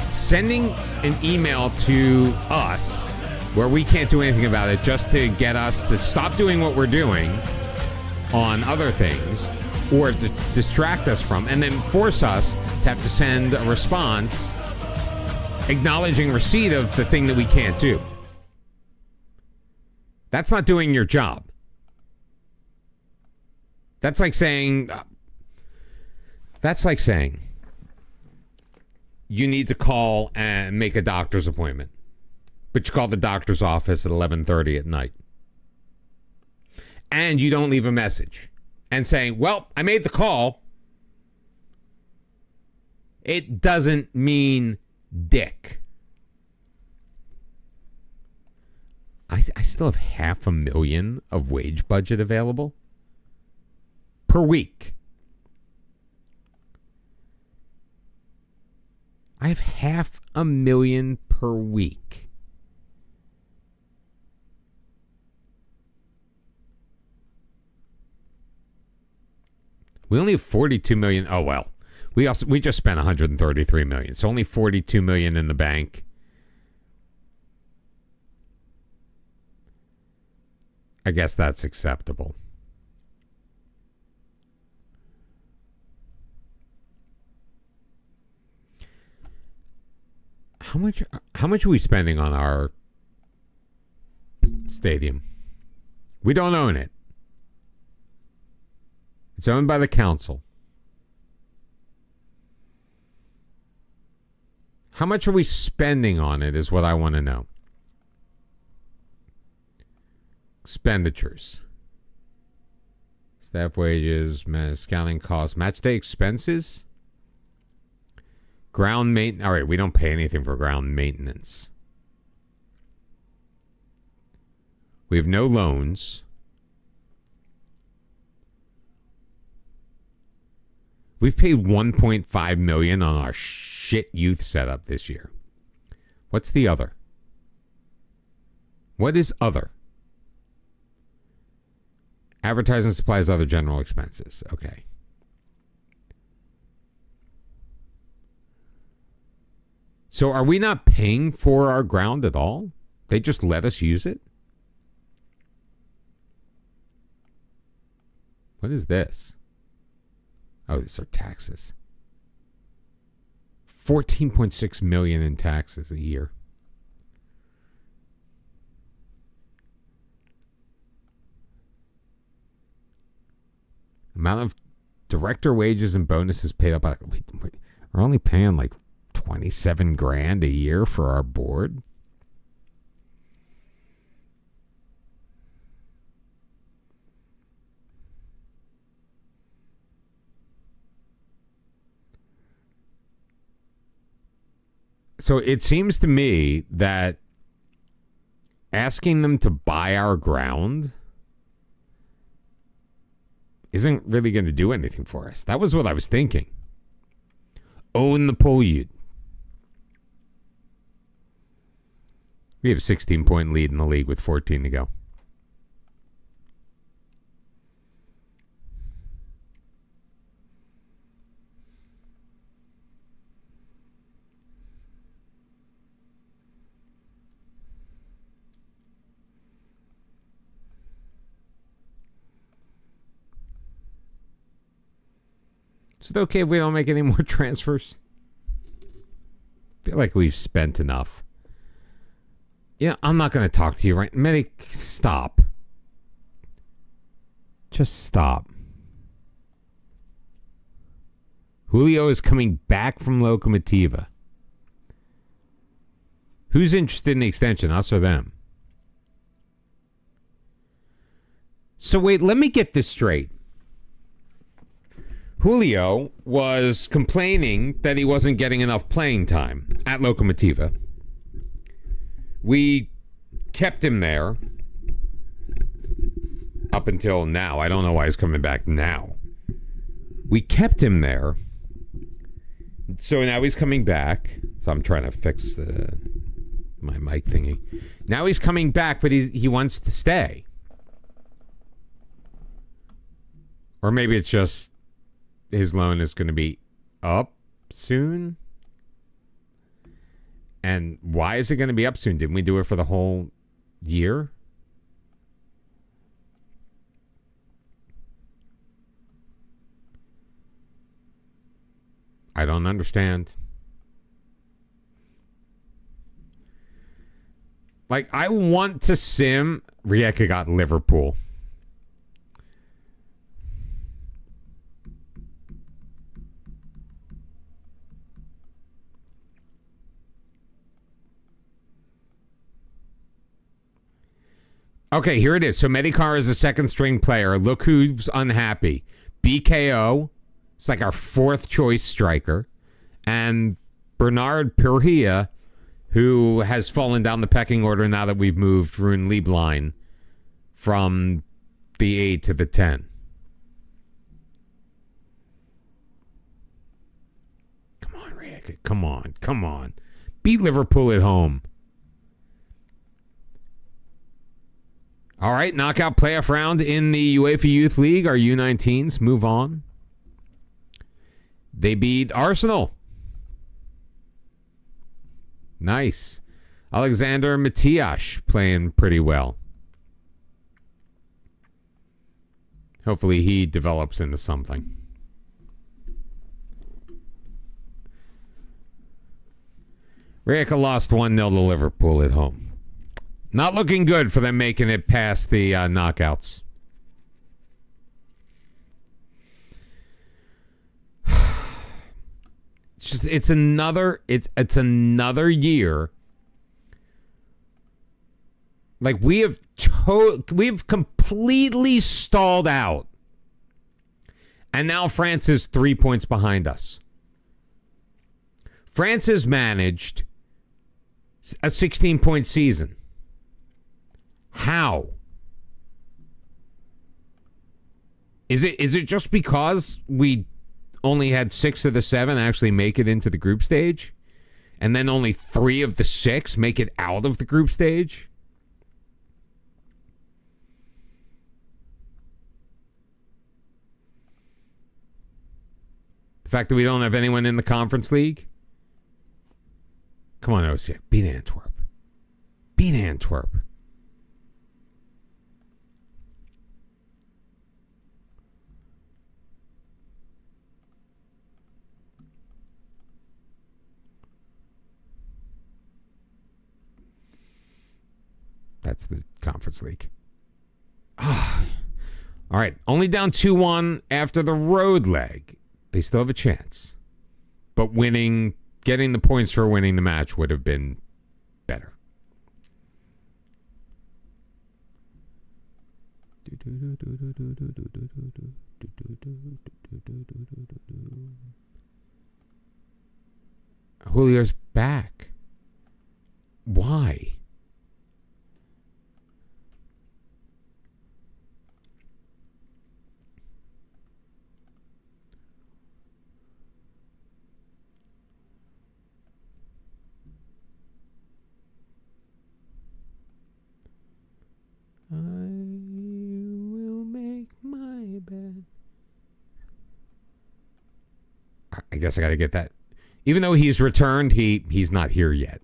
Sending an email to us where we can't do anything about it just to get us to stop doing what we're doing on other things or to distract us from, and then force us to have to send a response acknowledging receipt of the thing that we can't do. That's not doing your job. That's like saying you need to call and make a doctor's appointment, but you call the doctor's office at 11:30 at night. And you don't leave a message and saying, well, I made the call. It doesn't mean dick. I still have $500,000 of wage budget available per week. I have $500,000 per week. We only have 42 million. Oh well. We just spent 133 million. So only 42 million in the bank. I guess that's acceptable. How much are we spending on our stadium? We don't own it. It's owned by the council. How much are we spending on it is what I want to know. Expenditures. Staff wages, scouting costs, match day expenses. Ground maintenance. All right, we don't pay anything for ground maintenance. We have no loans. We've paid $1.5 million on our shit youth setup this year. What's the other? What is other? Advertising supplies, other general expenses. Okay. So are we not paying for our ground at all? They just let us use it? What is this? Oh, these are taxes. $14.6 million in taxes a year. Amount of director wages and bonuses paid up. We're only paying like 27 grand a year for our board. So it seems to me that asking them to buy our ground isn't really going to do anything for us. That was what I was thinking. Own the Polyud. We have a 16-point lead in the league with 14 to go. Is it okay if we don't make any more transfers? I feel like we've spent enough. Yeah, I'm not going to talk to you right. Medic, stop. Just stop. Julio is coming back from Locomotiva. Who's interested in the extension, us or them? So wait, let me get this straight. Julio was complaining that he wasn't getting enough playing time at Lokomotiva. We kept him there up until now. I don't know why he's coming back now. We kept him there. So now he's coming back. So I'm trying to fix my mic thingy. Now he's coming back, but he wants to stay. Or maybe it's just his loan is going to be up soon. And why is it going to be up soon? Didn't we do it for the whole year? I don't understand. Like, I want to sim. Rijeka got Liverpool. Okay, here it is. So Medikar is a second string player. Look who's unhappy. BKO. It's like our fourth choice striker. And Bernard Purria, who has fallen down the pecking order now that we've moved Rune Lieblein from the 8 to the 10. Come on, Rijeka. Come on. Come on. Beat Liverpool at home. All right, knockout playoff round in the UEFA Youth League. Our U19s move on. They beat Arsenal. Nice. Alexander Matias playing pretty well. Hopefully he develops into something. Rijeka lost 1-0 to Liverpool at home. Not looking good for them making it past the knockouts. It's another year. Like we've completely stalled out. And now France is 3 points behind us. France has managed a 16-point season. How? Is it just because we only had 6 of the 7 actually make it into the group stage? And then only 3 of the 6 make it out of the group stage? The fact that we don't have anyone in the Conference League? Come on, OCX. Beat Antwerp. Beat Antwerp. That's the Conference League. All right. Only down 2-1 after the road leg. They still have a chance. But getting the points for winning the match would have been better. Julio's back. Why? I will make my bed. I guess I got to get that. Even though he's returned, he's not here yet.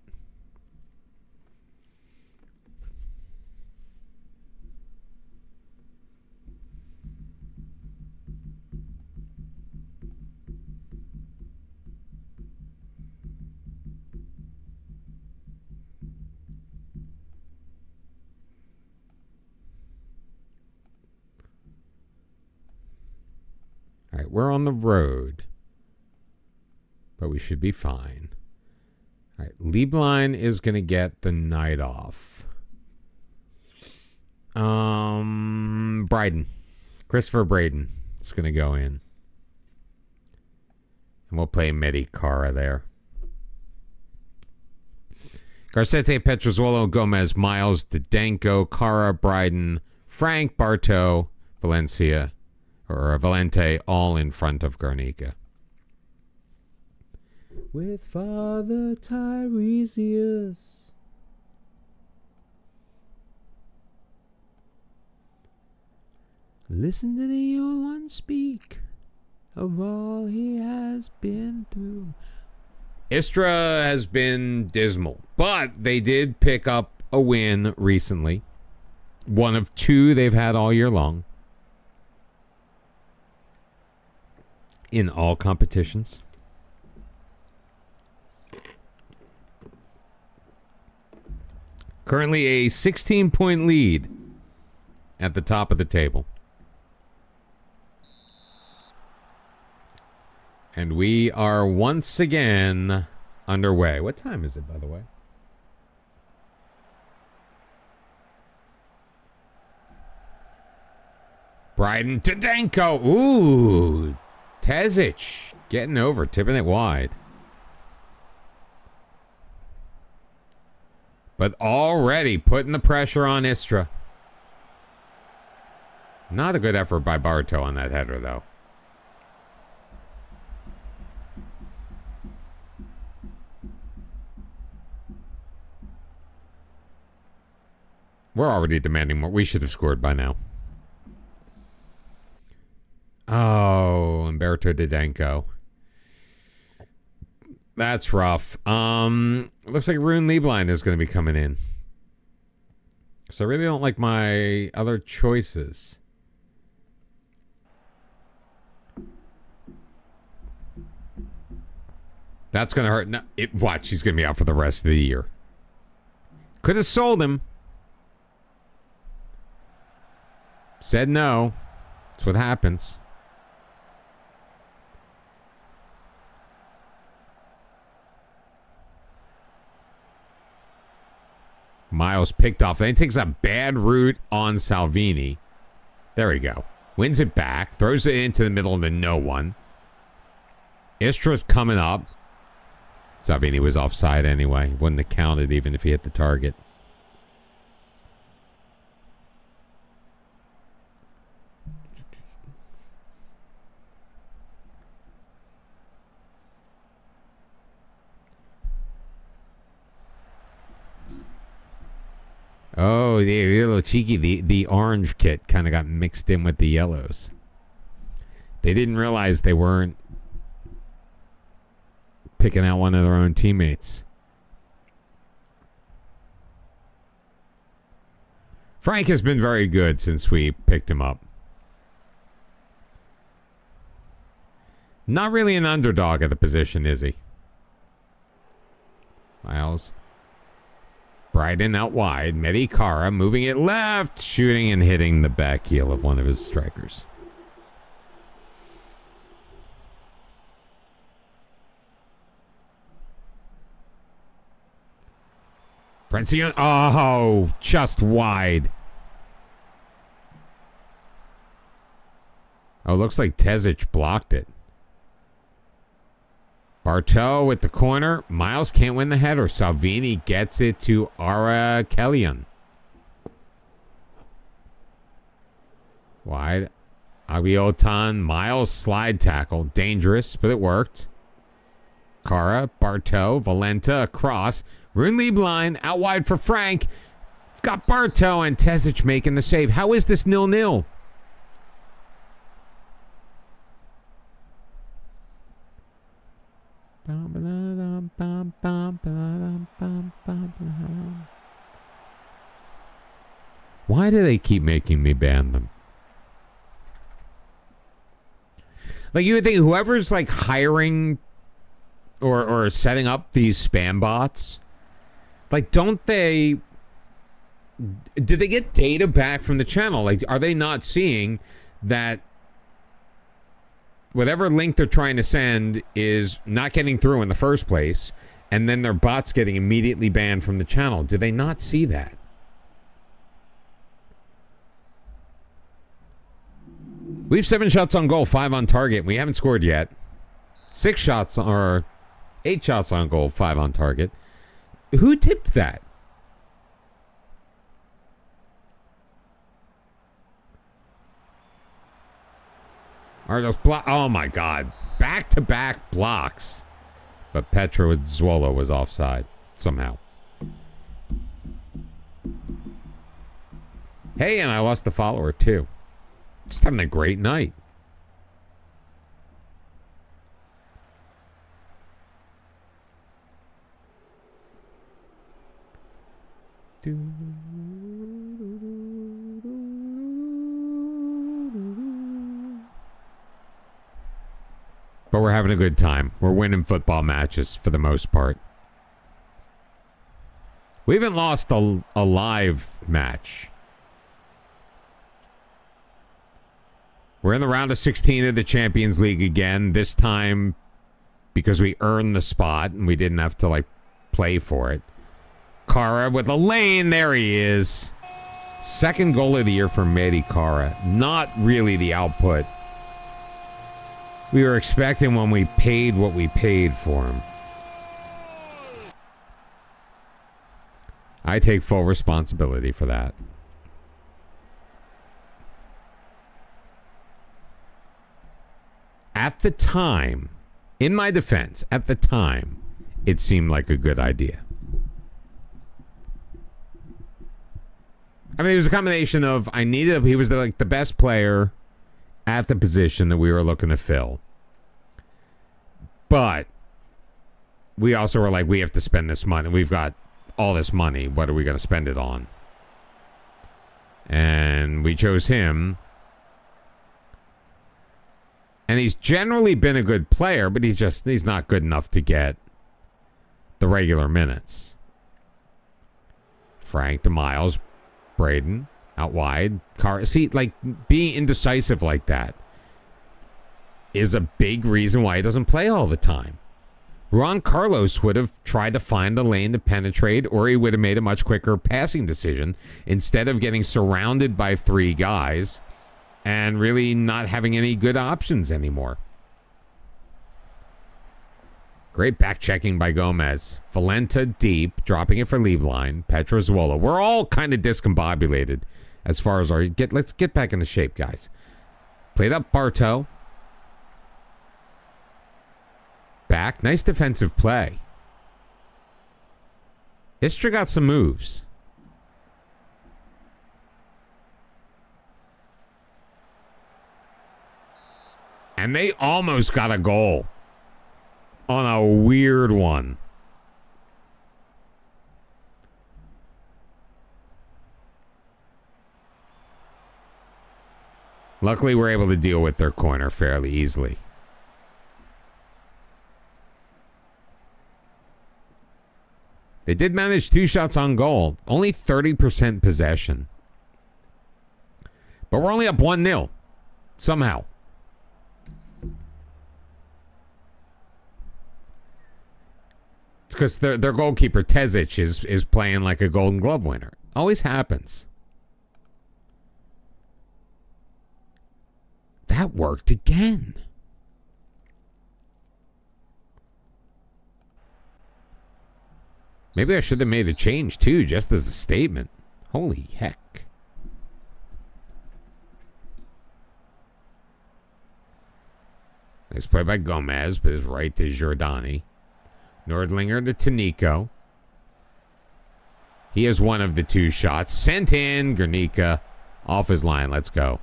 All right, we're on the road, but we should be fine. All right, Lieblein is going to get the night off. Bryden. Christopher Braden is going to go in. And we'll play Medi Cara there. Garcete, Petrozuelo, Gomez, Miles, Didenko, Cara, Bryden, Frank, Bartow, Valente, all in front of Garnica. With Father Tiresias. Listen to the old one speak of all he has been through. Istra has been dismal, but they did pick up a win recently. One of two they've had all year long. In all competitions. Currently a 16-point lead at the top of the table. And we are once again underway. What time is it, by the way? Bryden to Danko. Ooh. Tezic getting over, tipping it wide. But already putting the pressure on Istra. Not a good effort by Bartow on that header, though. We're already demanding more. We should have scored by now. Oh, Umberto Didenko. That's rough. Looks like Rune Lieblein is going to be coming in. So I really don't like my other choices. That's going to hurt. No, watch, he's going to be out for the rest of the year. Could have sold him. Said no. That's what happens. Miles picked off. Then he takes a bad route on Salvini. There we go. Wins it back. Throws it into the middle to no one. Istra's coming up. Salvini was offside anyway. Wouldn't have counted even if he hit the target. Oh, they're a little cheeky. The orange kit kind of got mixed in with the yellows. They didn't realize they weren't picking out one of their own teammates. Frank has been very good since we picked him up. Not really an underdog at the position, is he? Miles. Bryden out wide. Medi Cara moving it left. Shooting and hitting the back heel of one of his strikers. Francione. Oh, just wide. Oh, looks like Tezic blocked it. Bartow with the corner. Miles can't win the header. Salvini gets it to Ara Kellyan. Wide. Abiotan. Miles slide tackle. Dangerous, but it worked. Cara, Bartow, Valenta across. Rune Lieblein out wide for Frank. It's got Bartow and Tezic making the save. How is this 0-0? Why do they keep making me ban them? Like, you would think whoever's like hiring or setting up these spam bots, like, do they get data back from the channel? Like, are they not seeing that whatever link they're trying to send is not getting through in the first place, and then their bot's getting immediately banned from the channel? Do they not see that? We have 7 shots on goal, 5 on target. We haven't scored yet. 8 shots on goal, 5 on target. Who tipped that? Are those oh my God. Back-to-back blocks. But Petrozuolo was offside somehow. Hey, and I lost the follower too. Just having a great night. But we're having a good time. We're winning football matches for the most part. We haven't lost a live match. We're in the round of 16 of the Champions League again. This time because we earned the spot and we didn't have to, play for it. Kara with a lane. There he is. Second goal of the year for Mehdi Kara. Not really the output we were expecting when we paid what we paid for him. I take full responsibility for that. At the time, in my defense, at the time, it seemed like a good idea. I mean, it was a combination of he was the best player at the position that we were looking to fill. But we also were we have to spend this money. We've got all this money. What are we going to spend it on? And we chose him. And he's generally been a good player, but he's not good enough to get the regular minutes. Frank to Miles, Braden, out wide. Being indecisive like that is a big reason why he doesn't play all the time. Juan Carlos would have tried to find a lane to penetrate, or he would have made a much quicker passing decision instead of getting surrounded by 3 guys and really not having any good options anymore. Great back checking by Gomez. Valenta deep, dropping it for leave line. Petrozuolo. We're all kind of discombobulated as far as let's get back into shape, guys. Played up Bartow. Back. Nice defensive play. Istra got some moves. And they almost got a goal on a weird one. Luckily, we're able to deal with their corner fairly easily. They did manage 2 shots on goal. Only 30% possession. But we're only up 1-0. Somehow. It's because their goalkeeper, Tezic, is playing like a Golden Glove winner. Always happens. That worked again. Maybe I should have made a change, too, just as a statement. Holy heck. Nice play by Gomez, but his right to Giordani. Nordlinger to Tanico. He has one of the 2 shots. Sent in. Guernica off his line. Let's go.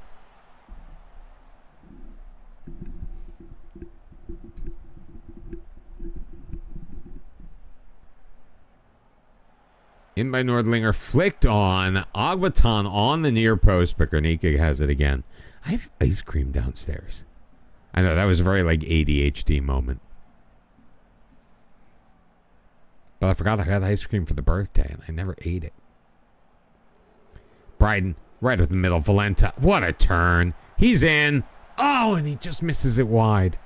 In by Nordlinger. Flicked on. Aguatan on the near post, but Guernica has it again. I have ice cream downstairs. I know, that was a very ADHD moment. But I forgot I got ice cream for the birthday, and I never ate it. Bryden, right up the middle. Valenta, what a turn. He's in. Oh, and he just misses it wide.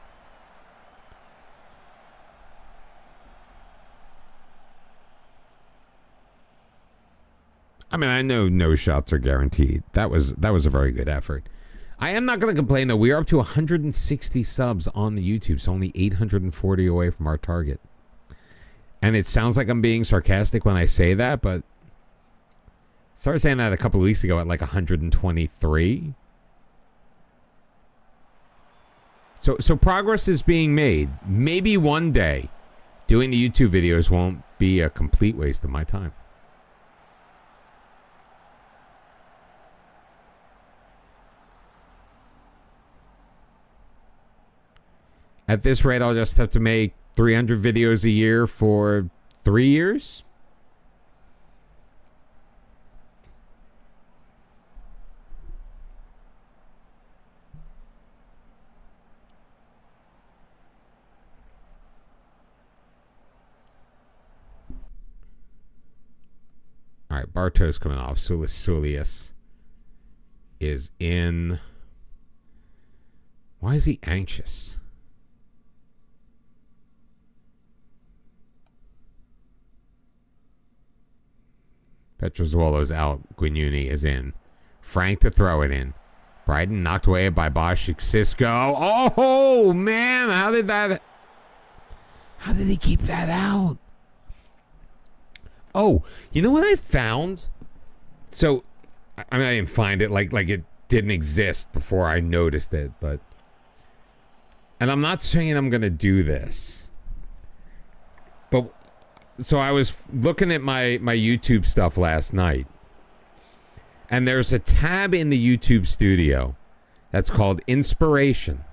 I mean, I know no shots are guaranteed. That was a very good effort. I am not going to complain, though. We are up to 160 subs on the YouTube, so only 840 away from our target. And it sounds like I'm being sarcastic when I say that, but I started saying that a couple of weeks ago at like 123. So progress is being made. Maybe one day doing the YouTube videos won't be a complete waste of my time. At this rate, I'll just have to make 300 videos a year for 3 years. All right, Bartos coming off. Sulius is in. Why is he anxious? Petrozuolo's out. Guignuni is in. Frank to throw it in. Bryden knocked away by Bosch. Cisco. Oh, man. How did he keep that out? Oh, you know what I found? So, I mean, I didn't find it like it didn't exist before I noticed it, but... And I'm not saying I'm going to do this. But... So I was looking at my YouTube stuff last night, and there's a tab in the YouTube studio that's called Inspiration.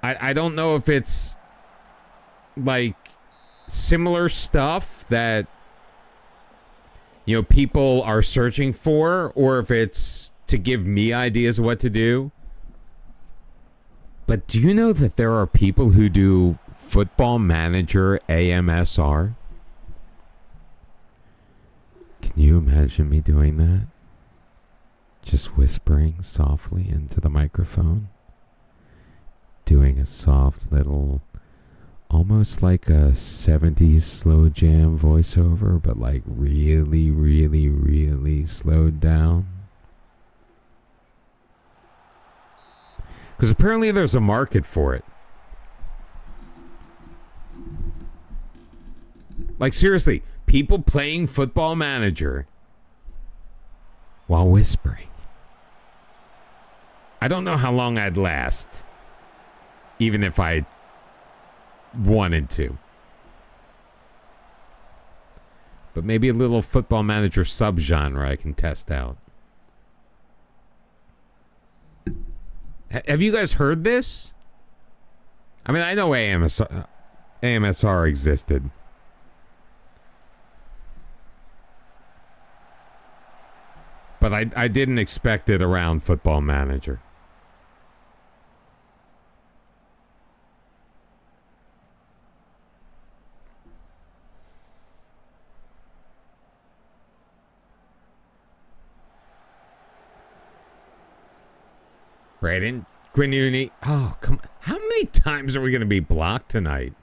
I don't know if it's like similar stuff that, you know, people are searching for, or if it's to give me ideas of what to do. But do you know that there are people who do Football Manager AMSR? Can you imagine me doing that? Just whispering softly into the microphone. Doing a soft little, almost like a 70s slow jam voiceover, but like really, really, really slowed down. Because apparently there's a market for it. Like, seriously, people playing Football Manager while whispering. I don't know how long I'd last, even if I wanted to. But maybe a little Football Manager subgenre I can test out. Have you guys heard this? I mean, I know AMSR existed. But I didn't expect it around Football Manager. Braden, Grinuni. Oh, come on. How many times are we going to be blocked tonight?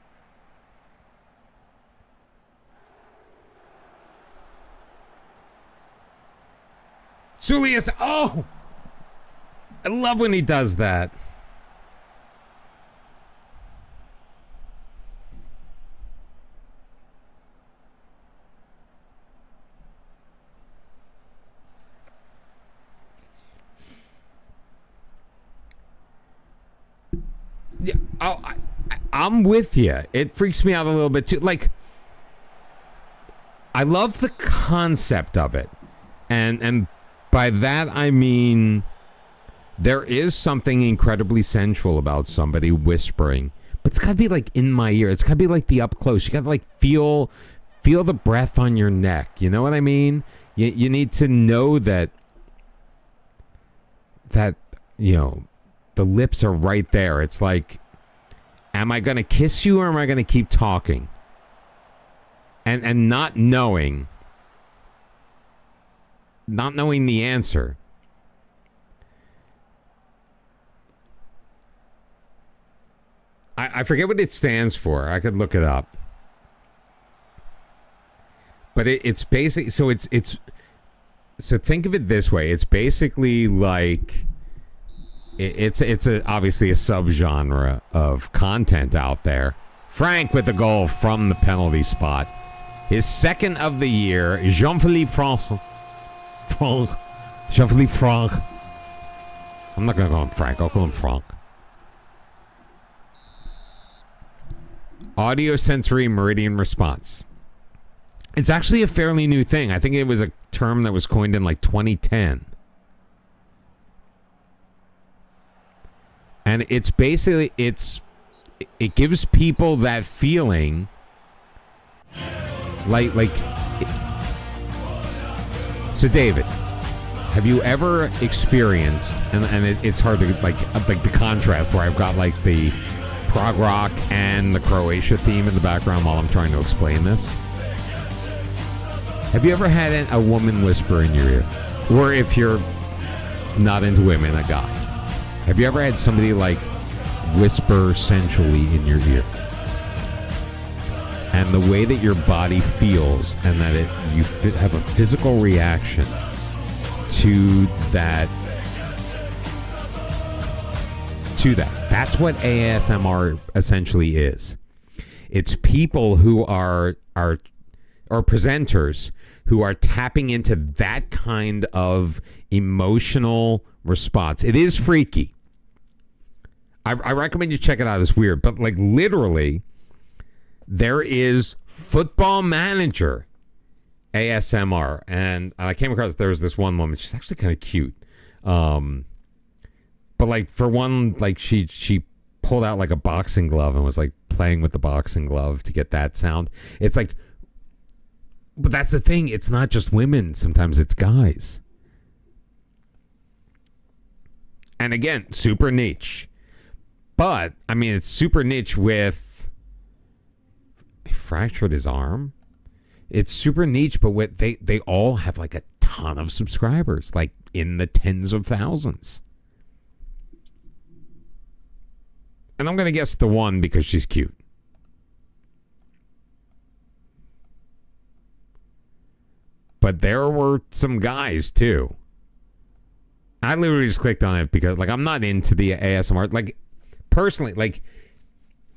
Sulius, oh! I love when he does that. Yeah, I'm with you. It freaks me out a little bit too. Like, I love the concept of it, and by that I mean there is something incredibly sensual about somebody whispering, but it's gotta be like in my ear. It's gotta be like the up close. You gotta like feel the breath on your neck. You know what I mean? You need to know that you know. The lips are right there. It's like, am I going to kiss you or am I going to keep talking? And not knowing the answer. I forget what it stands for. I could look it up. But it's basically, so think of it this way. It's basically like obviously a subgenre of content out there. Frank with the goal from the penalty spot. His second of the year. Jean-Philippe Franck. Jean-Philippe Franck. I'm not going to call him Frank. I'll call him Franck. Audio sensory meridian response. It's actually a fairly new thing. I think it was a term that was coined in like 2010. And it's basically, it gives people that feeling like so David, have you ever experienced, and it's hard to like the contrast where I've got like the prog rock and the Croatia theme in the background while I'm trying to explain this. Have you ever had a woman whisper in your ear? Or if you're not into women, a guy. Have you ever had somebody like whisper sensually in your ear? And the way that your body feels and that you have a physical reaction to that. That's what ASMR essentially is. It's people who are presenters who are tapping into that kind of emotional response. It is freaky. I recommend you check it out. It's weird, but like literally, there is Football Manager ASMR, and I came across there was this one woman. She's actually kind of cute. But like for one, like she pulled out like a boxing glove and was like playing with the boxing glove to get that sound. It's like, but that's the thing. It's not just women. Sometimes it's guys. And again, super niche. But I mean, it's super niche with he fractured his arm. It's super niche, but with they all have like a ton of subscribers, like in the tens of thousands. And I'm going to guess the one because she's cute. But there were some guys, too. I literally just clicked on it because, like, I'm not into the ASMR. Like, personally, like,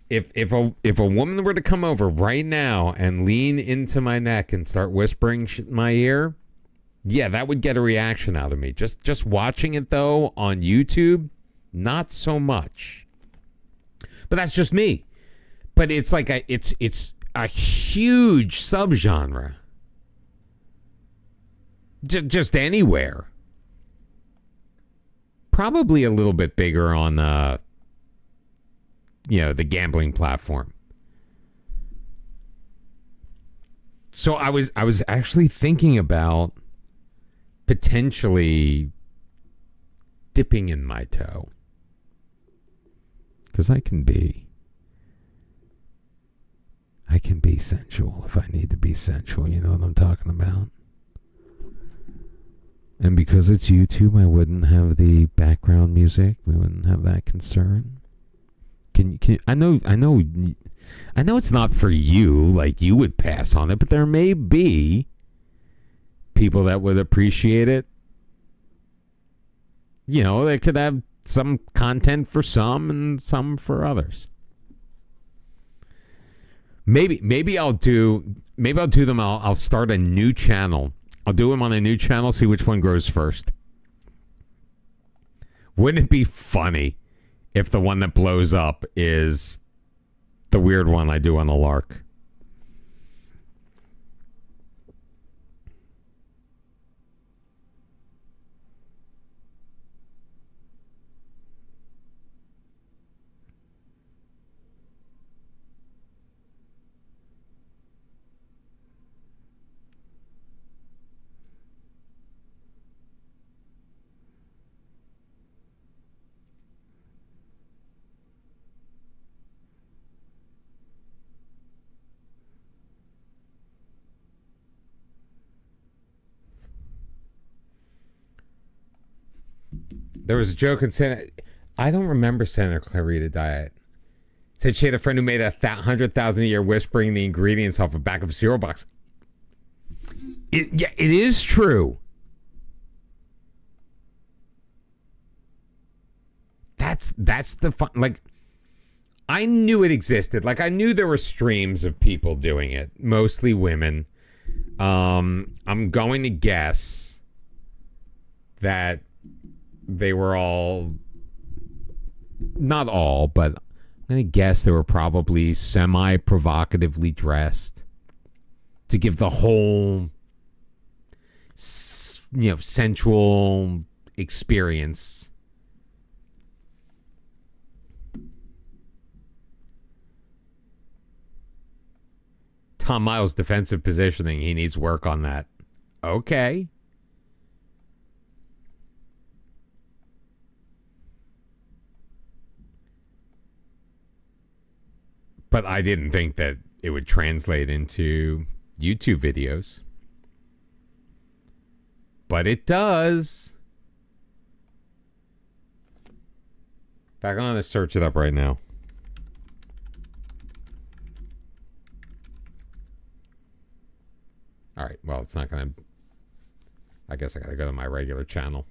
if a woman were to come over right now and lean into my neck and start whispering in my ear, yeah, that would get a reaction out of me. Just watching it, though, on YouTube, not so much. But that's just me. But it's like it's a huge subgenre. Just anywhere. Probably a little bit bigger on the gambling platform. So I was actually thinking about potentially dipping in my toe. Because I can be sensual if I need to be sensual. You know what I'm talking about? And because it's YouTube, I wouldn't have the background music. We wouldn't have that concern. Can I know it's not for you, like you would pass on it, but there may be people that would appreciate it. You know, they could have some content for some and some for others. Maybe I'll do them. I'll start a new channel. I'll do them on a new channel, see which one grows first. Wouldn't it be funny if the one that blows up is the weird one I do on the lark? There was a joke in Santa. I don't remember Santa Clarita Diet. Said she had a friend who made $100,000 a year whispering the ingredients off the back of a cereal box. It is true. that's the fun. Like, I knew it existed. Like, I knew there were streams of people doing it, mostly women. I'm going to guess that they were all, not all, but I'm going to guess they were probably semi-provocatively dressed to give the whole, sensual experience. Tom Miles' defensive positioning, he needs work on that. Okay. But I didn't think that it would translate into YouTube videos. But it does. In fact, I'm going to search it up right now. All right. Well, it's not going to... I guess I got to go to my regular channel.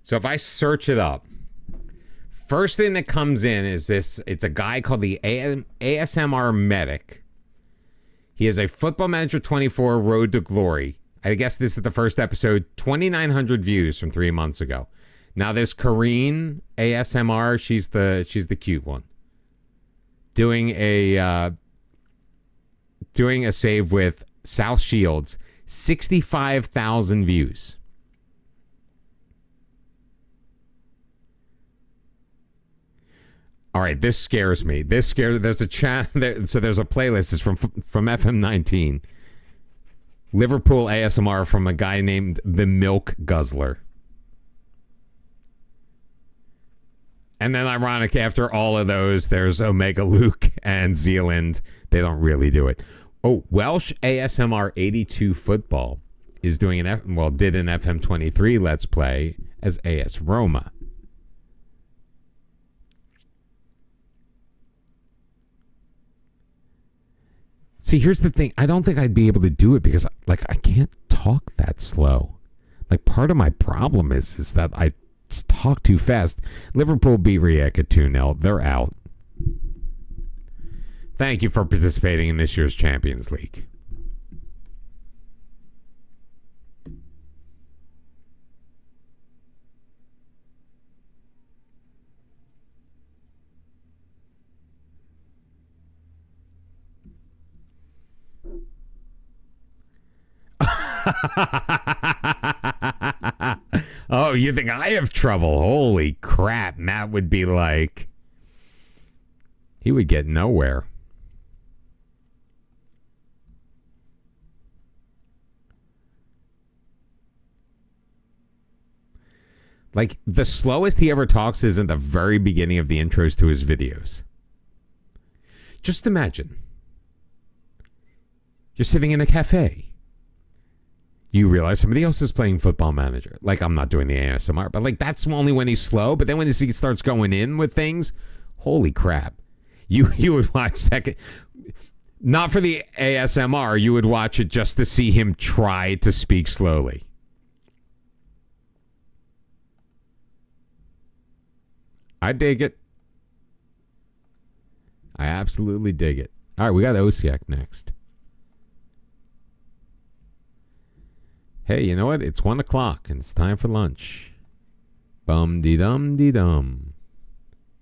So if I search it up, first thing that comes in is this. It's a guy called the ASMR Medic. He is a Football Manager 24 Road to Glory. I guess this is the first episode. 2,900 views from 3 months ago. Now there's Kareen ASMR. She's the cute one. Doing a save with South Shields. 65,000 views. All right, this scares me. There's a chat. So there's a playlist. It's from FM19. Liverpool ASMR from a guy named the Milk Guzzler. And then, ironic, after all of those, there's Omega Luke and Zealand. They don't really do it. Oh, Welsh ASMR 82 Football is doing did an FM23 Let's Play as AS Roma. See, here's the thing. I don't think I'd be able to do it because, I can't talk that slow. Part of my problem is that I just talk too fast. Liverpool beat Rijeka 2-0. They're out. Thank you for participating in this year's Champions League. Oh, you think I have trouble? Holy crap. Matt would be like... He would get nowhere. The slowest he ever talks is in the very beginning of the intros to his videos. Just imagine. You're sitting in a cafe. You realize somebody else is playing Football Manager. I'm not doing the ASMR, but that's only when he's slow. But then when he starts going in with things, holy crap. You would watch second, not for the ASMR, you would watch it just to see him try to speak slowly. I dig it. I absolutely dig it. All right, we got Osiak next. Hey, you know what? It's 1 o'clock and it's time for lunch. Bum-de-dum-de-dum.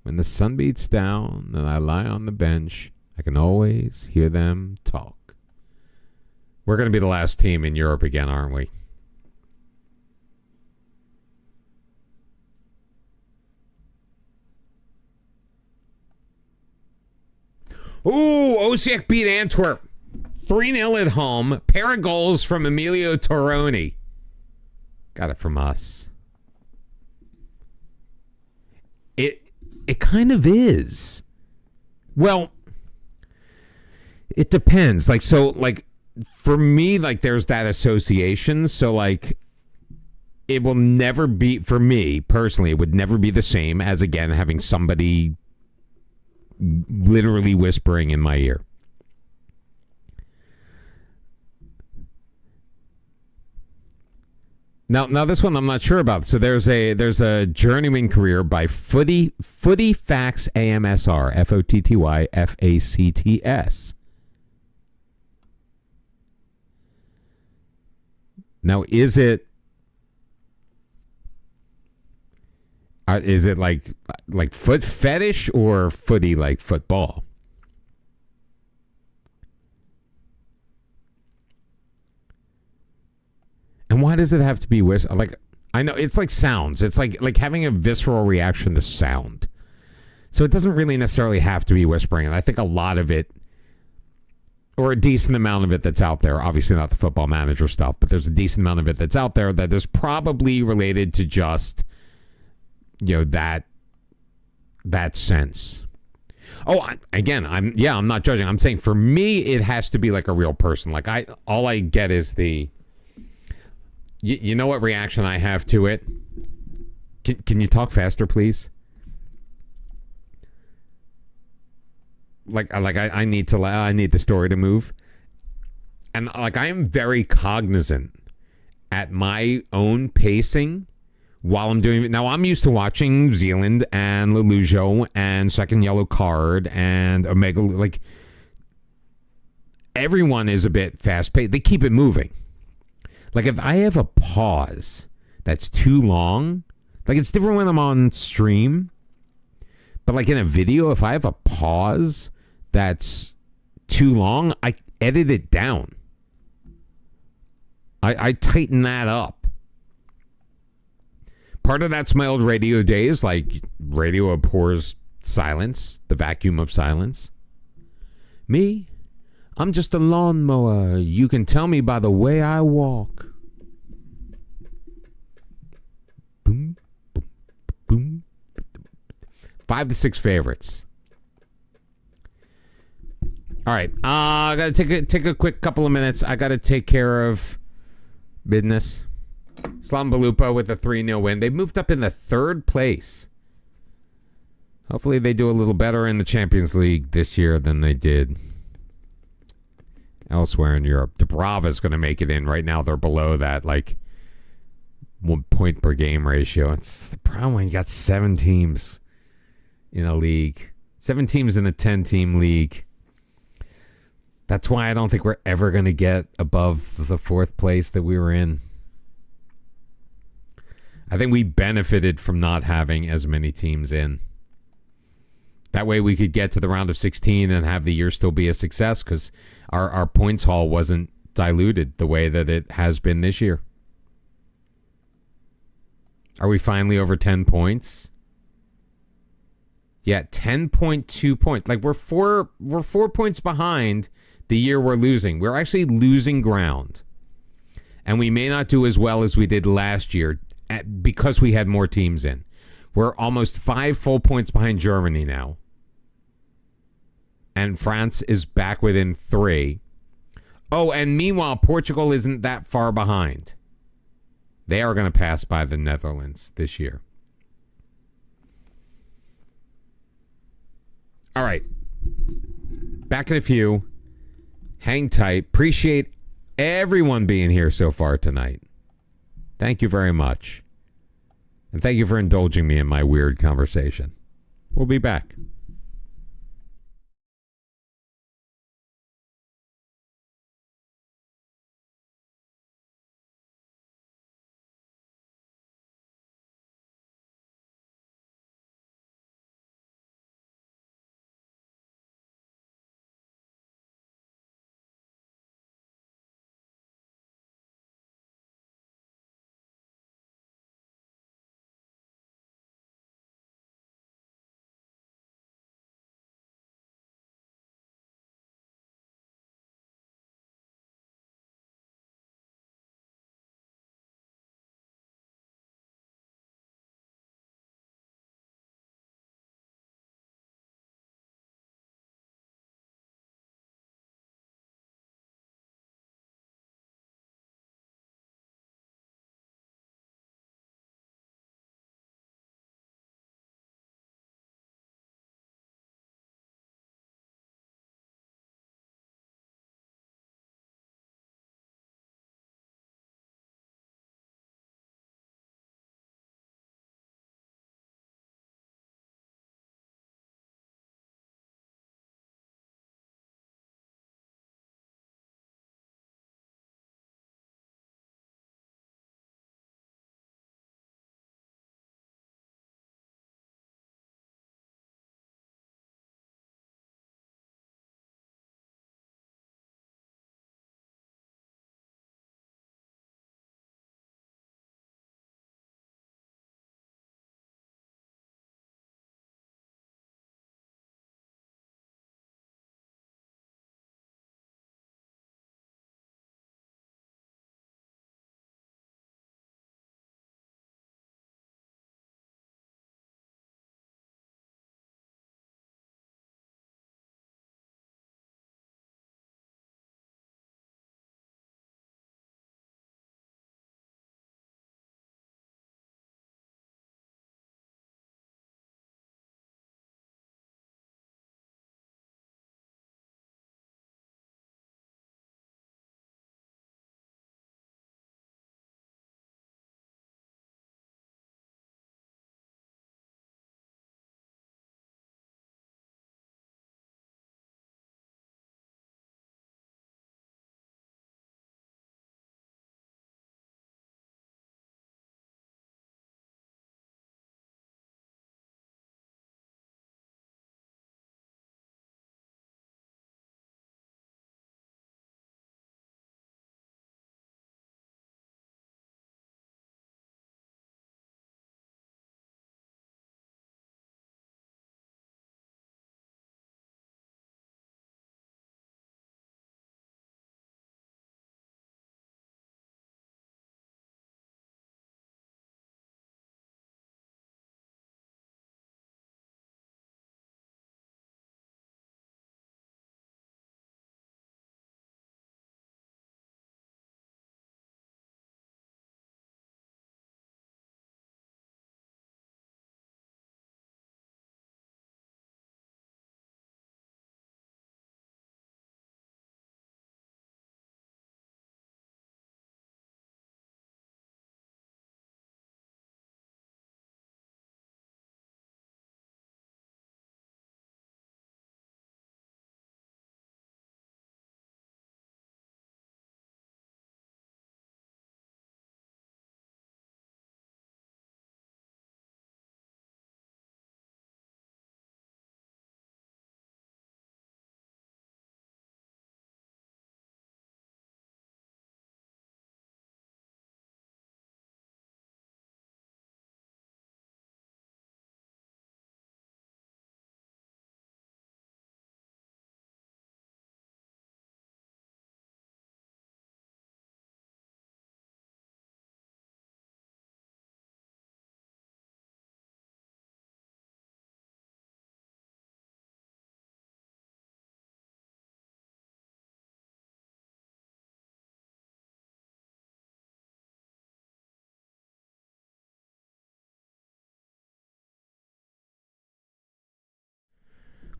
When the sun beats down and I lie on the bench, I can always hear them talk. We're going to be the last team in Europe again, aren't we? Ooh, Osiak beat Antwerp. 3-0 at home. Pair of goals from Emilio Torroni. Got it from us. It kind of is. Well, it depends. For me, there's that association. So, it will never be, for me personally, it would never be the same as, again, having somebody literally whispering in my ear. Now this one I'm not sure about. So there's a journeyman career by Footy Facts AMSR FOTTY FACTS. Now is it like foot fetish or footy like football? And why does it have to be like? I know it's like sounds. It's like having a visceral reaction to sound. So it doesn't really necessarily have to be whispering. And I think a lot of it, or a decent amount of it that's out there, obviously not the football manager stuff, but there's a decent amount of it that's out there that is probably related to just, that sense. Oh, again, I'm not judging. I'm saying for me, it has to be like a real person. Like all I get is the. You know what reaction I have to it? Can you talk faster, please? I need the story to move, and like I am very cognizant at my own pacing while I'm doing it. Now I'm used to watching New Zealand and Lelujo and Second Yellow Card and Omega. Like everyone is a bit fast paced. They keep it moving. Like, if I have a pause that's too long, like, it's different when I'm on stream, but, like, in a video, if I have a pause that's too long, I edit it down. I tighten that up. Part of that's my old radio days, like, radio abhors silence, the vacuum of silence. Me? I'm just a lawnmower. You can tell me by the way I walk. Boom, boom, boom. 5 to 6 favorites. All right. I got to take a quick couple of minutes. I got to take care of business. Slambalupa with a 3-0 win. They moved up in the 3rd place. Hopefully they do a little better in the Champions League this year than they did elsewhere in Europe. Dubrava is going to make it in. Right now they're below that, like, 1 point per game ratio. It's the problem when you got 7 teams in a league. 7 teams in a 10-team league. That's why I don't think we're ever going to get above the 4th place that we were in. I think we benefited from not having as many teams in. That way we could get to the round of 16 and have the year still be a success because our points haul wasn't diluted the way that it has been this year. Are we finally over 10 points? Yeah, 10.2 points. Like we're 4 points behind the year we're losing. We're actually losing ground. And we may not do as well as we did last year because we had more teams in. We're almost 5 full points behind Germany now. And France is back within 3. Oh, and meanwhile, Portugal isn't that far behind. They are going to pass by the Netherlands this year. All right. Back in a few. Hang tight. Appreciate everyone being here so far tonight. Thank you very much. And thank you for indulging me in my weird conversation. We'll be back.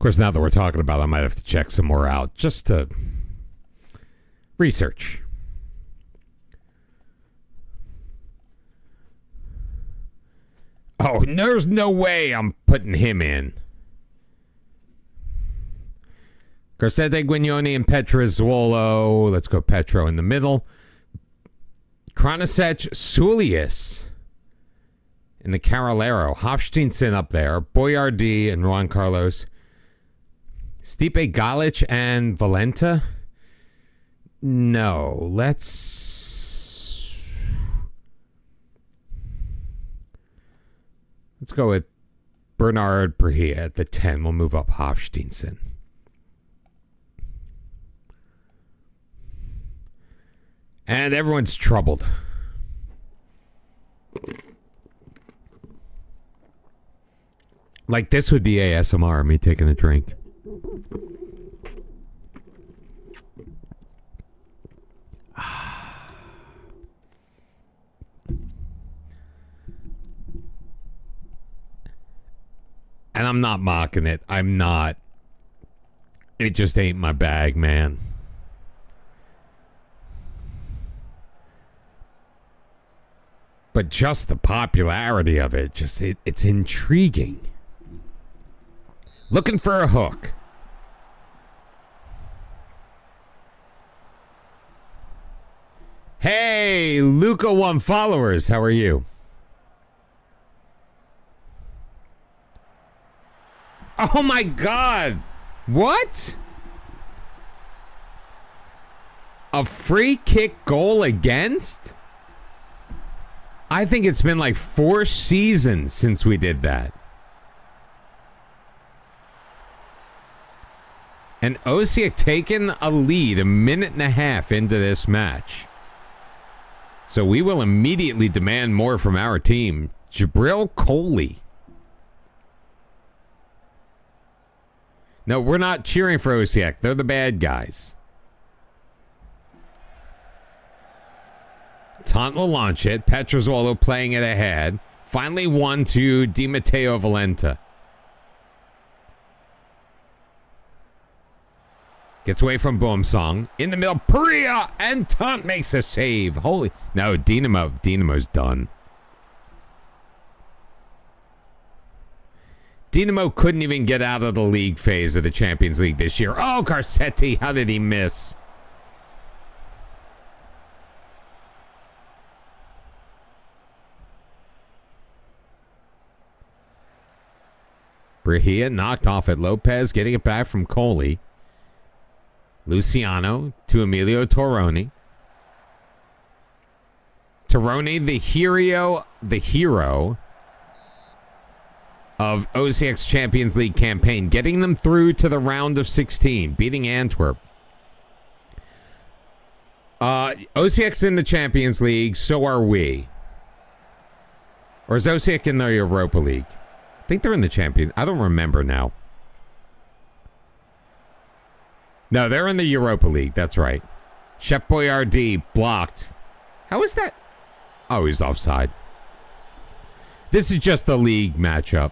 course, now that we're talking about it, I might have to check some more out just to research. Oh, there's no way I'm putting him in. Corsete, Guignoni, and Petrozuolo. Let's go Petro in the middle. Kranasec, Sulius in the Carolero. Hofsteinson up there. Boyardi and Juan Carlos. Stipe Galic and Valenta. No, let's go with Bernard Brahia at the 10. We'll move up Hofsteinson. And everyone's troubled. Like this would be ASMR, me taking a drink. And I'm not mocking it. I'm not. It just ain't my bag, man. But just the popularity of it, it's intriguing. Looking for a hook. Hey, Luca 1 followers, how are you? Oh my God! What? A free kick goal against? I think it's been like 4 seasons since we did that. And Osijek taking a lead a minute and a half into this match. So we will immediately demand more from our team. Jabril Coley. No, we're not cheering for Osijek. They're the bad guys. Tant will launch it. Petrozuolo playing it ahead. Finally one to Di Matteo Valenta. Gets away from Boomsong. In the middle, Perea, and Tant makes a save. Holy... No, Dinamo's done. Dinamo couldn't even get out of the league phase of the Champions League this year. Oh, Garcetti, how did he miss? Brahia knocked off at Lopez, getting it back from Coley. Luciano to Emilio Torroni. Torroni, the hero of Osijek's Champions League campaign, getting them through to the round of 16, beating Antwerp. Osijek's in the Champions League, so are we. Or is Osijek in the Europa League? I think they're in the Champions. I don't remember now. No, they're in the Europa League. That's right. Shep Boyardee blocked. How is that? Oh, he's offside. This is just the league matchup.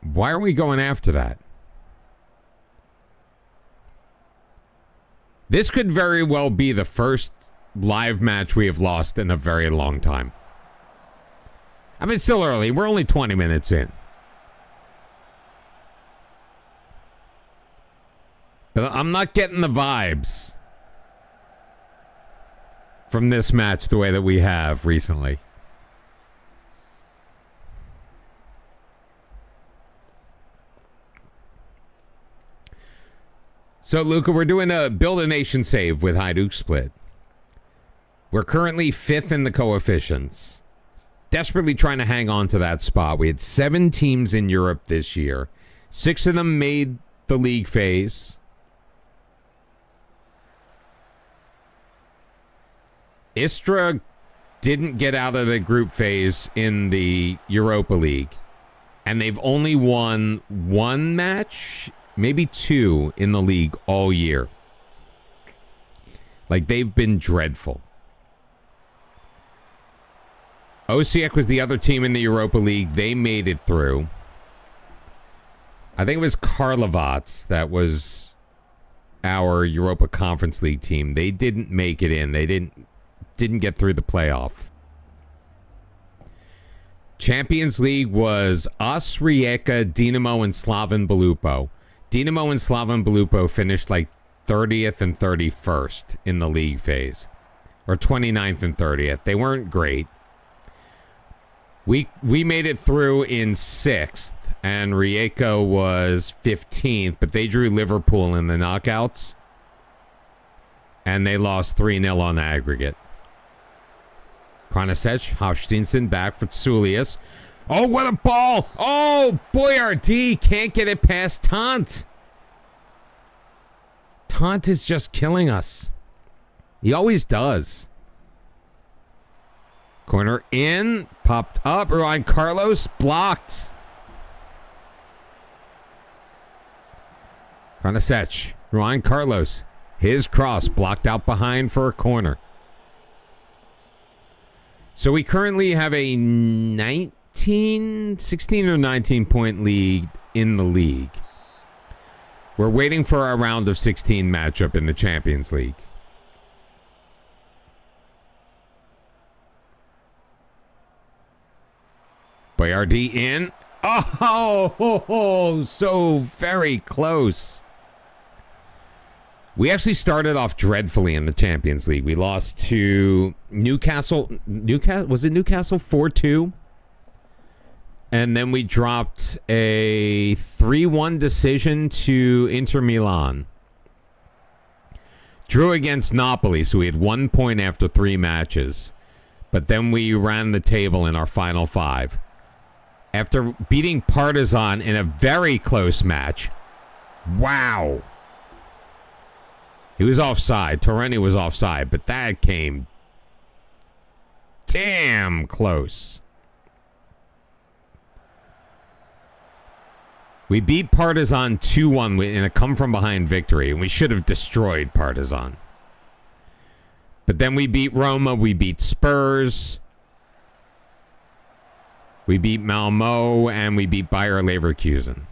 Why are we going after that? This could very well be the first live match we have lost in a very long time. I mean, it's still early. We're only 20 minutes in. But I'm not getting the vibes from this match the way that we have recently. So, Luca, we're doing a Build a Nation save with Hajduk split. We're currently 5th in the coefficients. Desperately trying to hang on to that spot. We had 7 teams in Europe this year. 6 of them made the league phase. Istra didn't get out of the group phase in the Europa League. And they've only won 1 match, maybe 2 in the league all year. Like, they've been dreadful. Osijek was the other team in the Europa League. They made it through. I think it was Karlovac that was our Europa Conference League team. They didn't make it in. They didn't get through the playoff. Champions League was us, Rijeka, Dinamo, and Slaven Belupo. Dinamo and Slaven Belupo finished like 30th and 31st in the league phase. Or 29th and 30th. They weren't great. We made it through in 6th, and Rijeka was 15th, but they drew Liverpool in the knockouts, and they lost 3-0 on the aggregate. Kranasec, Hofsteinson back for Tsulius. Oh, what a ball! Oh, Boyardee can't get it past Tant. Tant is just killing us. He always does. Corner in, popped up. Juan Carlos blocked. Kranasec, Juan Carlos, his cross blocked out behind for a corner. So we currently have a 16 or 19 point lead in the league. We're waiting for our round of 16 matchup in the Champions League. Boyardee in. Oh, so very close. We actually started off dreadfully in the Champions League. We lost to Newcastle. Was it Newcastle 4-2? And then we dropped a 3-1 decision to Inter Milan. Drew against Napoli, so we had 1 point after 3 matches. But then we ran the table in our final 5. After beating Partizan in a very close match. Wow. He was offside. Torreni was offside, but that came damn close. We beat Partizan 2-1 in a come-from-behind victory, and we should have destroyed Partizan. But then we beat Roma, we beat Spurs, we beat Malmo, and we beat Bayer Leverkusen.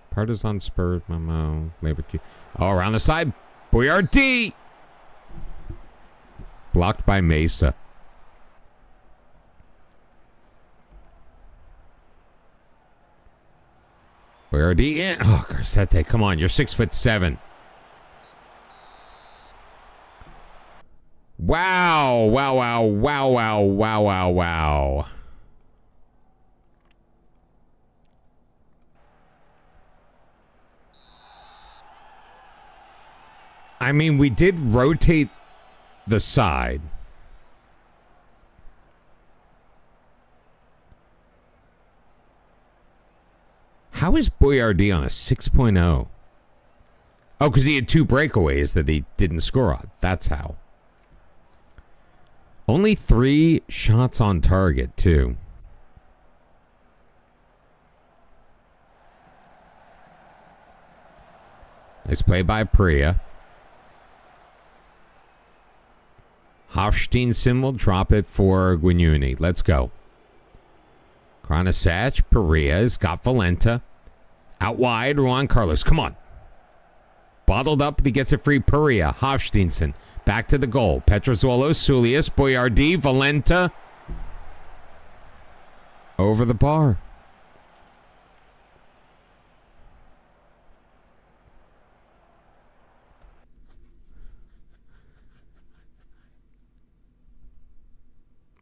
Partizan, Spurs, Malmo, Leverkusen. Oh, around the side. Boyardee! Blocked by Mesa. Boyardee in. Oh, Garcete, come on. You're 6'7". Wow. Wow, wow, wow, wow, wow, wow, wow. I mean, we did rotate the side. How is Boyardee on a 6.0? Oh, because he had 2 breakaways that he didn't score on. That's how. Only 3 shots on target, too. Nice play by Priya. Hofsteinson will drop it for Guignuni. Let's go. Kranasec, Pereira's got Valenta. Out wide, Juan Carlos. Come on. Bottled up, he gets it free. Pereira, Hofsteinson. Back to the goal. Petrozuolo, Sulius, Boyardee, Valenta. Over the bar.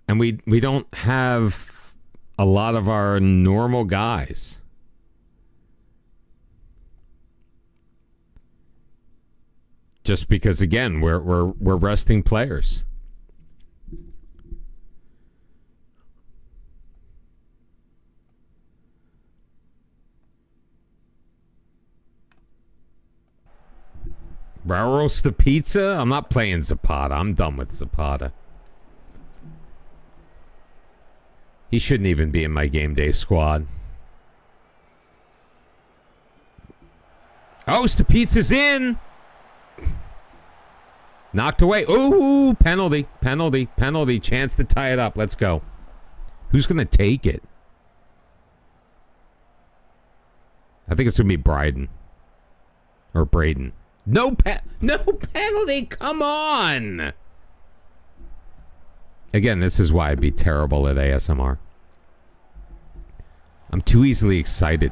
And we don't have a lot of our normal guys. Just because, again, we're resting players. Raros the pizza? I'm not playing Zapata. I'm done with Zapata. He shouldn't even be in my game day squad. Oh, Stapizza's in! Knocked away. Ooh, penalty. Chance to tie it up. Let's go. Who's going to take it? I think it's going to be Bryden. Or Braden. No penalty. Come on. Again, this is why I'd be terrible at ASMR. I'm too easily excited.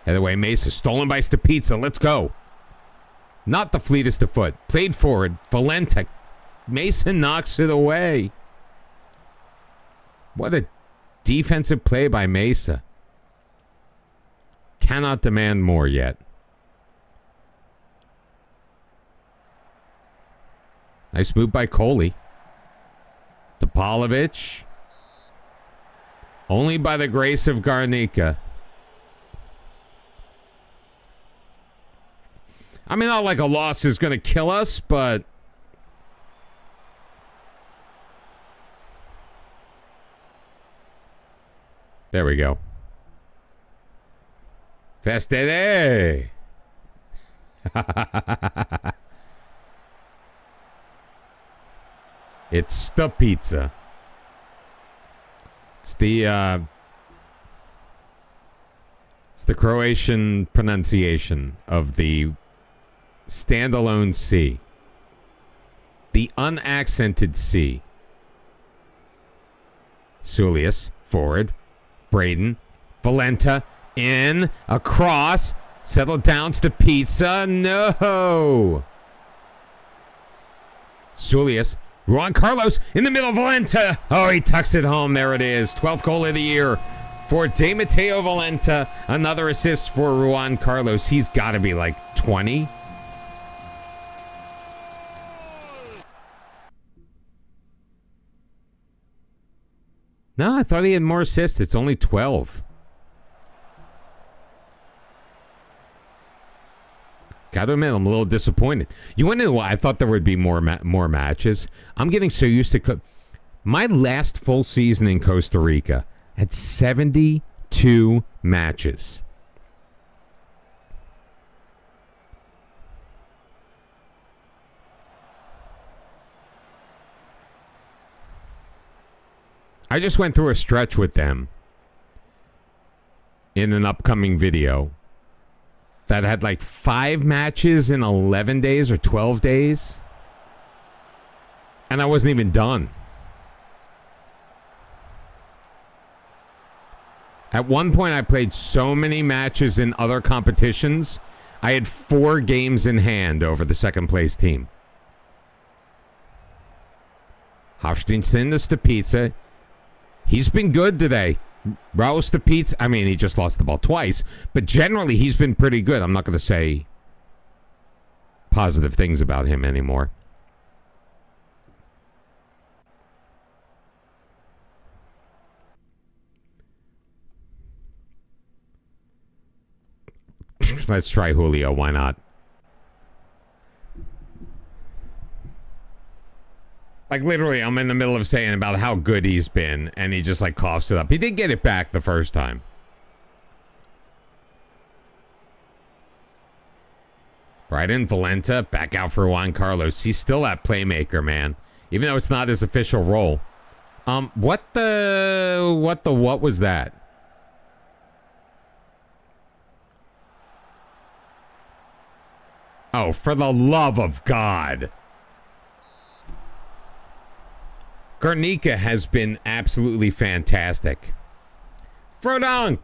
Head away, Mesa. Stolen by Stapizza. Let's go. Not the fleetest of foot. Played forward. Valenta. Mason knocks it away. What a defensive play by Mesa. Cannot demand more yet. Nice move by Coley. Topalovic. Only by the grace of Garnica. I mean, not like a loss is going to kill us, but... There we go. Festede! It's the pizza. It's the Croatian pronunciation of the standalone C. The unaccented C. Sulius, forward. Braden. Valenta, in. Across. Settled down to pizza. No! Sulius. Juan Carlos in the middle. Valenta. Oh, he tucks it home. There it is. 12th goal of the year for De Matteo Valenta. Another assist for Juan Carlos. He's got to be like 20. No, I thought he had more assists. It's only 12. Got to admit, I'm a little disappointed. You want to know why I thought there would be more matches? I'm getting so used to... My last full season in Costa Rica had 72 matches. I just went through a stretch with them in an upcoming video that had like 5 matches in 11 days or 12 days. And I wasn't even done. At one point, I played so many matches in other competitions, I had 4 games in hand over the second place team. Hofsteinson to Stapizza. He's been good today. Raul Stapizza, I mean, he just lost the ball twice, but generally he's been pretty good. I'm not going to say positive things about him anymore. Let's try Julio. Why not? Like, literally, I'm in the middle of saying about how good he's been, and he just, like, coughs it up. He did get it back the first time. Bryden, Valenta, back out for Juan Carlos. He's still that playmaker, man. Even though it's not his official role. What was that? Oh, for the love of God. Garnica has been absolutely fantastic. Frodonk.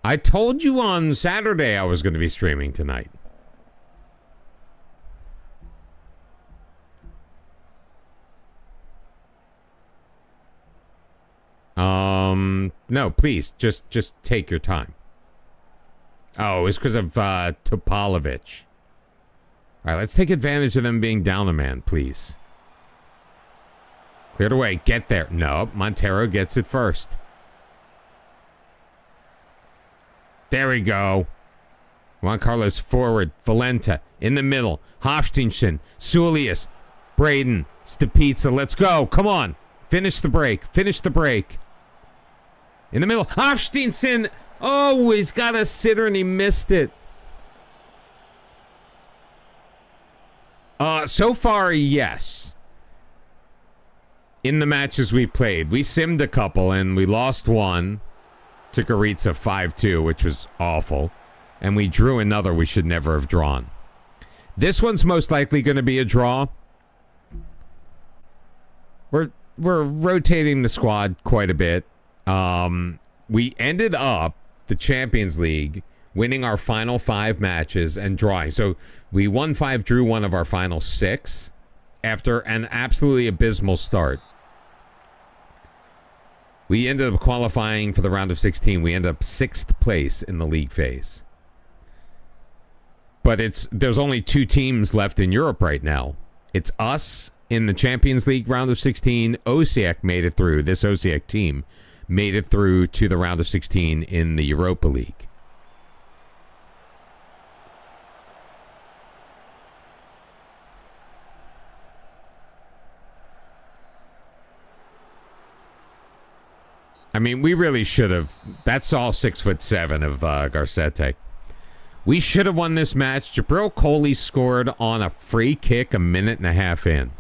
I told you on Saturday I was going to be streaming tonight. No, please, just take your time. Oh, it's because of Topalovic. All right, let's take advantage of them being down a man, please. Cleared away. Get there. No, Montero gets it first. There we go. Juan Carlos forward. Valenta in the middle. Hofsteinson. Sulius. Braden, it's the pizza. Let's go. Come on. Finish the break. Finish the break. In the middle. Hafsteinson. Oh, he's got a sitter and he missed it. So far, yes. In the matches we played, we simmed a couple and we lost one to Goritsa 5-2, which was awful. And we drew another we should never have drawn. This one's most likely going to be a draw. We're rotating the squad quite a bit. We ended up the Champions League winning our final 5 matches and drawing. So we won 5, drew 1 of our final 6 after an absolutely abysmal start. We ended up qualifying for the round of 16. We ended up 6th place in the league phase. But there's only 2 teams left in Europe right now. It's us in the Champions League round of 16. Osijek made it through. This Osijek team made it through to the round of 16 in the Europa League. I mean, we really should have. That's all 6'7" of Garcete. We should have won this match. Jabril Coley scored on a free kick a minute and a half in.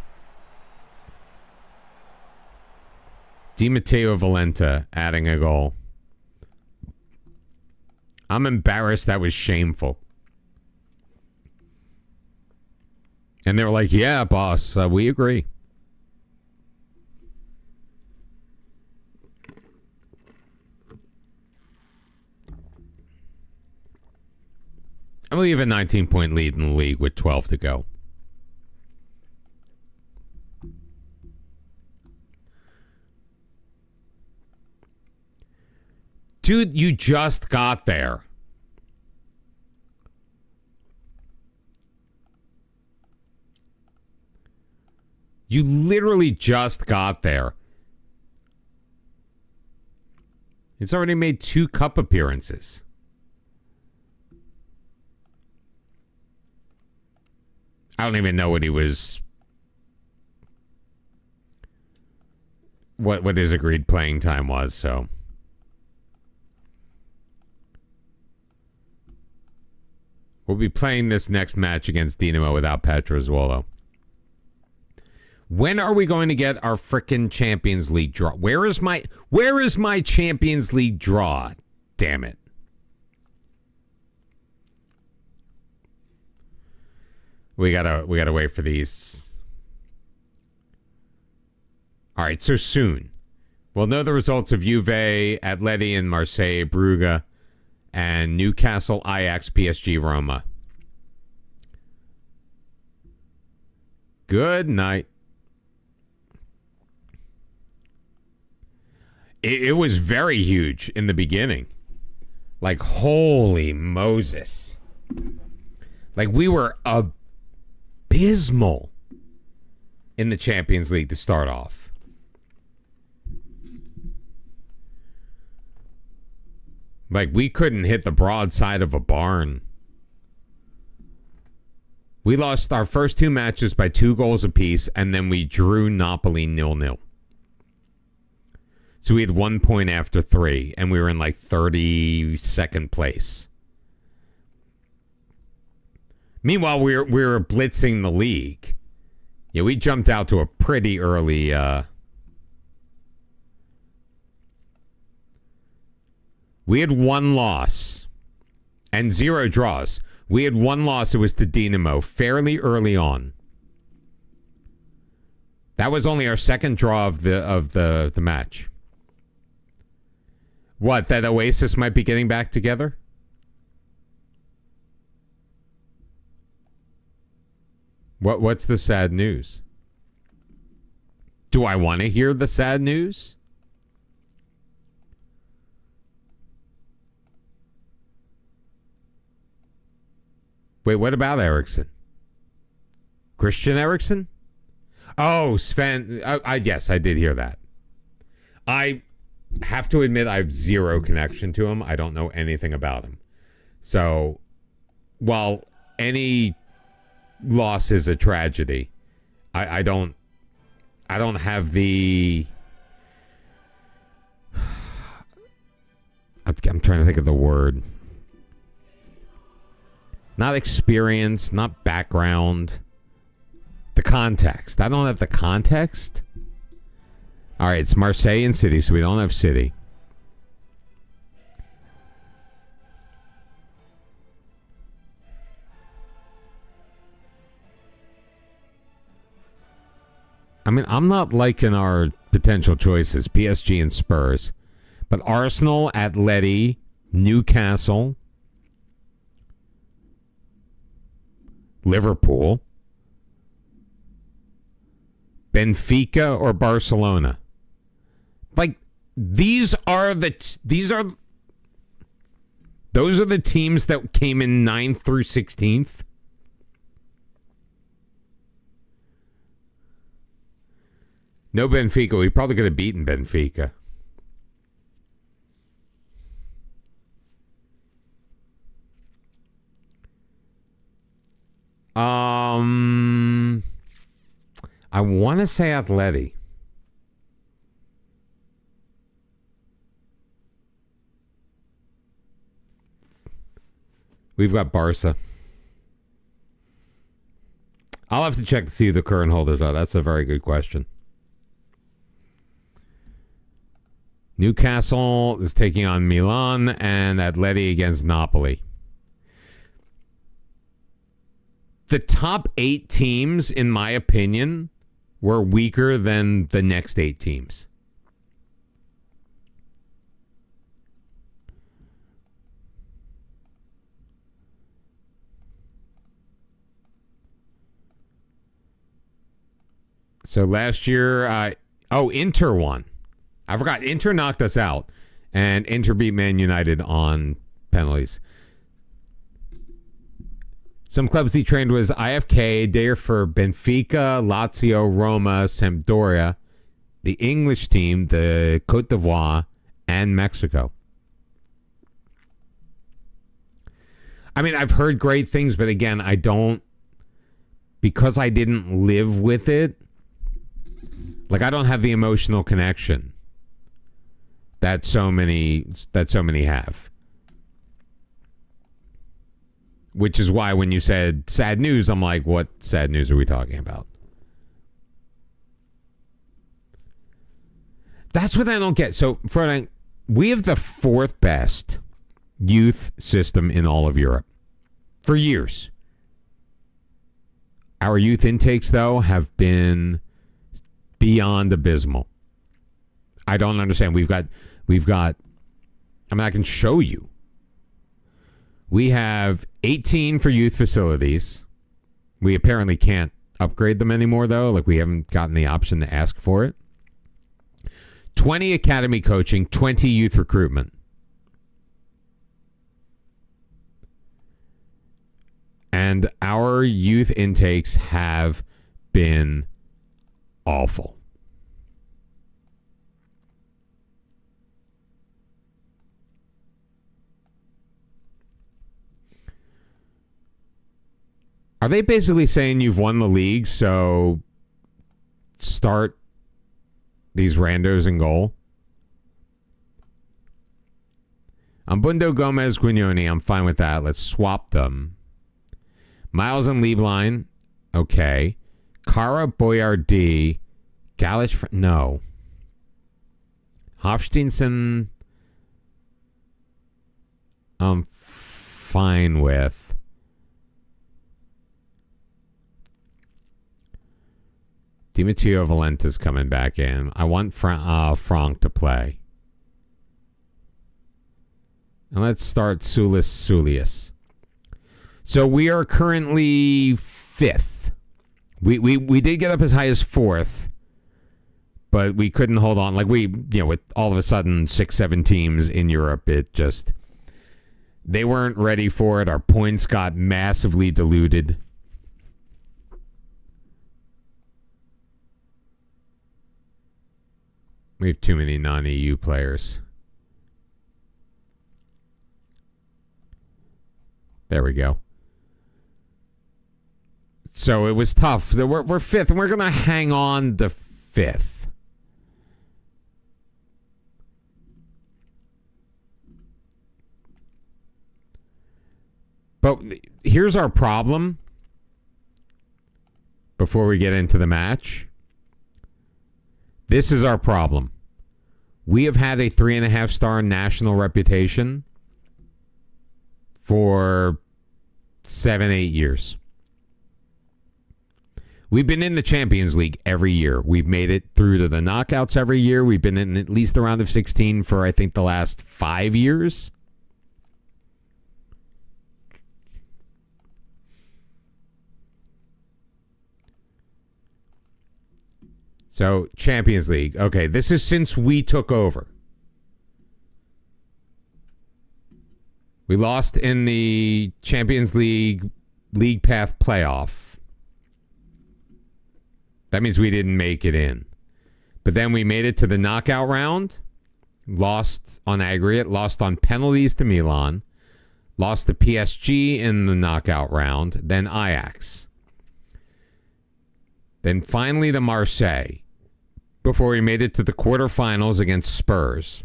Di Matteo Valenta adding a goal. I'm embarrassed. That was shameful. And they were like, yeah, boss, we agree. I believe a 19-point lead in the league with 12 to go. Dude, you just got there. You literally just got there. He's already made 2 cup appearances. I don't even know what he was... What his agreed playing time was, so... We'll be playing this next match against Dinamo without Petrozuolo. When are we going to get our frickin' Champions League draw? Where is my Champions League draw? Damn it. We gotta wait for these. All right, so soon. We'll know the results of Juve, Atleti, and Marseille, Brugge, and Newcastle, Ajax, PSG, Roma. Good night. It was very huge in the beginning. Like, holy Moses. Like, we were abysmal in the Champions League to start off. Like, we couldn't hit the broadside of a barn. We lost our first 2 matches by 2 goals apiece, and then we drew Napoli 0-0. So we had 1 point after 3, and we were in like 32nd place. Meanwhile, we were blitzing the league. Yeah, we jumped out to a pretty early... We had 1 loss and 0 draws. We had 1 loss. It was to Dinamo fairly early on. That was only our 2nd draw of the match. What, that Oasis might be getting back together? What's the sad news? Do I want to hear the sad news? Wait, what about Eriksson? Christian Eriksson? Oh, Sven. Yes, I did hear that. I have to admit I have 0 connection to him. I don't know anything about him. So, while any loss is a tragedy, I don't have the... I'm trying to think of the word. Not experience, not background. The context. I don't have the context. All right, it's Marseille and City, so we don't have City. I mean, I'm not liking our potential choices, PSG and Spurs. But Arsenal, Atleti, Newcastle, Liverpool, Benfica, or Barcelona. Like, those are the teams that came in 9th through 16th. No Benfica. We probably could have beaten Benfica. I want to say Atleti. We've got Barca. I'll have to check to see who the current holders are. That's a very good question. Newcastle is taking on Milan and Atleti against Napoli. The top 8 teams, in my opinion, were weaker than the next 8 teams. So last year, Inter won. I forgot. Inter knocked us out, and Inter beat Man United on penalties. Some clubs he trained was IFK, there for Benfica, Lazio, Roma, Sampdoria, the English team, the Côte d'Ivoire, and Mexico. I mean, I've heard great things, but again, I don't, because I didn't live with it, like I don't have the emotional connection that so many have. Which is why when you said sad news, I'm like, what sad news are we talking about? That's what I don't get. So, we have the 4th best youth system in all of Europe for years. Our youth intakes, though, have been beyond abysmal. I don't understand. We've got, I mean, I can show you. We have 18 for youth facilities. We apparently can't upgrade them anymore, though. Like, we haven't gotten the option to ask for it. 20 academy coaching, 20 youth recruitment. And our youth intakes have been awful. Are they basically saying you've won the league, so start these randos in goal? Ambundo, Gomez, Guignoni, I'm fine with that. Let's swap them. Miles and Lieblein, okay. Kara, Boyardee, Galish, no. Hofsteinson, I'm fine with. Dimitrio Valenta's coming back in. I want Franck to play. And let's start Sulius. So we are currently 5th. We did get up as high as 4th, but we couldn't hold on. Like with all of a sudden 6-7 teams in Europe, it just, they weren't ready for it. Our points got massively diluted. We have too many non-EU players. There we go. So it was tough. We're fifth, and we're going to hang on to fifth. But here's our problem before we get into the match. This is our problem. We have had a 3.5-star national reputation for 7-8 years. We've been in the Champions League every year. We've made it through to the knockouts every year. We've been in at least the round of 16 for, I think, the last 5 years. So, Champions League. Okay, this is since we took over. We lost in the Champions League League Path playoff. That means we didn't make it in. But then we made it to the knockout round. Lost on aggregate. Lost on penalties to Milan. Lost to PSG in the knockout round. Then Ajax. Then finally to Marseille. Before we made it to the quarterfinals against Spurs.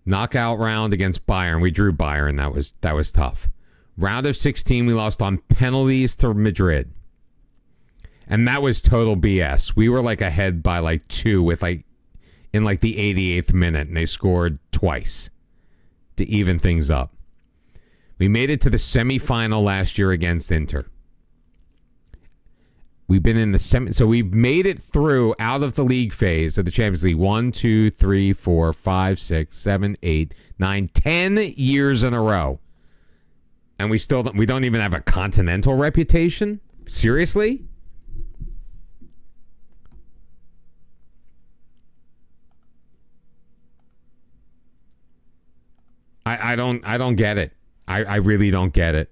Knockout round against Bayern. We drew Bayern. That was tough. Round of 16, we lost on penalties to Madrid. And that was total BS. We were like ahead by like 2 with like in like the 88th minute, and they scored twice to even things up. We made it to the semifinal last year against Inter. We've been in the so we've made it through out of the league phase of the Champions League 1, 2, 3, 4, 5, 6, 7, 8, 9, 10 years in a row. And we don't even have a continental reputation? Seriously? I don't get it. I really don't get it.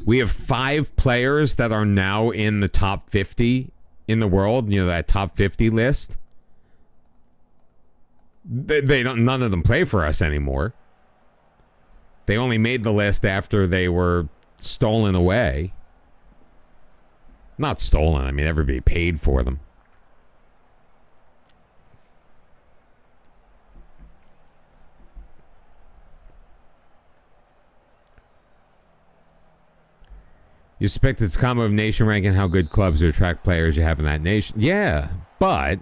We have 5 players that are now in the top 50 in the world, that top 50 list. They don't. None of them play for us anymore. They only made the list after they were stolen away. Not stolen. I mean, everybody paid for them. You suspect it's a combo of nation rank and how good clubs to attract players you have in that nation. Yeah, but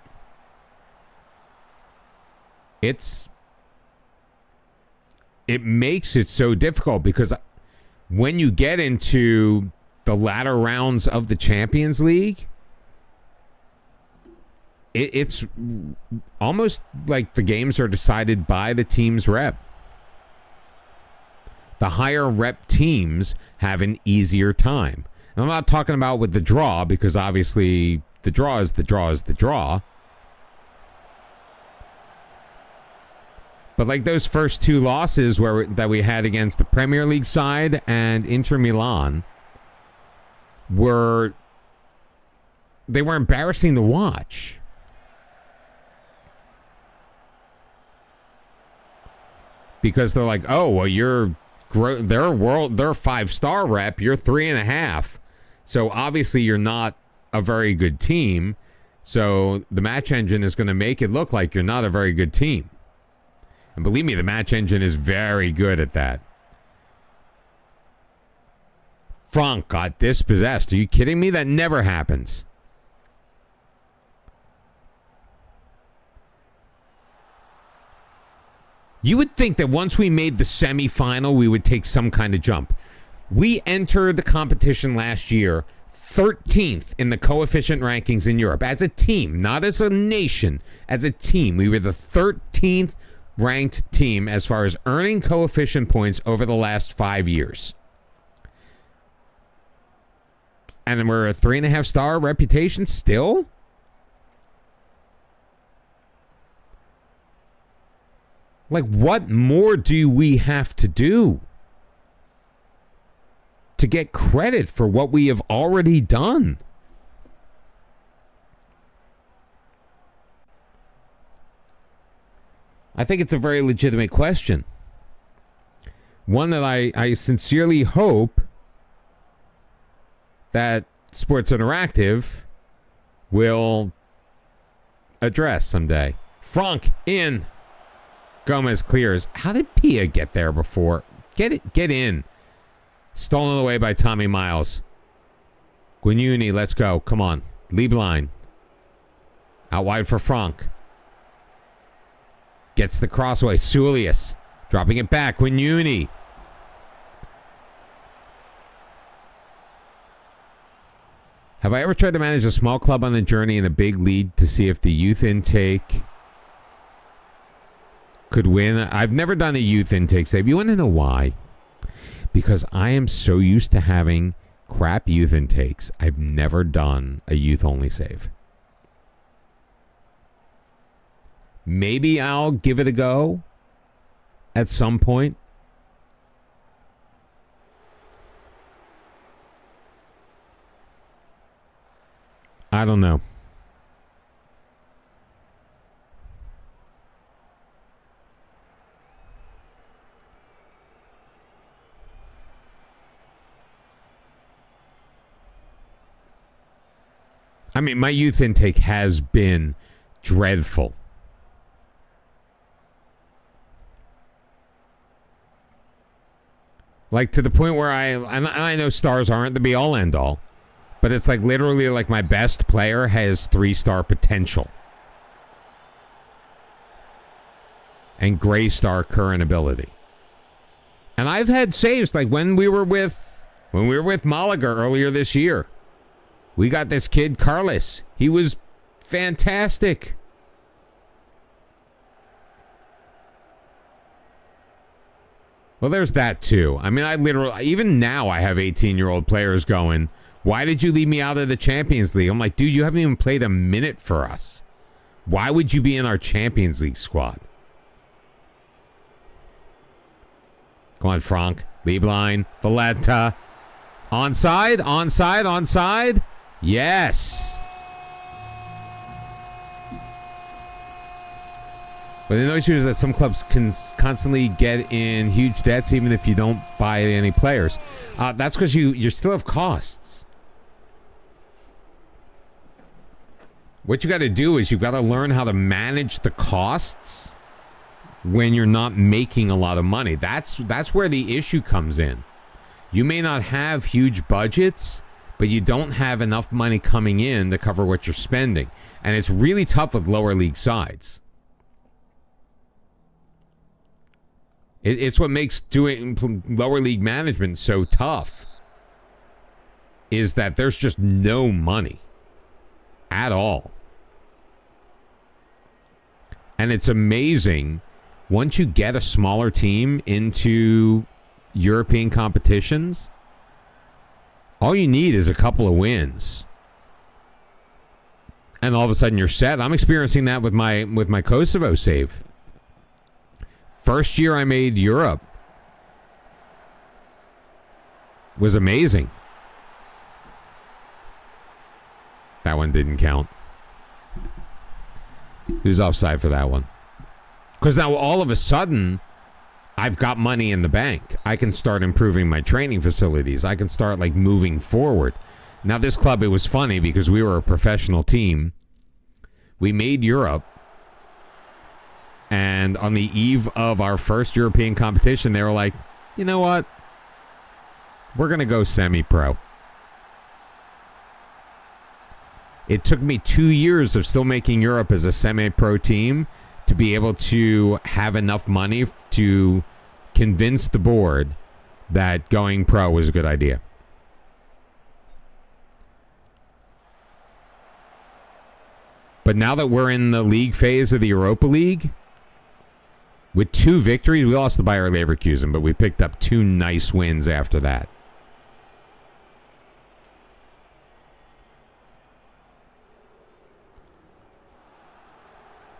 it makes it so difficult because when you get into the latter rounds of the Champions League, it's almost like the games are decided by the team's rep. The higher rep teams have an easier time. And I'm not talking about with the draw, because obviously the draw is the draw is the draw. But like those first 2 losses that we had against the Premier League side and Inter Milan were embarrassing to watch. Because they're like, oh, well, they're 5-star rep, you're 3.5. So obviously you're not a very good team. So the match engine is going to make it look like you're not a very good team. And believe me, the match engine is very good at that. Frank got dispossessed. Are you kidding me? That never happens. You would think that once we made the semifinal, we would take some kind of jump. We entered the competition last year 13th in the coefficient rankings in Europe as a team, not as a nation, as a team. We were the 13th ranked team as far as earning coefficient points over the last 5 years. And we're a 3.5-star reputation still? Like, what more do we have to do to get credit for what we have already done? I think it's a very legitimate question. One that I sincerely hope that Sports Interactive will address someday. Franck in. Gomez clears. How did Pia get there before? Get in. Stolen away by Tommy Miles. Guignuni, let's go. Come on. Lieblein. Out wide for Franck. Gets the crossway. Sulius. Dropping it back. Guignuni. Have I ever tried to manage a small club on a journey in a big league to see if the youth intake could win? I've never done a youth intake save. You want to know why? Because I am so used to having crap youth intakes. I've never done a youth-only save. Maybe I'll give it a go at some point. I don't know. I mean, my youth intake has been dreadful. Like, to the point where I know stars aren't the be-all, end-all, but it's like literally like my best player has 3-star potential. And gray star current ability. And I've had saves like when we were with Malaga earlier this year. We got this kid, Carlos. He was fantastic. Well, there's that too. I mean, I literally, even now I have 18-year-old players going, why did you leave me out of the Champions League? I'm like, dude, you haven't even played a minute for us. Why would you be in our Champions League squad? Come on, Franck. Lieblein. Valletta. Onside? Onside? Onside? Yes. But the issue is that some clubs can constantly get in huge debts even if you don't buy any players. That's because you still have costs. What you got to do is you've got to learn how to manage the costs when you're not making a lot of money. That's where the issue comes in. You may not have huge budgets, but you don't have enough money coming in to cover what you're spending. And it's really tough with lower league sides. It's what makes doing lower league management so tough, is that there's just no money at all. And it's amazing, once you get a smaller team into European competitions, all you need is a couple of wins. And all of a sudden you're set. I'm experiencing that with my Kosovo save. First year I made Europe was amazing. That one didn't count. Who's offside for that one? Because now all of a sudden, I've got money in the bank. I can start improving my training facilities. I can start like moving forward. Now this club, it was funny because we were a professional team. We made Europe. And on the eve of our first European competition, they were like, you know what? We're going to go semi-pro. It took me 2 years of still making Europe as a semi-pro team to be able to have enough money to convince the board that going pro was a good idea. But now that we're in the league phase of the Europa League, with 2 victories, we lost to Bayer Leverkusen, but we picked up 2 nice wins after that.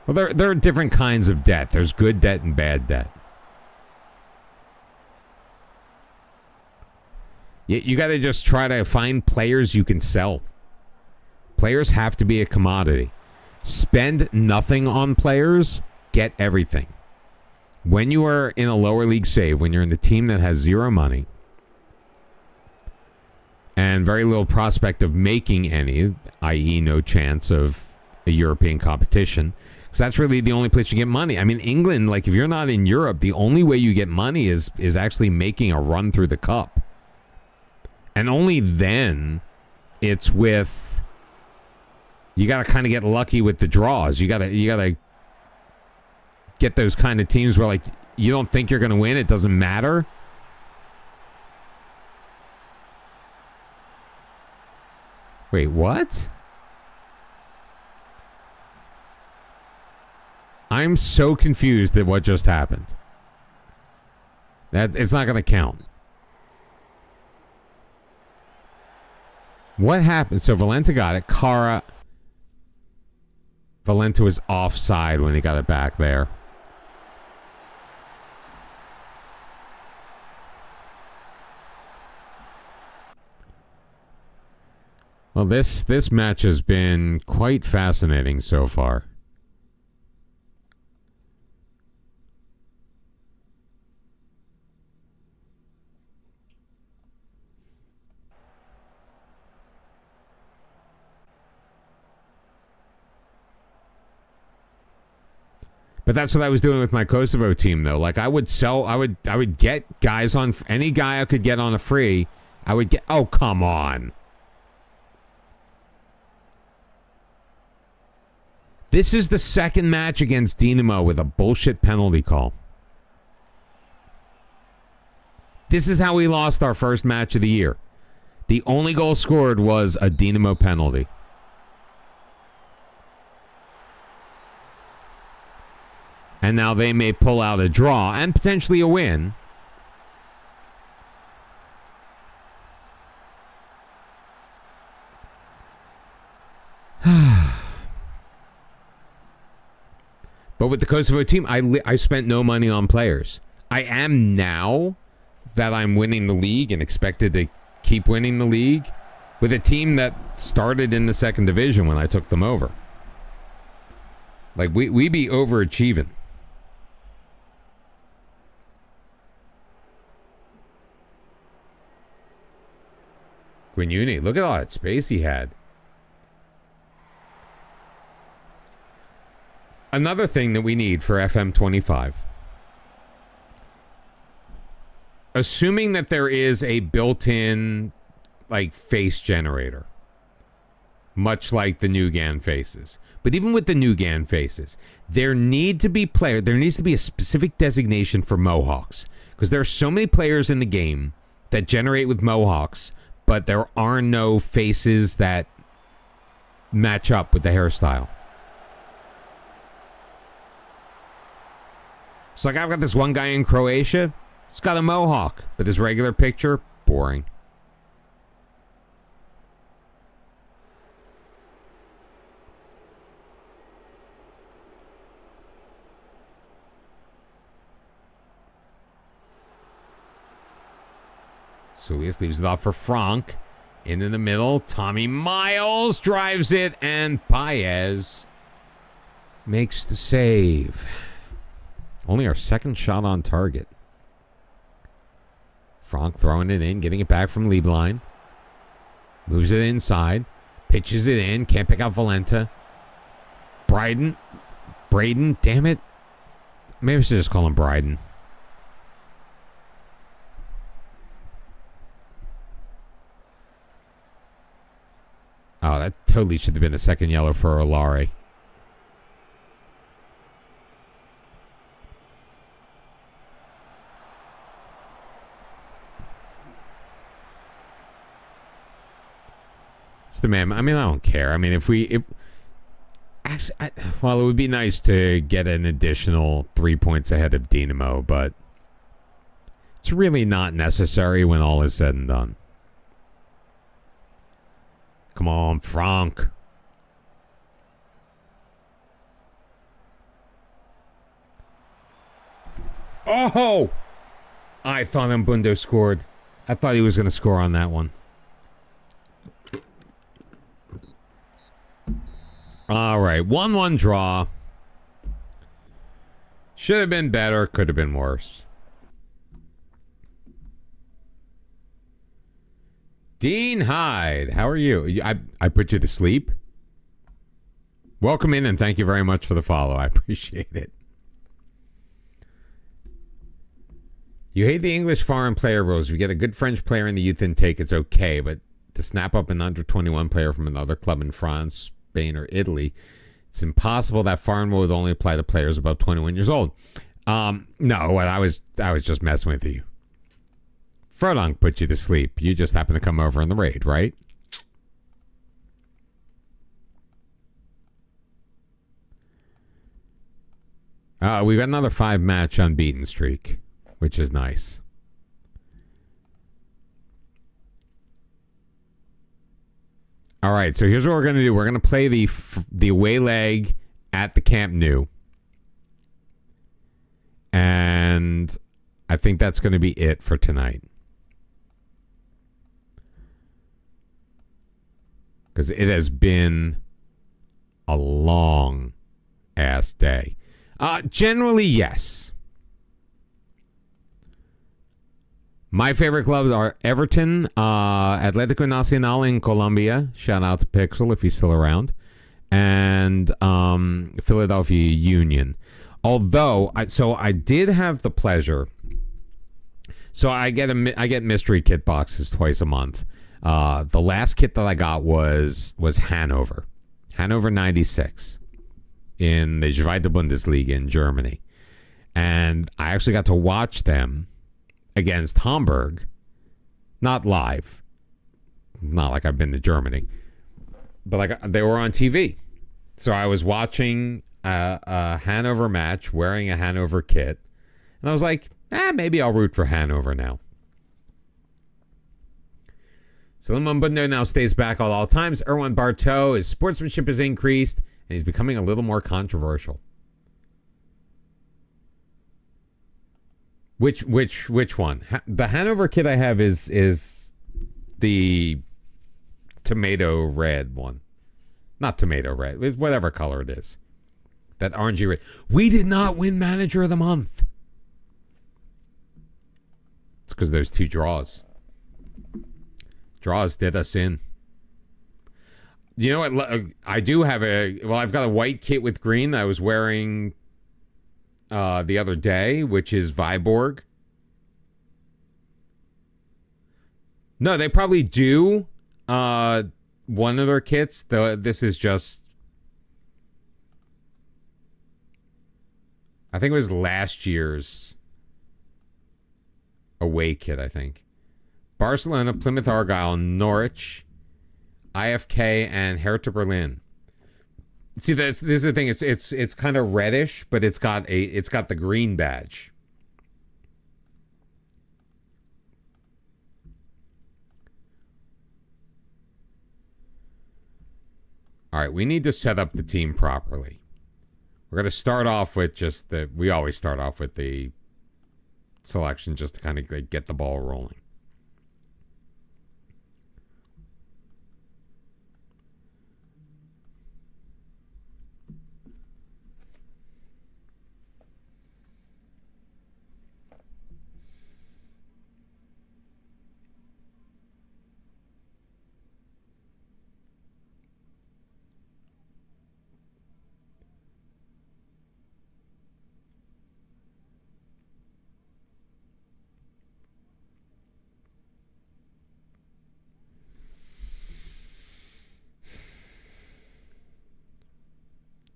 Well, there are different kinds of debt. There's good debt and bad debt. You got to just try to find players you can sell. Players have to be a commodity. Spend nothing on players, get everything. when you are in a lower league save, when you're in the team that has zero money and very little prospect of making any, i.e. no chance of a European competition, because that's really the only place you get money. I mean, England, like if you're not in Europe, the only way you get money is actually making a run through the cup. And only then it's with, you got to kind of get lucky with the draws. You got to get those kind of teams where like you don't think you're going to win, it doesn't matter. Wait, what? I'm so confused at what just happened. That it's not going to count. What happened? So Valenta got it. Valenta was offside when he got it back there. Well, this match has been quite fascinating so far. But that's what I was doing with my Kosovo team, though. Like, I would get guys on, any guy I could get on a free, I would get, oh, come on. This is the second match against Dinamo with a bullshit penalty call. This is how we lost our first match of the year. The only goal scored was a Dinamo penalty. And now they may pull out a draw and potentially a win. But with the Kosovo team, I spent no money on players. I am now that I'm winning the league and expected to keep winning the league with a team that started in the second division when I took them over. Like, we be overachieving. Guignuni, look at all that space he had. Another thing that we need for FM25. Assuming that there is a built-in, like, face generator. Much like the new GAN faces. But even with the new GAN faces, there needs to be a specific designation for Mohawks. Because there are so many players in the game that generate with Mohawks, but there are no faces that match up with the hairstyle. So, like, I've got this one guy in Croatia. He's got a mohawk, but his regular picture, boring. Suiz leaves it off for Frank. In the middle, Tommy Miles drives it, and Paez makes the save. Only our second shot on target. Frank throwing it in, getting it back from Lieblein. Moves it inside. Pitches it in. Can't pick out Valenta. Braden, damn it. Maybe I should just call him Bryden. Oh, that totally should have been a second yellow for Olare. It's the man. I mean, I don't care. I mean, it would be nice to get an additional 3 points ahead of Dinamo, but it's really not necessary when all is said and done. Come on, Frank. Oh! I thought Mbundo scored. I thought he was going to score on that one. All right, 1-1 draw. Should have been better, could have been worse. Dean Hyde, how are you? I put you to sleep? Welcome in and thank you very much for the follow. I appreciate it. You hate the English foreign player rules. If you get a good French player in the youth intake, it's okay. But to snap up an under 21 player from another club in France, Spain, or Italy, it's impossible. That foreign rule would only apply to players above 21 years old. No, I was just messing with you. Furlong put you to sleep. You just happened to come over in the raid, right? We got another 5-match unbeaten streak, which is nice. All right, so here's what we're going to do. We're going to play the away leg at the Camp Nou. And I think that's going to be it for tonight. Because it has been a long-ass day. Generally, yes. My favorite clubs are Everton, Atlético Nacional in Colombia. Shout out to Pixel if he's still around. And Philadelphia Union. Although, I did have the pleasure. So I get mystery kit boxes twice a month. The last kit that I got was Hanover. Hanover 96 in the Zweite Bundesliga in Germany. And I actually got to watch them against Hamburg. Not live. Not like I've been to Germany. But like they were on TV. So I was watching a Hanover match wearing a Hanover kit. And I was like, maybe I'll root for Hanover now. Solomon Bundo now stays back at all times. Erwan Bartow, his sportsmanship has increased, and he's becoming a little more controversial. Which one? The Hanover kit I have is the tomato red one. Not tomato red. It's whatever color it is. That orangey red. We did not win Manager of the Month. It's because there's 2 draws. Draws did us in. You know what? I do have I've got a white kit with green that I was wearing the other day, which is Viborg. No, they probably do one of their kits. This is just, I think it was last year's away kit, I think. Barcelona, Plymouth Argyle, Norwich, IFK, and Hertha Berlin. See, this is the thing. It's kind of reddish, but it's got the green badge. All right, we need to set up the team properly. We're going to start off with we always start off with the selection just to kind of get the ball rolling.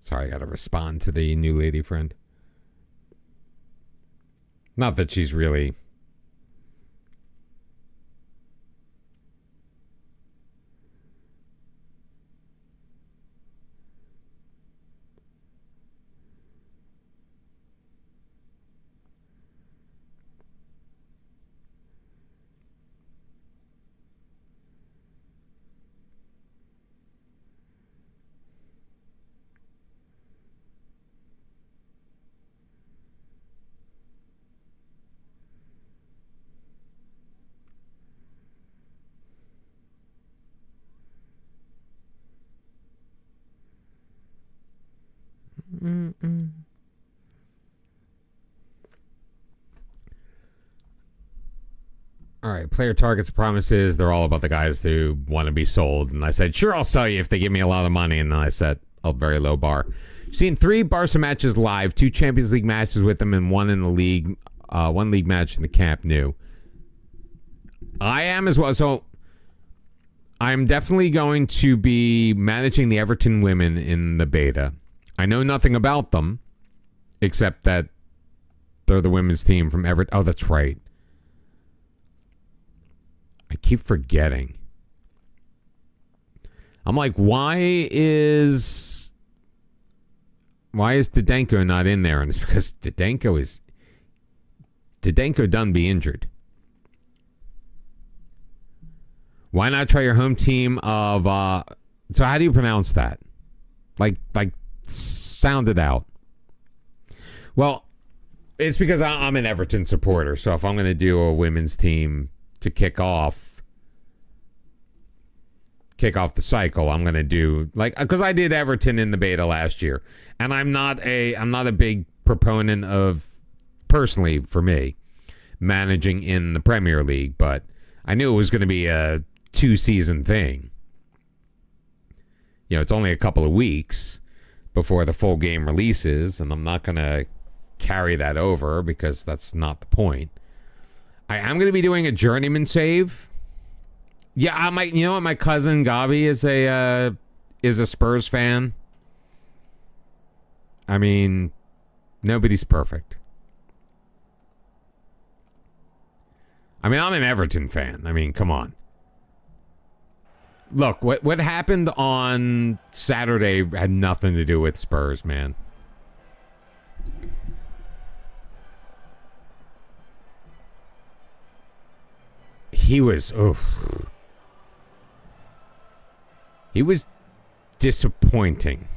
Sorry, I got to respond to the new lady friend. Not that she's really... right, player targets, promises, they're all about the guys who want to be sold. And I said, sure, I'll sell you if they give me a lot of money. And then I set a very low bar. Seen 3 Barca matches live, 2 Champions League matches with them, and 1 in the league, 1 league match in the Camp Nou. I am as well. So I'm definitely going to be managing the Everton women in the beta. I know nothing about them, except that they're the women's team from Everton. Oh, that's right. I keep forgetting. I'm like, why is Didenko not in there? And it's because Didenko done be injured. Why not try your home team of so how do you pronounce that? Like sound it out. Well, it's because I'm an Everton supporter, so if I'm going to do a women's team to kick off the cycle, I'm going to do because I did Everton in the beta last year, and I'm not a big proponent of, personally for me, managing in the Premier League, but I knew it was going to be a 2-season thing. You know, it's only a couple of weeks before the full game releases, and I'm not going to carry that over because that's not the point. I am going to be doing a journeyman save. Yeah, I might. You know what? My cousin Gabi is a Spurs fan. I mean, nobody's perfect. I mean, I'm an Everton fan. I mean, come on. Look, what happened on Saturday had nothing to do with Spurs, man. He was disappointing.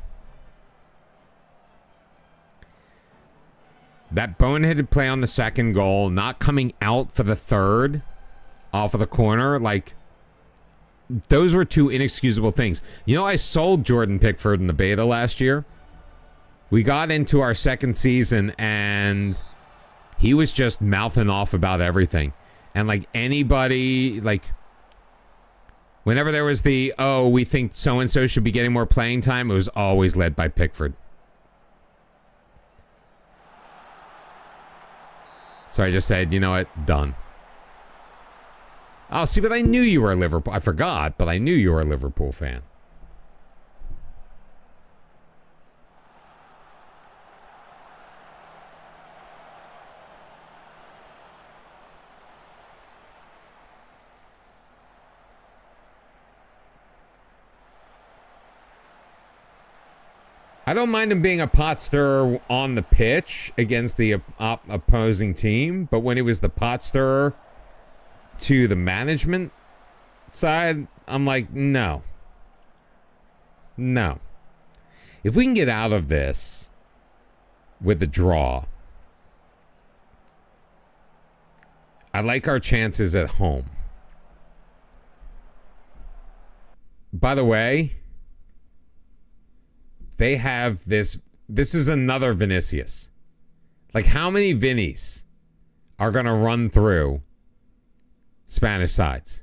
That boneheaded play on the second goal, not coming out for the third off of the corner, those were 2 inexcusable things. You know, I sold Jordan Pickford in the beta last year. We got into our second season, and he was just mouthing off about everything. And, anybody, whenever there was we think so-and-so should be getting more playing time, it was always led by Pickford. So I just said, you know what, done. Oh, see, but I knew you were a Liverpool. I forgot, but I knew you were a Liverpool fan. I don't mind him being a pot stirrer on the pitch against the opposing team, but when he was the pot stirrer to the management side, I'm like, no. No. If we can get out of this with a draw, I like our chances at home. By the way, they have this. This is another Vinicius. How many Vinnies are going to run through Spanish sides?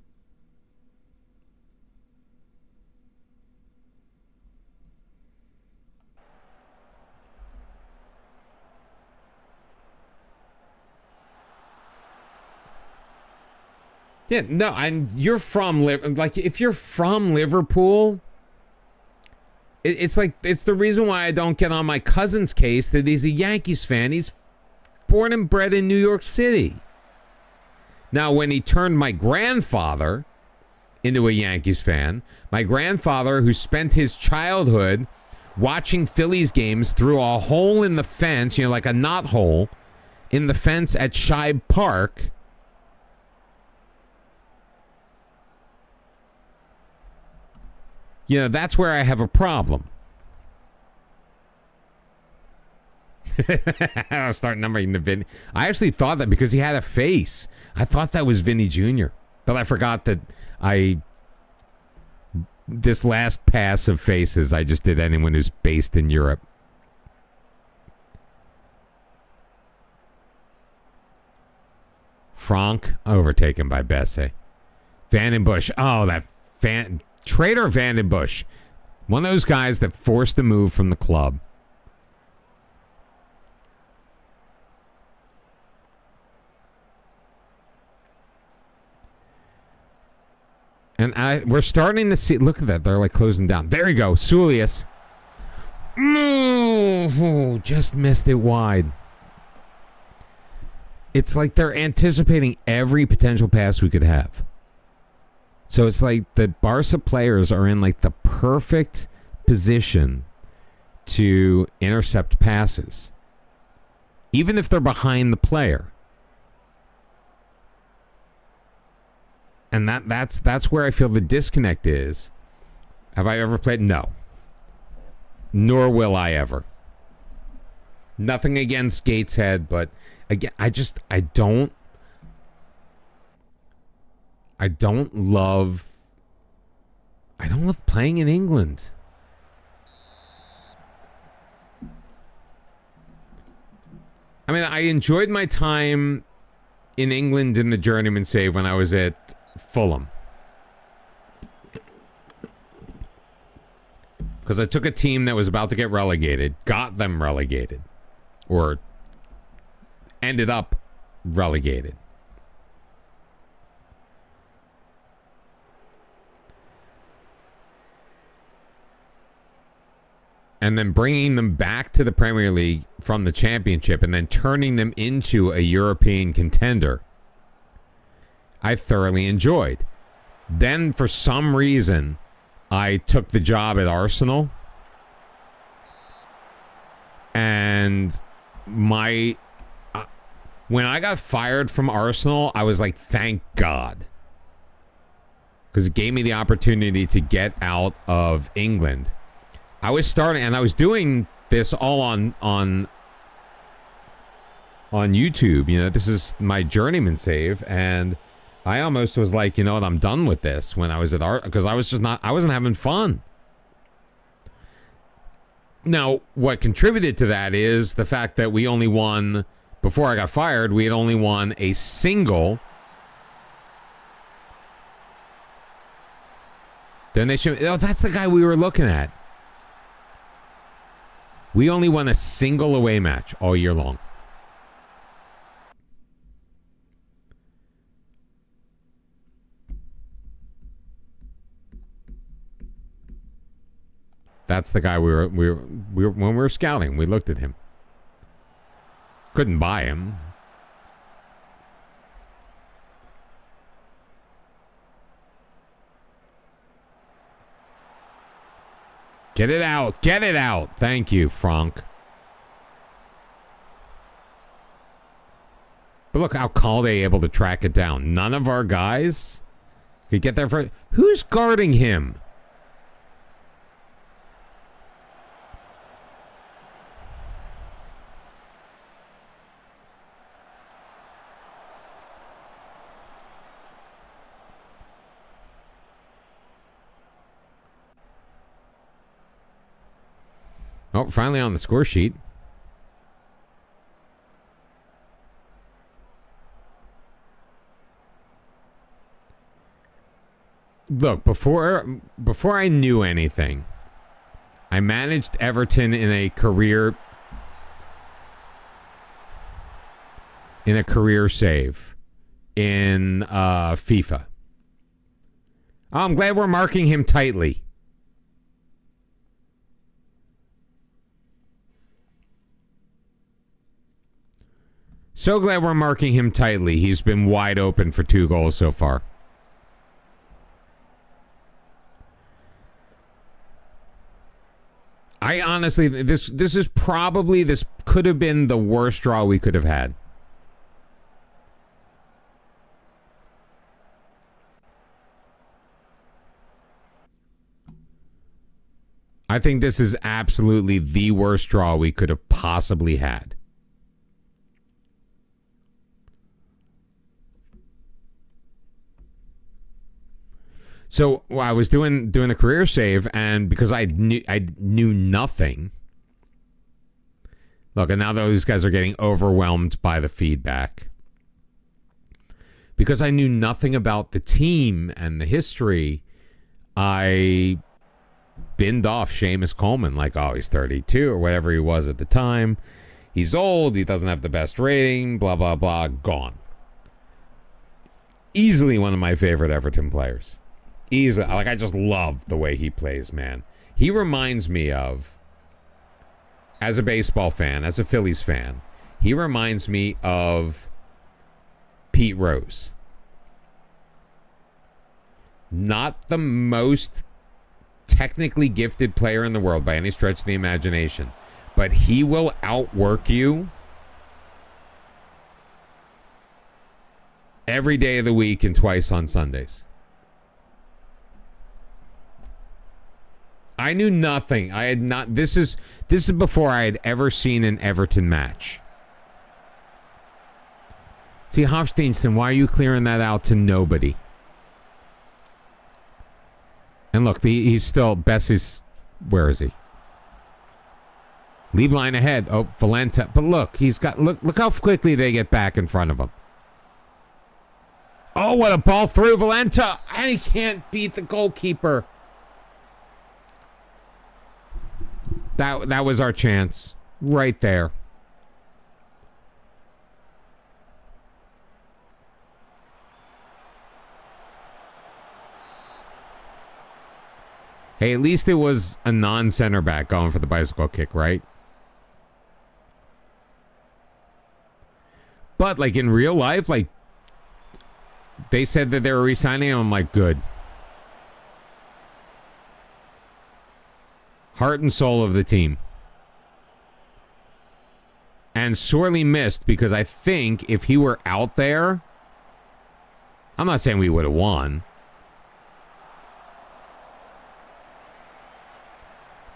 Yeah, no, and you're from if you're from Liverpool, it's the reason why I don't get on my cousin's case that he's a Yankees fan. He's born and bred in New York City. Now, when he turned my grandfather into a Yankees fan, my grandfather, who spent his childhood watching Phillies games through a hole in the fence, like a knot hole in the fence at Shibe Park, that's where I have a problem. I'll start numbering the Vin. I actually thought that because he had a face. I thought that was Vinny Jr. But I forgot that this last pass of faces, I just did anyone who's based in Europe. Franck overtaken by Bessie. Van den Busch. Oh, that traitor Van den Busch. One of those guys that forced the move from the club. And we're starting to see... Look at that. They're like closing down. There you go. Sulius. Just missed it wide. It's like they're anticipating every potential pass we could have. So it's like the Barca players are in like the perfect position to intercept passes. Even if they're behind the player. And that's where I feel the disconnect is. Have I ever played? No. Nor will I ever. Nothing against Gateshead, but again, I don't love playing in England. I mean, I enjoyed my time in England in the journeyman save when I was at Fulham. Because I took a team that was about to get relegated, got them relegated, or ended up relegated. And then bringing them back to the Premier League from the Championship and then turning them into a European contender, I thoroughly enjoyed. Then, for some reason, I took the job at Arsenal. And when I got fired from Arsenal, I was like, thank God. Because it gave me the opportunity to get out of England. I was starting, and I was doing this all on YouTube. You know, this is my journeyman save, and I almost was like, you know what, I'm done with this when I was at Art, because I wasn't having fun. Now, what contributed to that is the fact that we only won, before I got fired, we had only won a single donation. Oh, that's the guy we were looking at. We only won a single away match all year long. That's the guy we were when we were scouting. We looked at him. Couldn't buy him. Get it out. Get it out. Thank you, Franck. But look how Calde able to track it down. None of our guys could get there for... Who's guarding him? Oh, finally on the score sheet. Look, before I knew anything, I managed Everton in a career save in FIFA. Oh, I'm glad we're marking him tightly. So glad we're marking him tightly. He's been wide open for 2 goals so far. I honestly, this could have been the worst draw we could have had. I think this is absolutely the worst draw we could have possibly had. So I was doing a career save, and because I knew nothing. Look, and now those guys are getting overwhelmed by the feedback. because I knew nothing about the team and the history, I binned off Seamus Coleman like, oh, he's 32 or whatever he was at the time. He's old. He doesn't have the best rating. Blah, blah, blah. Gone. Easily one of my favorite Everton players. Easily. Like, I just love the way he plays, man. He reminds me of, as a baseball fan, as a Phillies fan, he reminds me of Pete Rose. Not the most technically gifted player in the world by any stretch of the imagination, but he will outwork you every day of the week and twice on Sundays. I knew nothing. I had not. This is before I had ever seen an Everton match. See, Hofsteinson, why are you clearing that out to nobody? And look, he's still Bessie's. Where is he? Leave line ahead. Oh, Valenta. But look, he's got. Look how quickly they get back in front of him. Oh, what a ball through Valenta, and he can't beat the goalkeeper. That was our chance right there. Hey, at least it was a non-center back going for the bicycle kick, right? But like in real life, like they said that they were re-signing him. I'm like, good. Heart and soul of the team. And sorely missed, because I think if he were out there, I'm not saying we would have won,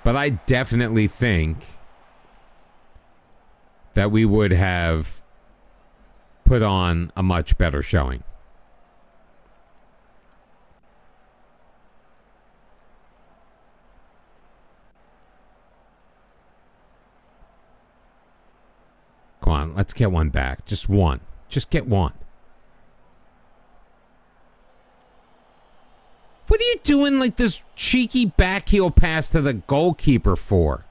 but I definitely think that we would have put on a much better showing. Come on, let's get one back. Just one. Just get one. What are you doing like this cheeky backheel pass to the goalkeeper for?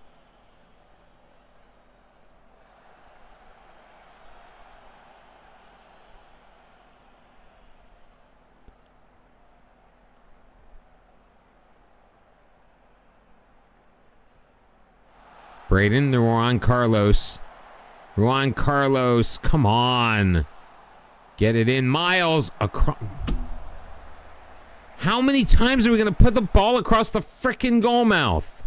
Braden, Juan Carlos. Juan Carlos, come on. Get it in. Miles across. How many times are we going to put the ball across the frickin' goal mouth?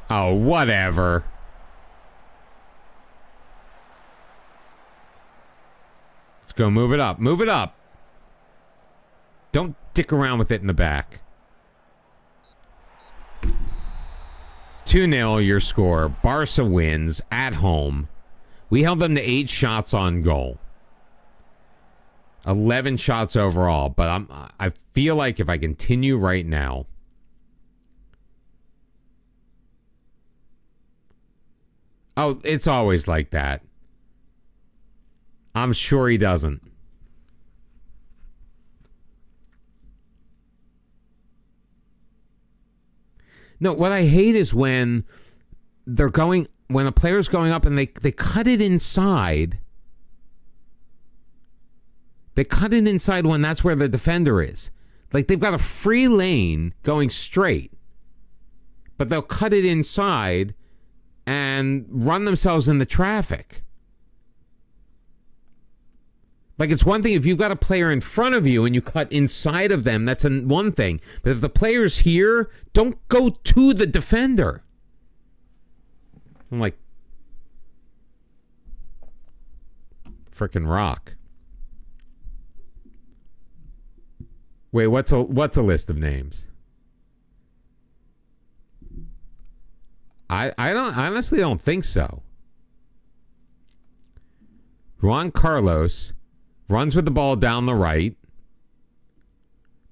Oh, whatever. Let's go move it up. Move it up. Don't dick around with it in the back. 2-0 your score. Barca wins at home. We held them to 8 shots on goal. 11 shots overall, but I feel like if I continue right now, oh, it's always like that. I'm sure he doesn't. No, what I hate is when when a player's going up and they cut it inside. They cut it inside when that's where the defender is. Like they've got a free lane going straight, but they'll cut it inside and run themselves in the traffic. Like, it's one thing if you've got a player in front of you and you cut inside of them, that's one thing. But if the player's here, don't go to the defender. I'm like, frickin' rock. Wait, what's a list of names? I honestly don't think so. Juan Carlos runs with the ball down the right,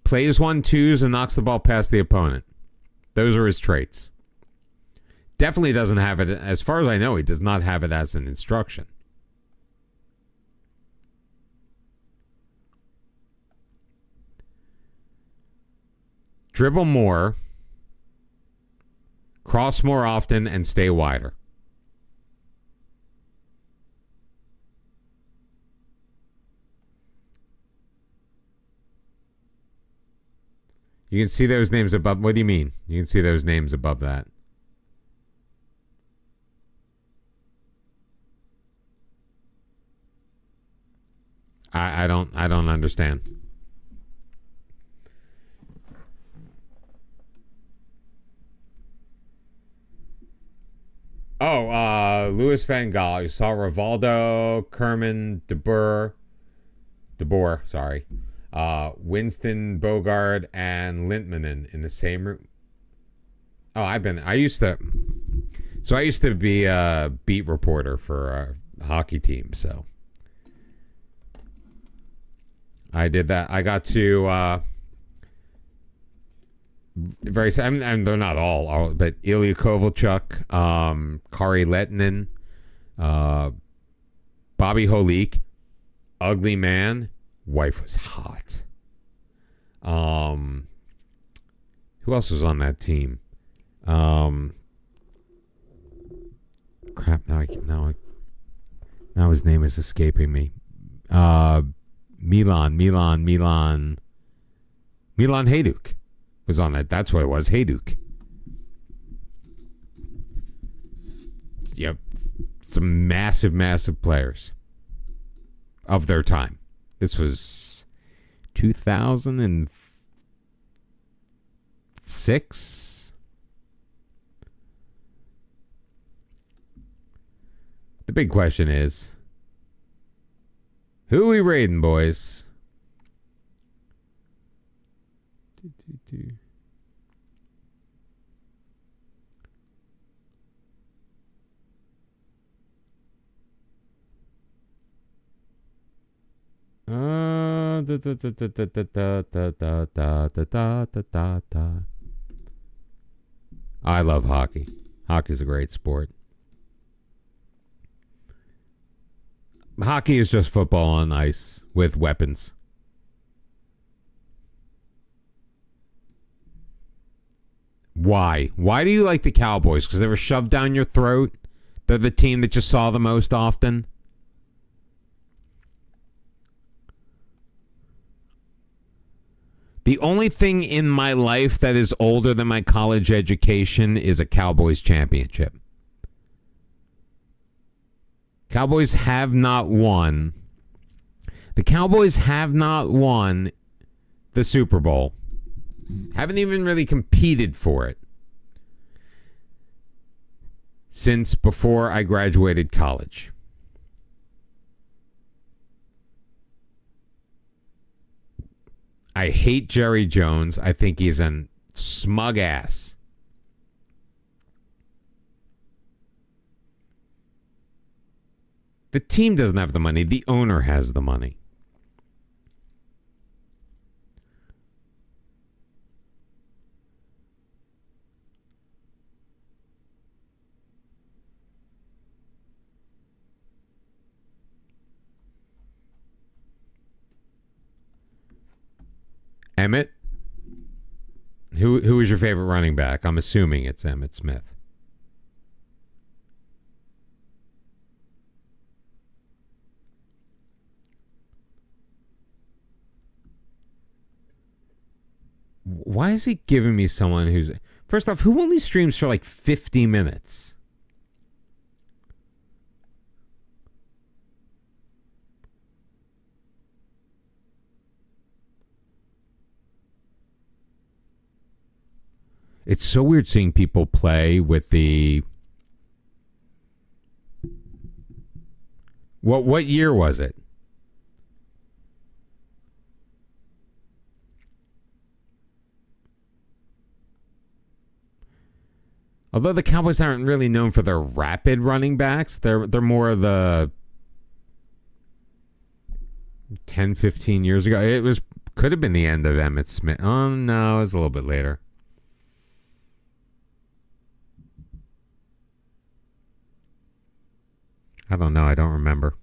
plays 1-2s, and knocks the ball past the opponent. Those are his traits. definitely doesn't have it. As far as I know, he does not have it as an instruction. Dribble more, cross more often, and stay wider. You can see those names above. What do you mean? You can see those names above that. I don't understand. Oh, Louis Van Gaal. You saw Rivaldo, Kerman, De Boer, sorry. Winston, Bogard, and Lintmanen in the same room. Oh, I used to be a beat reporter for a hockey team, so I did that. I got to and they're not all, but Ilya Kovalchuk, Kari Lehtinen, Bobby Holik, ugly man, wife was hot. Who else was on that team? Crap! Now his name is escaping me. Milan Hajduk was on that. That's what it was. Hajduk. Yep. Some massive players of their time. This was 2006. The big question is, who we raiding, boys? I love hockey. Hockey's a great sport. Hockey is just football on ice with weapons. Why? Why do you like the Cowboys? Because they were shoved down your throat? They're the team that you saw the most often? The only thing in my life that is older than my college education is a Cowboys championship. Cowboys have not won. The Cowboys have not won the Super Bowl. Haven't even really competed for it since before I graduated college. I hate Jerry Jones. I think he's a smug ass. The team doesn't have the money. The owner has the money. Emmett? Who is your favorite running back? I'm assuming it's Emmitt Smith. Why is he giving me someone who's... First off, who only streams for like 50 minutes? It's so weird seeing people play with the... What year was it? Although the Cowboys aren't really known for their rapid running backs, they're more of the 10, 15 years ago. Could have been the end of Emmitt Smith. Oh, no, it was a little bit later. I don't know. I don't remember.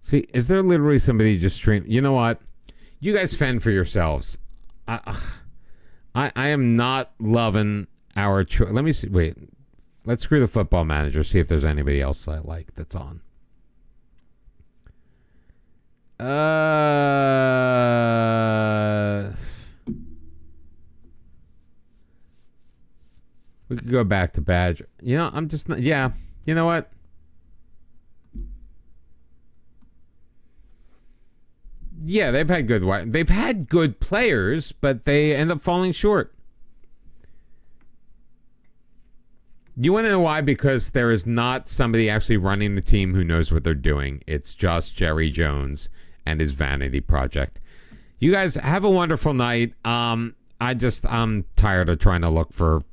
See, is there literally somebody just stream? You know what? You guys fend for yourselves. I am not loving our. Let me see. Wait. Let's screw the football manager. See if there's anybody else I like that's on. We could go back to Badger. You know, I'm just not. Yeah. You know what? Yeah, they've had good players, but they end up falling short. You want to know why? Because there is not somebody actually running the team who knows what they're doing. It's just Jerry Jones and his vanity project. You guys have a wonderful night. I'm tired of trying to look for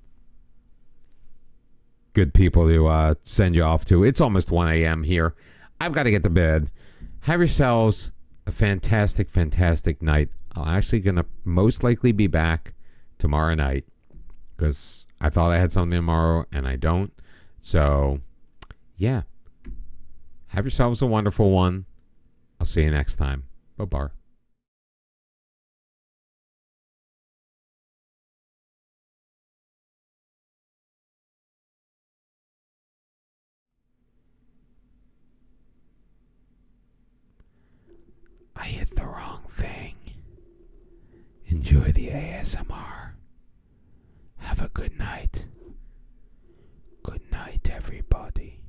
good people to send you off to. It's almost 1 a.m. here. I've got to get to bed. Have yourselves a fantastic, fantastic night. I'm actually going to most likely be back tomorrow night because I thought I had something tomorrow and I don't. So, yeah. Have yourselves a wonderful one. I'll see you next time. Bye-bye. I hit the wrong thing. Enjoy the ASMR. Have a good night. Good night, everybody.